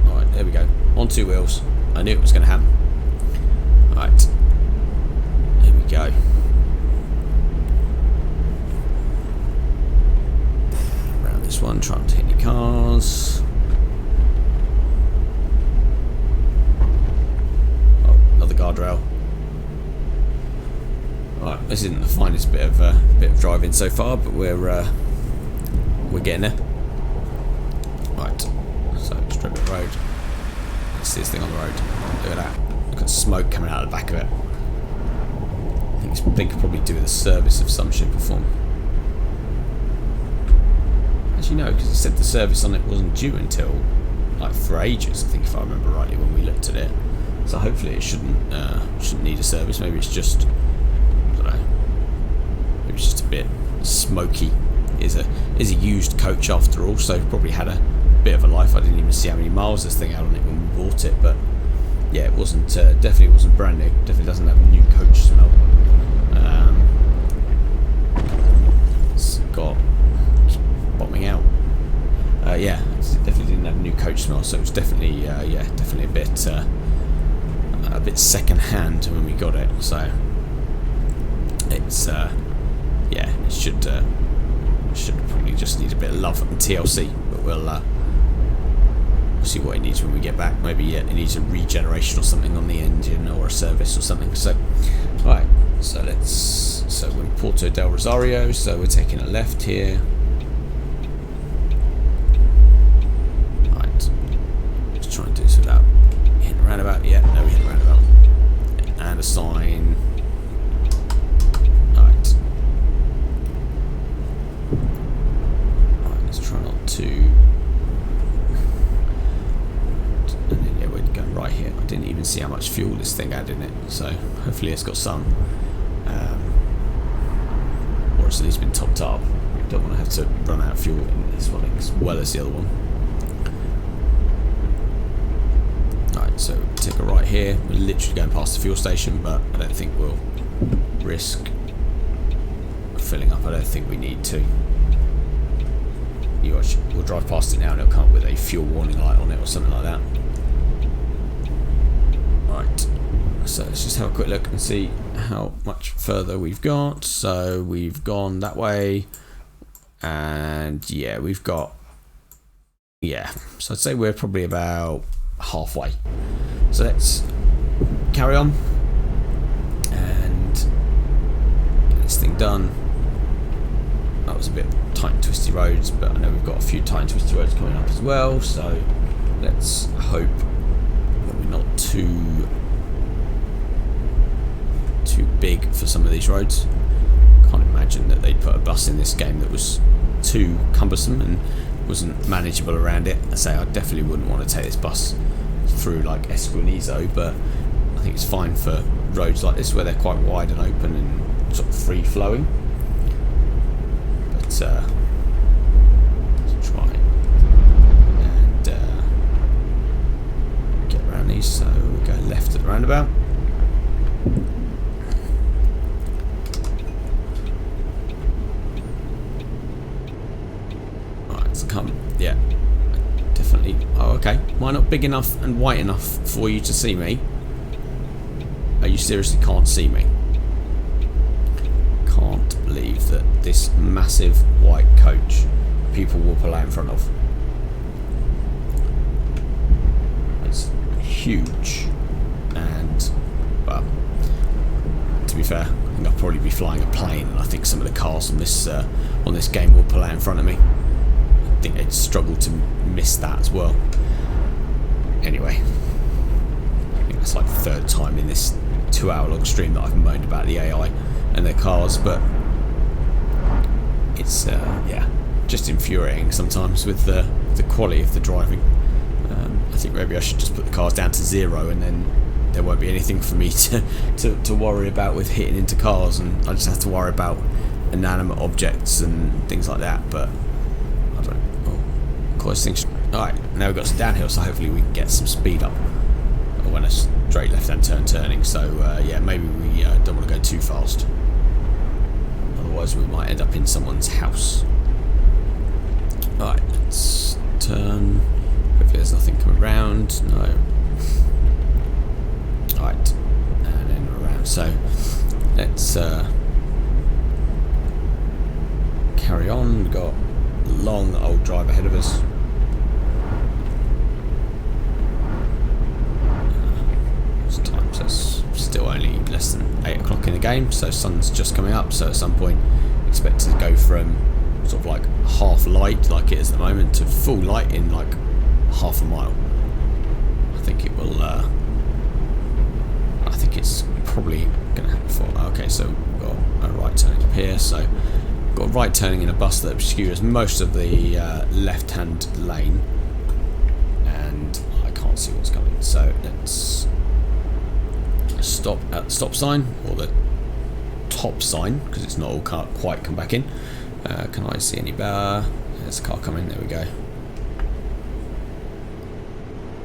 Alright, there we go. On two wheels. I knew it was going to happen. Right, there we go. Around this one, trying to hit any cars. Oh, another guardrail. Right, this isn't the finest bit of driving so far, but we're getting there. Right, so strip it road. Let's see this thing on the road. Look at that. Look at smoke coming out of the back of it. I think it's probably do with a service of some shape or form. Actually, no, because it said the service on it wasn't due until like for ages. I think, if I remember rightly, when we looked at it. So hopefully it shouldn't need a service. Maybe it's just, I don't know. Maybe it's just a bit smoky. It is a used coach after all, so probably had a bit of a life. I didn't even see how many miles this thing had on it when we bought it, but yeah, it wasn't definitely wasn't brand new. Definitely doesn't have a new coach smell. It's got bombing out. Yeah, it definitely didn't have a new coach smell, so it was definitely yeah, definitely a bit second hand when we got it. So it's yeah, it should probably just need a bit of love and TLC, but we'll see what it needs when we get back. Maybe it needs a regeneration or something on the engine, or a service or something. So right, so we're in Puerto del Rosario, so we're taking a left here. Right, just trying to do this without hitting a roundabout. Yeah, no, we hit a roundabout and a sign. Right, let's try not to. Yeah, we're going right here. I didn't even see how much fuel this thing had in it, so hopefully it's got some, or it's at least been topped up. We don't want to have to run out of fuel in this one as well as the other one. Alright, so take a right here. We're literally going past the fuel station, but I don't think we'll risk filling up. I don't think we need to. You watch, we'll drive past it now and it'll come up with a fuel warning light on it or something like that. Right, so let's just have a quick look and see how much further we've got. So we've gone that way, and yeah, we've got, yeah, so I'd say we're probably about halfway. So let's carry on and get this thing done. That was a bit tight and twisty roads, but I know we've got a few tight and twisty roads coming up as well, so let's hope that we're not too big for some of these roads. Can't imagine that they'd put a bus in this game that was too cumbersome and wasn't manageable around it. I say I definitely wouldn't want to take this bus through like Esquinizo, but I think it's fine for roads like this where they're quite wide and open and sort of free flowing. But let's try and get around these. So we go left at the roundabout. Right, so come, yeah, definitely. Oh, okay. Am I not big enough and white enough for you to see me? Oh, you seriously can't see me? Can't believe that this massive white coach people will pull out in front of. It's huge, and well, to be fair, I think I'll probably be flying a plane, and I think some of the cars on this game will pull out in front of me. I think they'd struggle to miss that as well. Anyway, I think that's like the third time in this 2-hour-long stream that I've moaned about the AI and their cars, but it's yeah, just infuriating sometimes with the quality of the driving. I think maybe I should just put the cars down to 0, and then there won't be anything for me to worry about with hitting into cars, and I just have to worry about inanimate objects and things like that. But I don't know. Oh, of course, things. Alright, now we've got some downhill, so hopefully we can get some speed up when a straight left-hand turn turning. So yeah, maybe we don't want to go too fast, otherwise we might end up in someone's house. Alright, let's turn. Hopefully there's nothing coming around. No. Alright, and then around. So let's carry on. We've got a long old drive ahead of us. So it's still only less than 8 o'clock in the game, so sun's just coming up, so at some point expect to go from sort of like half light like it is at the moment to full light in like half a mile. I think it will I think it's probably gonna happen before. Okay, so we've got a right turning up here, so we've got a right turning in a bus that obscures most of the left hand lane, and I can't see what's coming, so let's stop at the stop sign, or the top sign, because it's not all quite come back in. Can I see any better? There's a car coming, there we go.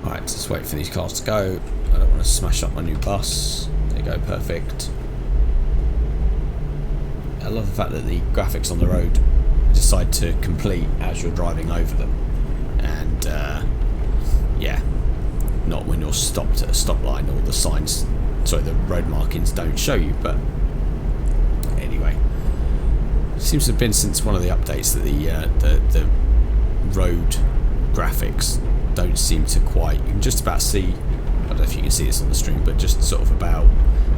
Alright, let's wait for these cars to go. I don't want to smash up my new bus. There you go, perfect. I love the fact that the graphics on the road decide to complete as you're driving over them. And yeah, not when you're stopped at a stop line or the signs, sorry, the road markings don't show you. But anyway, it seems to have been since one of the updates that the road graphics don't seem to quite, you can just about see, I don't know if you can see this on the stream, but just sort of about,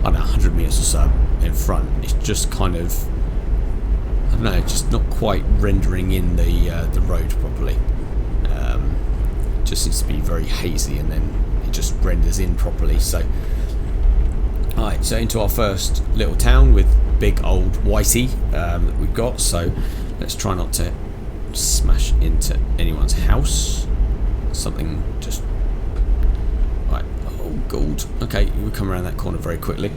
I don't know, 100 metres or so in front, it's just kind of, I don't know, just not quite rendering in the road properly. It just seems to be very hazy, and then it just renders in properly. So alright, so into our first little town with big old whitey that we've got, so let's try not to smash into anyone's house. Something just, right, oh god, okay, we'll come around that corner very quickly.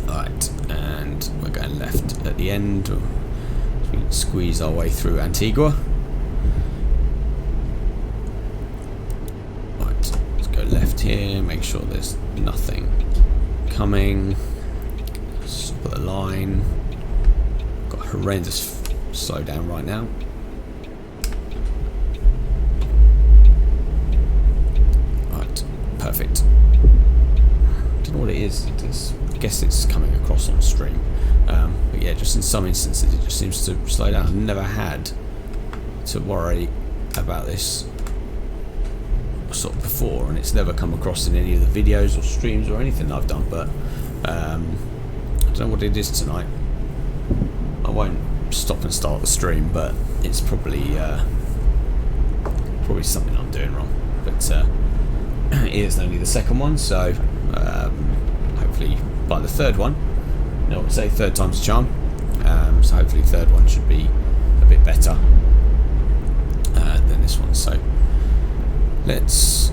Alright, and we're going left at the end, so we can squeeze our way through Antigua. Right, let's go left here, make sure there's nothing coming. Stop at the line. Got a horrendous slowdown right now. Right, perfect. Don't know what it is. I guess it's coming across on stream. But yeah, just in some instances it just seems to slow down. I've never had to worry about this sort of before, and it's never come across in any of the videos or streams or anything I've done, but I don't know what it is tonight. I won't stop and start the stream, but it's probably something I'm doing wrong. But it is only the second one, so hopefully by the third one, you know what I say, third time's a charm. So hopefully the third one should be a bit better than this one. So let's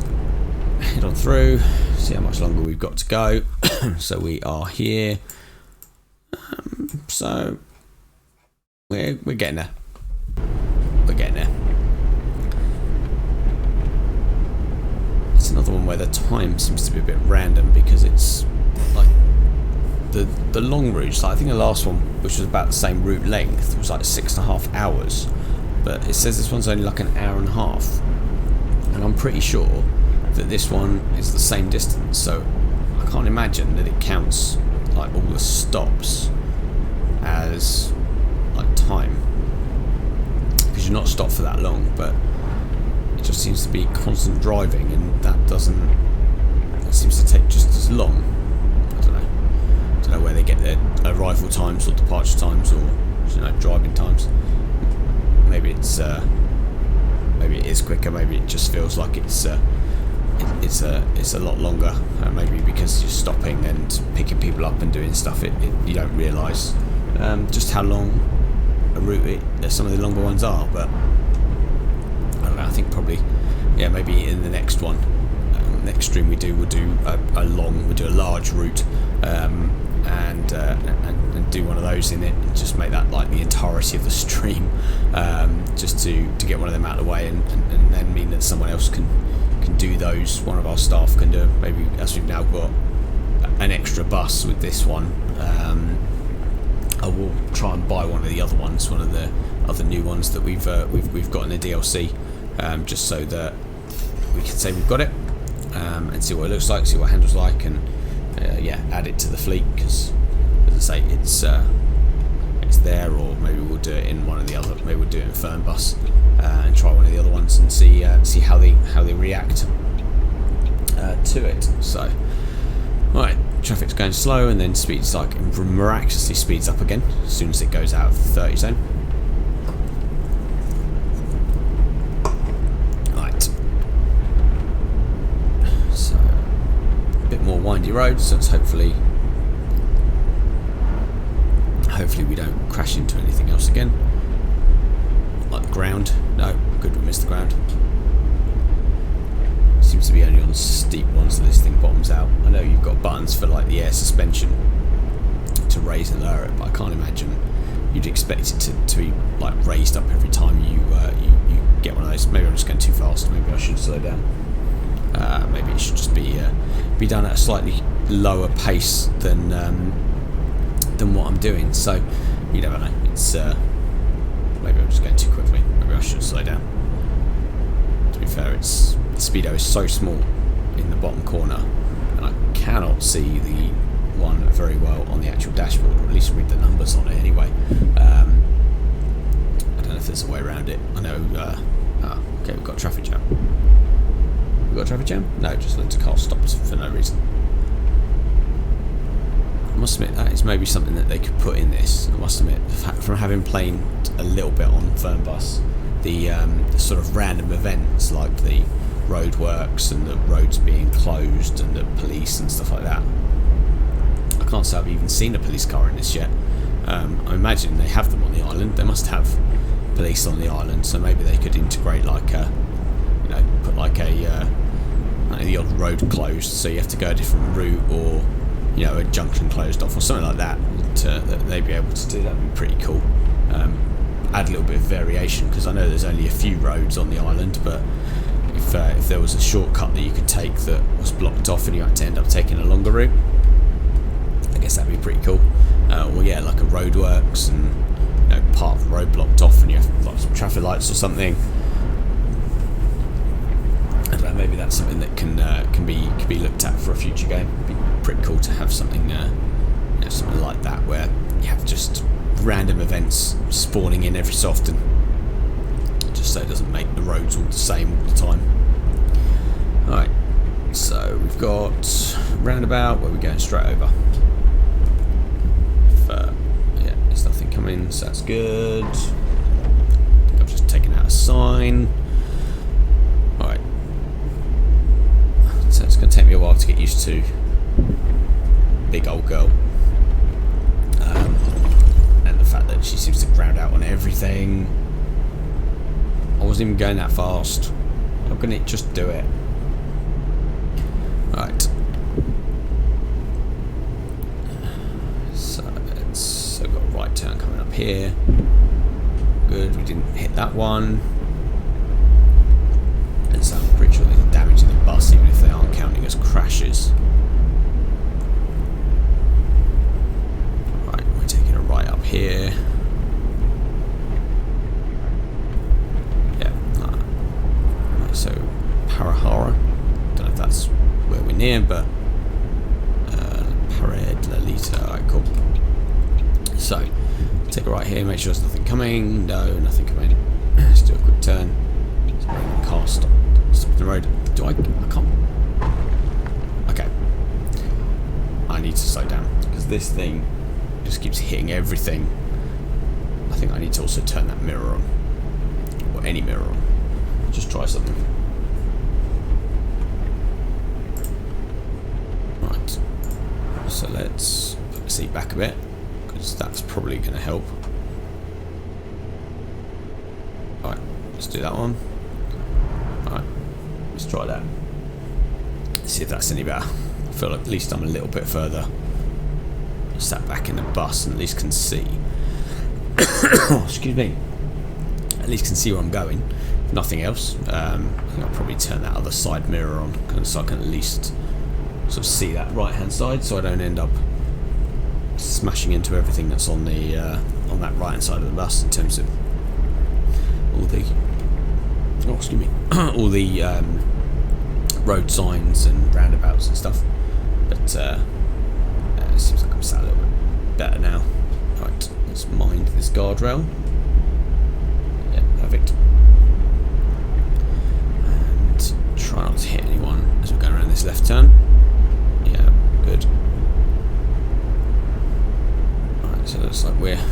head on through, see how much longer we've got to go. So we are here. So we're getting there. We're getting there. It's another one where the time seems to be a bit random because it's like the long routes. Like I think the last one, which was about the same route length, was like 6.5 hours, but it says this one's only like an hour and a half, and I'm pretty sure that this one is the same distance. So I can't imagine that it counts like all the stops as like time, because you're not stopped for that long, but it just seems to be constant driving, and that doesn't, it seems to take just as long. I don't know where they get their arrival times or departure times, or you know, driving times. Maybe it's maybe it is quicker, maybe it just feels like it's a lot longer. Maybe because you're stopping and picking people up and doing stuff, you don't realise just how long a route some of the longer ones are. But I don't know, I think probably, yeah, maybe in the next one, next stream we'll do a large route, and do one of those in it, and just make that like the entirety of the stream, just to get one of them out of the way, and then mean that someone else can do those. One of our staff can do it. Maybe as we've now got an extra bus with this one, I will try and buy one of the other ones, one of the other new ones that we've got in the DLC, just so that we can say we've got it, and see what it looks like, see what it handles like, and yeah, add it to the fleet, because as I say, it's there. Or maybe we'll do it in one of the other, maybe we'll do it in Fernbus, and try one of the other ones and see how they react to it. So right, traffic's going slow, and then speeds like miraculously speeds up again as soon as it goes out of the 30 zone. Right, so a bit more windy roads, so it's hopefully we don't crash into anything else again. Like the ground. No, good, we missed the ground. Seems to be only on steep ones that this thing bottoms out. I know you've got buttons for like the air suspension to raise and lower it, but I can't imagine you'd expect it to be like raised up every time you get one of those. Maybe I'm just going too fast. Maybe I should slow down. Maybe it should just be done at a slightly lower pace than what I'm doing. So you never know. It's maybe I'm just going too quickly. Maybe I should slow down. To be fair, the speedo is so small in the bottom corner, and I cannot see the one very well on the actual dashboard, or at least read the numbers on it anyway. I don't know if there's a way around it. I know. Okay, we've got a traffic jam. We've got a traffic jam? No, just loads of cars stopped for no reason. I must admit, that is maybe something that they could put in this. I must admit, from having played a little bit on Fernbus, the sort of random events like the roadworks and the roads being closed and the police and stuff like that. I can't say I've even seen a police car in this yet. I imagine they have them on the island. They must have police on the island, so maybe they could integrate like a, you know, put like the odd road closed, so you have to go a different route, or you know, a junction closed off or something like that, that they'd be able to do. That'd be pretty cool. Add a little bit of variation, because I know there's only a few roads on the island, but if there was a shortcut that you could take that was blocked off and you had to end up taking a longer route, I guess that'd be pretty cool. Or yeah, like a roadworks and part of the road blocked off and you have like some traffic lights or something. I don't know, maybe that's something that can be looked at for a future game. It'd be pretty cool to have something something like that where you have just random events spawning in every so often, just so it doesn't make the roads all the same all the time. Alright, so we've got roundabout where we're going straight over. Yeah, there's nothing coming, so that's good. I think I've just taken out a sign. Alright, so it's going to take me a while to get used to big old girl. And the fact that she seems to ground out on everything. I wasn't even going that fast. How can it just do it? Right. So we've got a right turn coming up here. Good, we didn't hit that one. And so I'm pretty sure there's damage in the bus, even if they aren't counting as crashes. Right, we're taking a right up here. So Parahara, don't know if that's where we're near, but Pared Lalita, alright, cool. So take a right here, make sure there's nothing coming. No, nothing coming. Let's do a quick turn. Car stop the road. I can't. Okay, I need to slow down because this thing just keeps hitting everything. I think I need to also turn that mirror on, or any mirror on. Just try something. Right. So let's put the seat back a bit, because that's probably going to help. Alright, let's do that one. Alright, let's try that. Let's see if that's any better. I feel like at least I'm a little bit further. Sat back in the bus and at least can see. Excuse me. At least can see where I'm going. Nothing else. I think I'll probably turn that other side mirror on so I can at least sort of see that right hand side, so I don't end up smashing into everything that's on the on that right hand side of the bus in terms of all the all the road signs and roundabouts and stuff. But it seems like I'm sat a little bit better now. Right, let's mind this guardrail. Yeah, perfect. Try not to hit anyone as we're going around this left turn. Yeah, good. Alright, so it looks like we're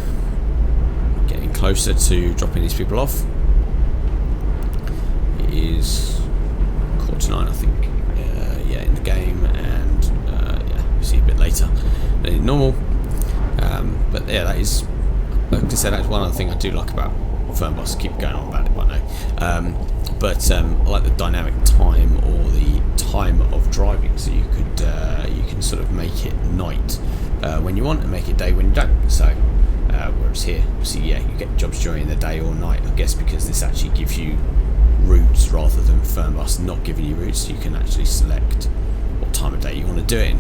getting closer to dropping these people off. It is 8:45, I think. Yeah, in the game, and yeah, we'll see a bit later than normal. But yeah, that is, like I said, that's one other thing I do like about Fernbus. Keep going on about it, but no. But I like the dynamic time, or the time of driving, so you can sort of make it night when you want and make it day when you don't. So whereas here, see, yeah, you get jobs during the day or night, I guess, because this actually gives you routes rather than Fernbus not giving you routes. So you can actually select what time of day you want to do it in.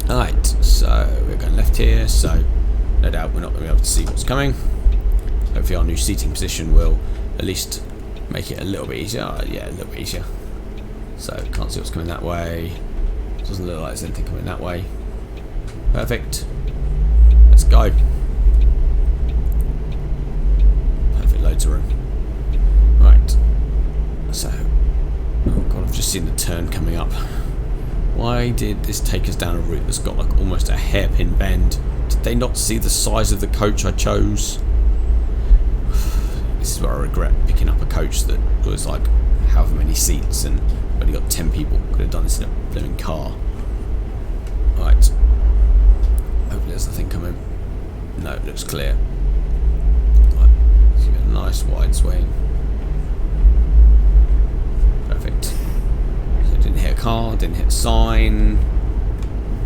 Alright, so we're going left here, so no doubt we're not going to be able to see what's coming. Hopefully our new seating position will at least make it a little bit easier. Yeah, a little bit easier. So can't see what's coming that way. Doesn't look like there's anything coming that way. Perfect. Let's go. Perfect, loads of room. Right. So, oh god, I've just seen the turn coming up. Why did this take us down a route that's got like almost a hairpin bend? Did they not see the size of the coach I chose? This is where I regret picking up a coach that was like however many seats and only got 10 people. Could have done this in a blooming car. Right. Hopefully there's nothing coming. No, it looks clear. Right. Let's give it a nice wide swing. Perfect. So it didn't hit a car, didn't hit a sign,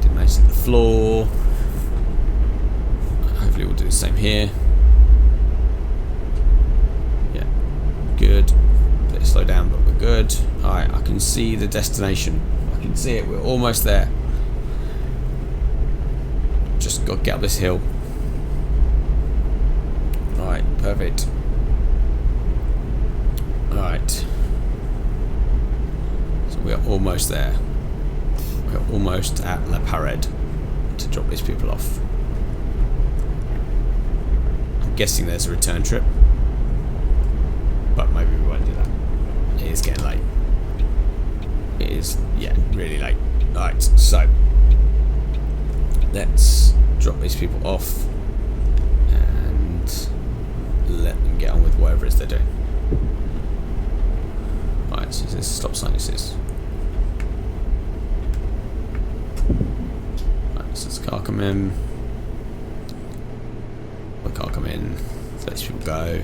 didn't manage to hit the floor. Hopefully we'll do the same here. Good. Let's slow down. Alright, I can see the destination. I can see it. We're almost there. Just got to get up this hill. Alright, perfect. Alright. So we are almost there. We're almost at La Parade to drop these people off. I'm guessing there's a return trip. But maybe we won't do that. It is getting late. It is, yeah, really late. Alright, so let's drop these people off and let them get on with whatever it is they're doing. Alright, so this is a stop sign, this is. Alright, so this car come in. The car come in. So let these people go.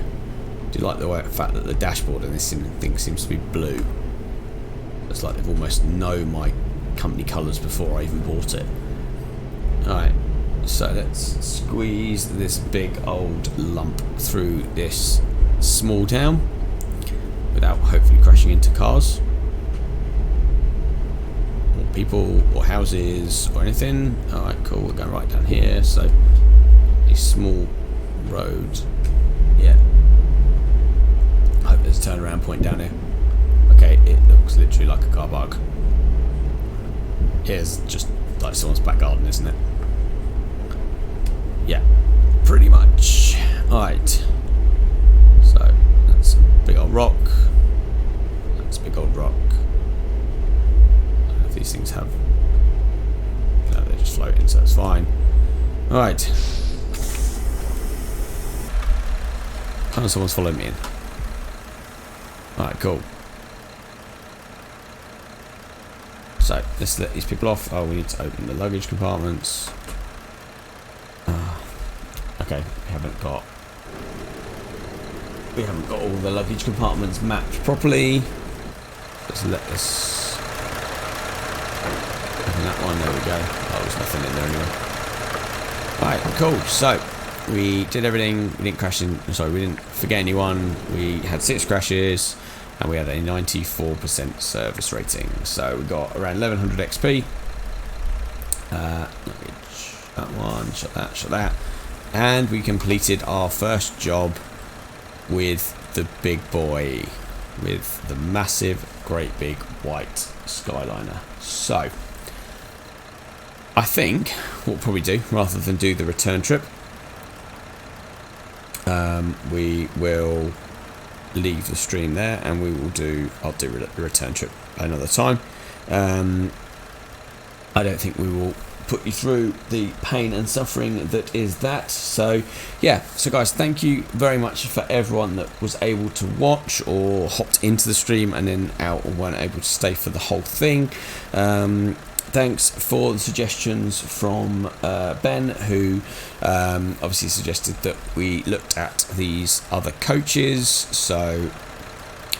Do you like the fact that the dashboard in this thing seems to be blue? It's like they've almost known my company colours before I even bought it. Alright, so let's squeeze this big old lump through this small town without hopefully crashing into cars or people or houses or anything. Alright, cool, we're going right down here. So a small road. Yeah. I hope there's a turnaround point down here. Okay, it looks literally like a car park. Here's just like someone's back garden, isn't it? Yeah, pretty much. Alright. So, that's a big old rock. That's a big old rock. I don't know if these things have... No, they're just floating, so it's fine. Alright. Kind of someone's following me in. Alright, cool. So, let's let these people off. Oh, we need to open the luggage compartments. Okay, we haven't got all the luggage compartments mapped properly. Let's let us open that one. There we go. Oh, there's nothing in there anyway. Alright, cool. So, we did everything. We didn't crash in. Sorry, we didn't forget anyone. We had 6 crashes. And we had a 94% service rating. So we got around 1100 XP. That one, shut that. And we completed our first job with the big boy. With the massive, great big white Skyliner. So, I think what we'll probably do, rather than do the return trip, we will leave the stream there and I'll do the return trip another time. I don't think we will put you through the pain and suffering that is that. So yeah, so guys, thank you very much for everyone that was able to watch or hopped into the stream and then out or weren't able to stay for the whole thing. Thanks for the suggestions from Ben, who obviously suggested that we looked at these other coaches. So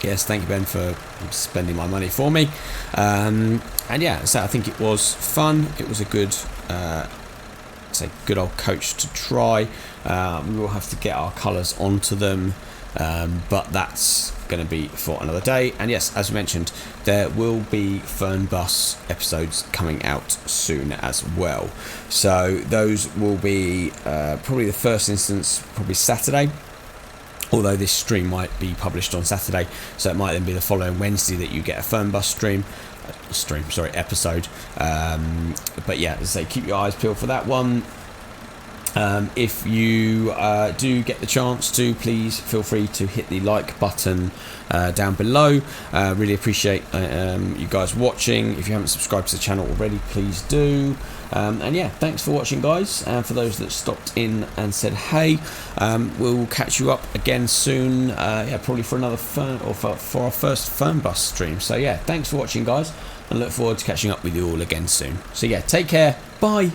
yes, thank you, Ben, for spending my money for me. And yeah, so I think it was fun. It was a good, good old coach to try. We will have to get our colours onto them, but that's going to be for another day. And yes, as mentioned, there will be Fernbus episodes coming out soon as well. So those will be probably the first instance, probably Saturday. Although this stream might be published on Saturday, so it might then be the following Wednesday that you get a Fernbus episode. But yeah, as I say, keep your eyes peeled for that one. If you do get the chance to, please feel free to hit the like button down below. Really appreciate you guys watching. If you haven't subscribed to the channel already, please do. And yeah, thanks for watching, guys. And for those that stopped in and said hey, we'll catch you up again soon. Yeah, probably for another for our first Fernbus stream. So yeah, thanks for watching, guys, and look forward to catching up with you all again soon. So yeah, take care. Bye.